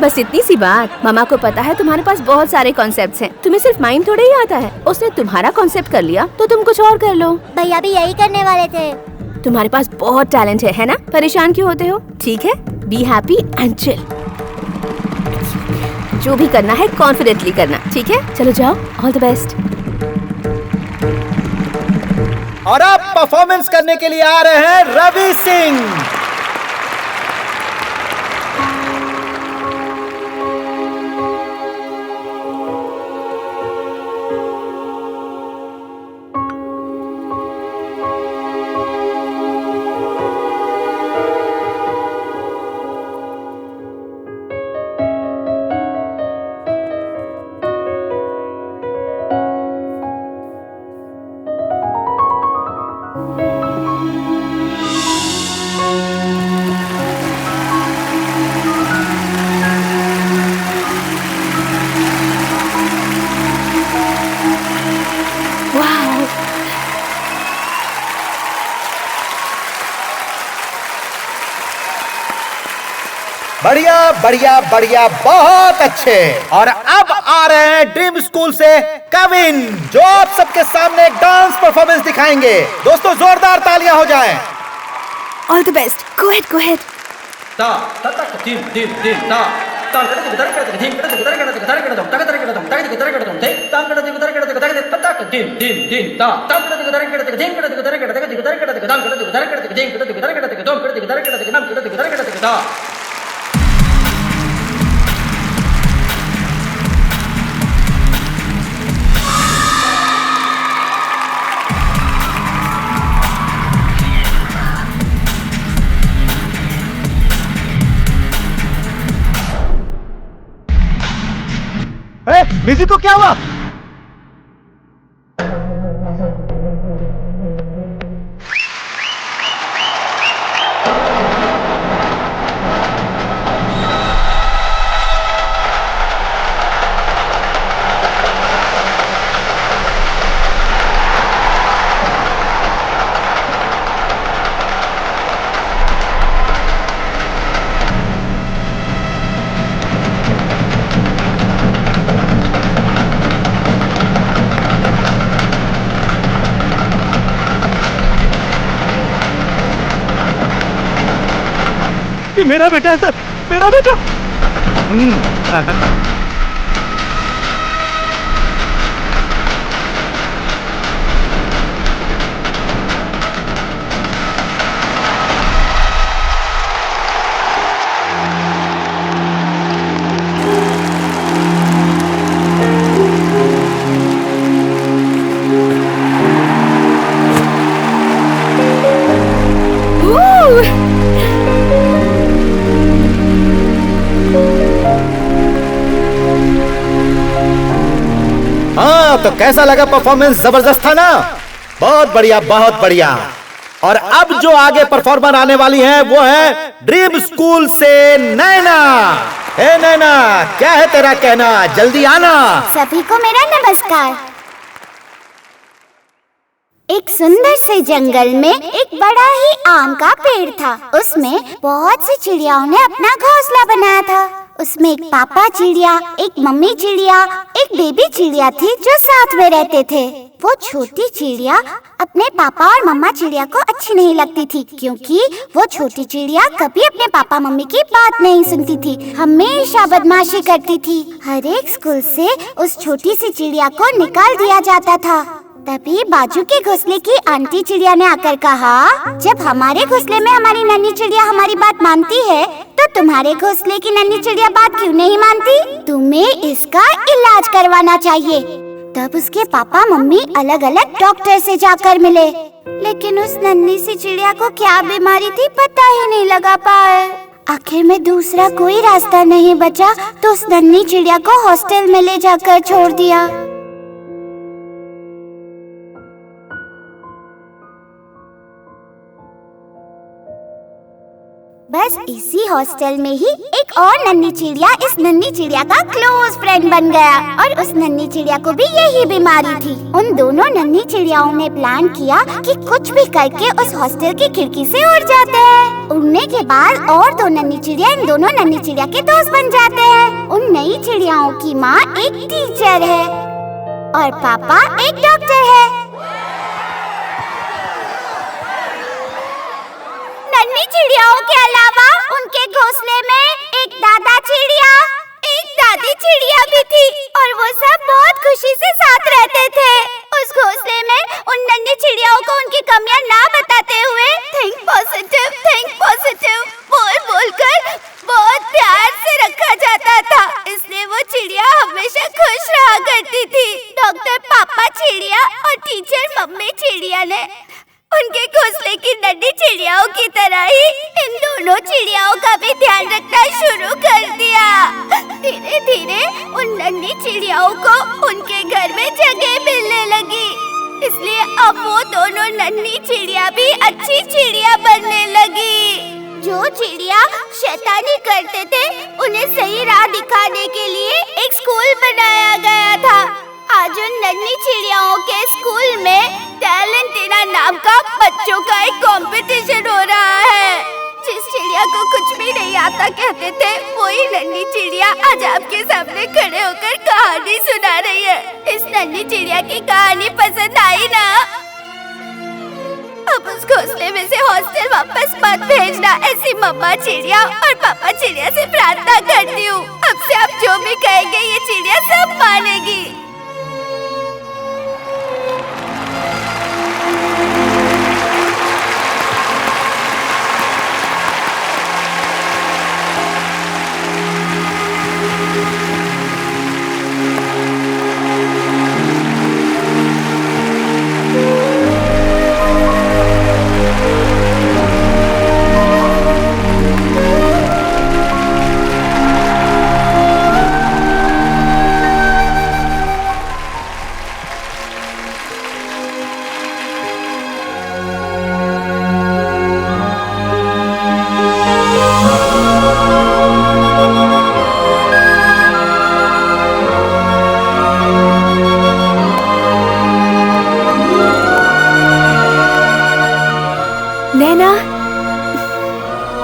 S6: बस इतनी सी बात। मामा को पता है तुम्हारे पास बहुत सारे कॉन्सेप्ट्स हैं, तुम्हें सिर्फ माइम थोड़े ही आता है। उसने तुम्हारा कॉन्सेप्ट कर लिया तो तुम कुछ और कर लो।
S3: भैया भी यही करने वाले थे।
S6: तुम्हारे पास बहुत टैलेंट है ना? परेशान क्यों होते हो? ठीक है, बी हैप्पी एंड चिल। जो भी करना है कॉन्फिडेंटली करना, ठीक है? चलो जाओ, ऑल द बेस्ट।
S5: और अब परफॉर्मेंस करने के लिए आ रहे हैं रवि सिंह। बढ़िया बढ़िया बढ़िया, बहुत अच्छे। और अब आ रहे हैं ड्रीम स्कूल से कविन, जो आप सबके सामने एक डांस परफॉर्मेंस दिखाएंगे। दोस्तों जोरदार तालियां हो जाएं।
S6: All the best, go ahead, go ahead.
S5: Music को क्या हुआ? मेरा बेटा है सर, मेरा बेटा। तो कैसा लगा परफॉर्मेंस? जबरदस्त था ना? बहुत बढ़िया, बहुत बढ़िया। और अब जो आगे परफॉर्मर आने वाली हैं वो है ड्रीम स्कूल से नैना। ए नैना, क्या है तेरा कहना? जल्दी आना।
S3: सभी को मेरा नमस्कार। एक सुंदर से जंगल में एक बड़ा ही आम का पेड़ था। उसमें बहुत सी चिड़ियाओं ने अपना घोंसला बनाया था। उसमें एक पापा चिड़िया, एक मम्मी चिड़िया, एक बेबी चिड़िया थी जो साथ में रहते थे। वो छोटी चिड़िया अपने पापा और मम्मा चिड़िया को अच्छी नहीं लगती थी, क्योंकि वो छोटी चिड़िया कभी अपने पापा मम्मी की बात नहीं सुनती थी, हमेशा बदमाशी करती थी। हर एक स्कूल से उस छोटी सी चिड़िया को निकाल दिया जाता था। तभी बाजू के घोंसले की आंटी चिड़िया ने आकर कहा, जब हमारे घोंसले में हमारी नन्ही चिड़िया हमारी बात मानती है तो तुम्हारे घोंसले की नन्ही चिड़िया बात क्यों नहीं मानती? तुम्हें इसका इलाज करवाना चाहिए। तब उसके पापा मम्मी अलग अलग डॉक्टर से जाकर मिले, लेकिन उस नन्ही सी चिड़िया को क्या बीमारी थी पता ही नहीं लगा पाए। आखिर में दूसरा कोई रास्ता नहीं बचा तो उस नन्ही चिड़िया को हॉस्टल में ले जाकर छोड़ दिया। बस इसी हॉस्टल में ही एक और नन्ही चिड़िया इस नन्ही चिड़िया का क्लोज फ्रेंड बन गया और उस नन्ही चिड़िया को भी यही बीमारी थी। उन दोनों नन्ही चिड़ियाओं ने प्लान किया कि कुछ भी करके उस हॉस्टल की खिड़की से उड़ जाते हैं। उड़ने के बाद और दो नन्ही चिड़िया इन दोनों नन्ही चिड़िया के दोस्त बन जाते हैं। उन नई चिड़ियाओं की माँ एक टीचर है और पापा एक डॉक्टर है। नन्ही चिड़ियाओं के अलावा उनके घोंसले में एक दादा चिड़िया, एक दादी चिड़िया भी थी और वो सब बहुत खुशी से साथ रहते थे। उस घोंसले में उन नन्ही चिड़ियाओं को उनकी कमियां ना बताते हुए थिंक पॉजिटिव बोल बोलकर बहुत प्यार से रखा जाता था। इसलिए वो चिड़िया हमेशा खुश रहा करती थी। डॉक्टर पापा चिड़िया और टीचर मम्मी चिड़िया ने उनके घोंसले की नन्ही चिड़ियाओं की तरह ही इन दोनों चिड़ियाओं का भी ध्यान रखना शुरू कर दिया। धीरे धीरे उन नन्ही चिड़ियाओं को उनके घर में जगह मिलने लगी, इसलिए अब वो दोनों नन्ही चिड़िया भी अच्छी चिड़िया बनने लगी। जो चिड़िया शैतानी करते थे उन्हें सही राह दिखाने के लिए एक स्कूल बनाया गया था। आज उन नन्ही चिड़ियाओं के स्कूल में टैलेंटिना नाम का बच्चों का एक कंपटीशन हो रहा है। जिस चिड़िया को कुछ भी नहीं आता कहते थे, वही नन्ही चिड़िया आज आपके सामने खड़े होकर कहानी सुना रही है। इस नन्ही चिड़िया की कहानी पसंद आई ना? अब उस घोंसले में से हॉस्टल वापस मत भेजना, ऐसी मम्मा चिड़िया और पापा चिड़िया से प्रार्थना करती हूँ। अब से आप जो भी कहेंगे ये चिड़िया सब मानेगी।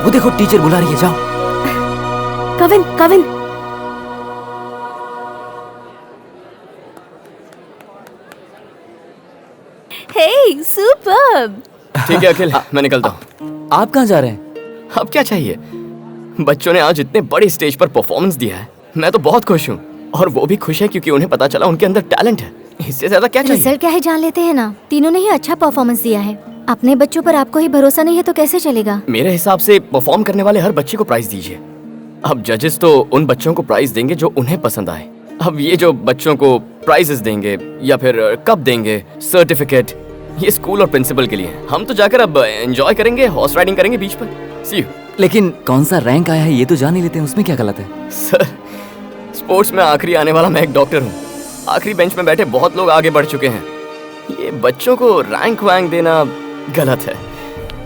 S2: वो देखो टीचर बुला रही है, जाओ।
S6: कविन हे सुपर्ब।
S14: ठीक है अखिल, मैं निकलता हूँ।
S2: आप कहाँ जा रहे हैं?
S14: अब क्या चाहिए? बच्चों ने आज इतने बड़ी स्टेज पर परफॉर्मेंस दिया है, मैं तो बहुत खुश हूँ। और वो भी खुश है क्योंकि उन्हें पता चला उनके अंदर टैलेंट है। इससे ज्यादा क्या चाहिए?
S4: रिजल्ट क्या है जान लेते हैं ना। तीनों ने ही अच्छा परफॉर्मेंस दिया है। अपने बच्चों पर आपको ही भरोसा नहीं है तो कैसे चलेगा?
S14: मेरे हिसाब से परफॉर्म करने वाले हर बच्चे को प्राइज दीजिए। अब जजेस तो उन बच्चों को प्राइज देंगे जो उन्हें पसंद आए। अब ये जो बच्चों को प्राइजेस देंगे या फिर कप देंगे, सर्टिफिकेट, ये स्कूल और प्रिंसिपल के लिए। हम तो जाकर अब एंजॉय करेंगे, हॉर्स राइडिंग करेंगे बीच पर। सी यू।
S2: लेकिन कौन सा रैंक आया है ये तो जान ही लेते हैं, उसमें क्या गलत है?
S14: सर, स्पोर्ट्स में आखिरी आने वाला मैं एक डॉक्टर हूँ। आखिरी बेंच में बैठे बहुत लोग आगे बढ़ चुके हैं। ये बच्चों को रैंक वैंक देना गलत है।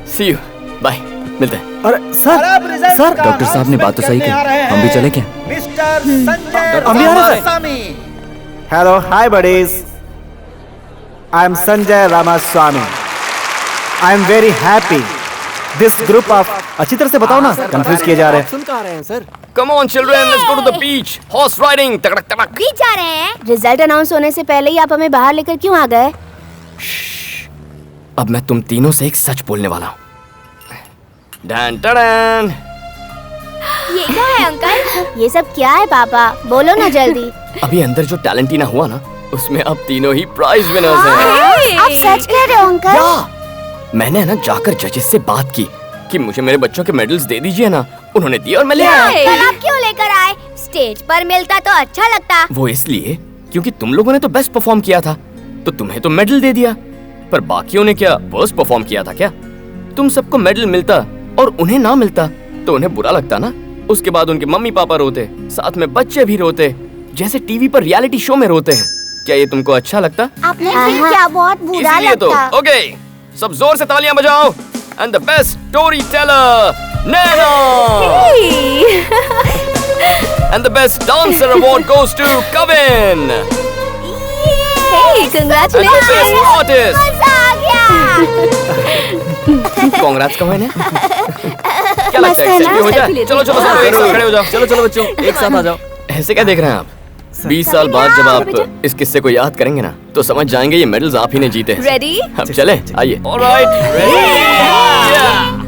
S14: सी यू, बाय, मिलते हैं।
S8: अरे सर
S2: डॉक्टर साहब ने बात तो सही कही, हम भी चले क्या?
S5: मिस्टर संजय
S8: हम भी आ रहे हैं,
S5: Ramaswamy.
S8: Hello, hi buddies, I am Sanjay Ramaswamy. I am very happy this group of, अच्छी तरह से बताओ ना, कंफ्यूज किए जा रहे हैं।
S7: सुन कहाँ रहे हैं sir?
S14: Come on children, let's go to the beach. Horse riding. तड़क तड़क।
S18: बीच जा रहे हैं। रिजल्ट अनाउंस होने से पहले ही आप हमें बाहर लेकर क्यों आ गए?
S14: अब मैं तुम तीनों से एक सच बोलने वाला हूँ। डन टडन।
S18: ये क्या है अंकल? ये सब क्या है पापा? बोलो ना जल्दी।
S14: अभी अंदर जो टैलेंटीना हुआ ना, उसमें अब तीनों ही प्राइज विनर्स हैं।
S3: आप सच कह रहे हो अंकल?
S14: मैंने ना जाकर जजेस से बात की कि मुझे मेरे बच्चों के मेडल्स दे दीजिए ना। उन्होंने दिए और मैं ले आया।
S18: कल आप क्यों लेकर आए? स्टेज पर मिलता तो अच्छा लगता।
S14: वो इसलिए क्योंकि तुम लोगों ने तो बेस्ट परफॉर्म किया था, तो तुम्हें तो मेडल दे दिया, पर बाकियों ने क्या वर्स्ट परफॉर्म किया था क्या? तुम सबको मेडल मिलता और उन्हें ना मिलता तो उन्हें बुरा लगता ना। उसके बाद उनके मम्मी पापा रोते, साथ में बच्चे भी रोते, जैसे टीवी पर रियलिटी शो में रोते हैं। क्या ये तुमको अच्छा लगता?
S3: आपने फिर क्या बहुत बुरा
S14: इसलिए तो
S3: लगता।
S14: ओके, सब जोर से तालियां बजाओ। And the best story teller Naina. And the best dancer award goes to Kavin.
S6: Hey, congratulations!
S14: And the best artist.
S3: मजा आ गया।
S14: कांग्रेस कहो इन्हें। क्या लगता
S6: मस्त
S14: है
S6: है
S14: एक्सेप्ट
S6: ना?
S14: हो जाए?
S6: Selfie
S14: चलो चलो सब एक साथ खड़े हो जाओ।
S2: चलो चलो बच्चों, एक साथ आ जाओ।
S14: ऐसे क्या देख रहे हैं आप? 20 साल बाद जब आप इस किस्से को याद करेंगे ना, तो समझ जाएंगे ये मेडल्स आप ही ने जीते हैं।
S6: Ready?
S14: अब चलें, आइए। All right, ready? Yeah.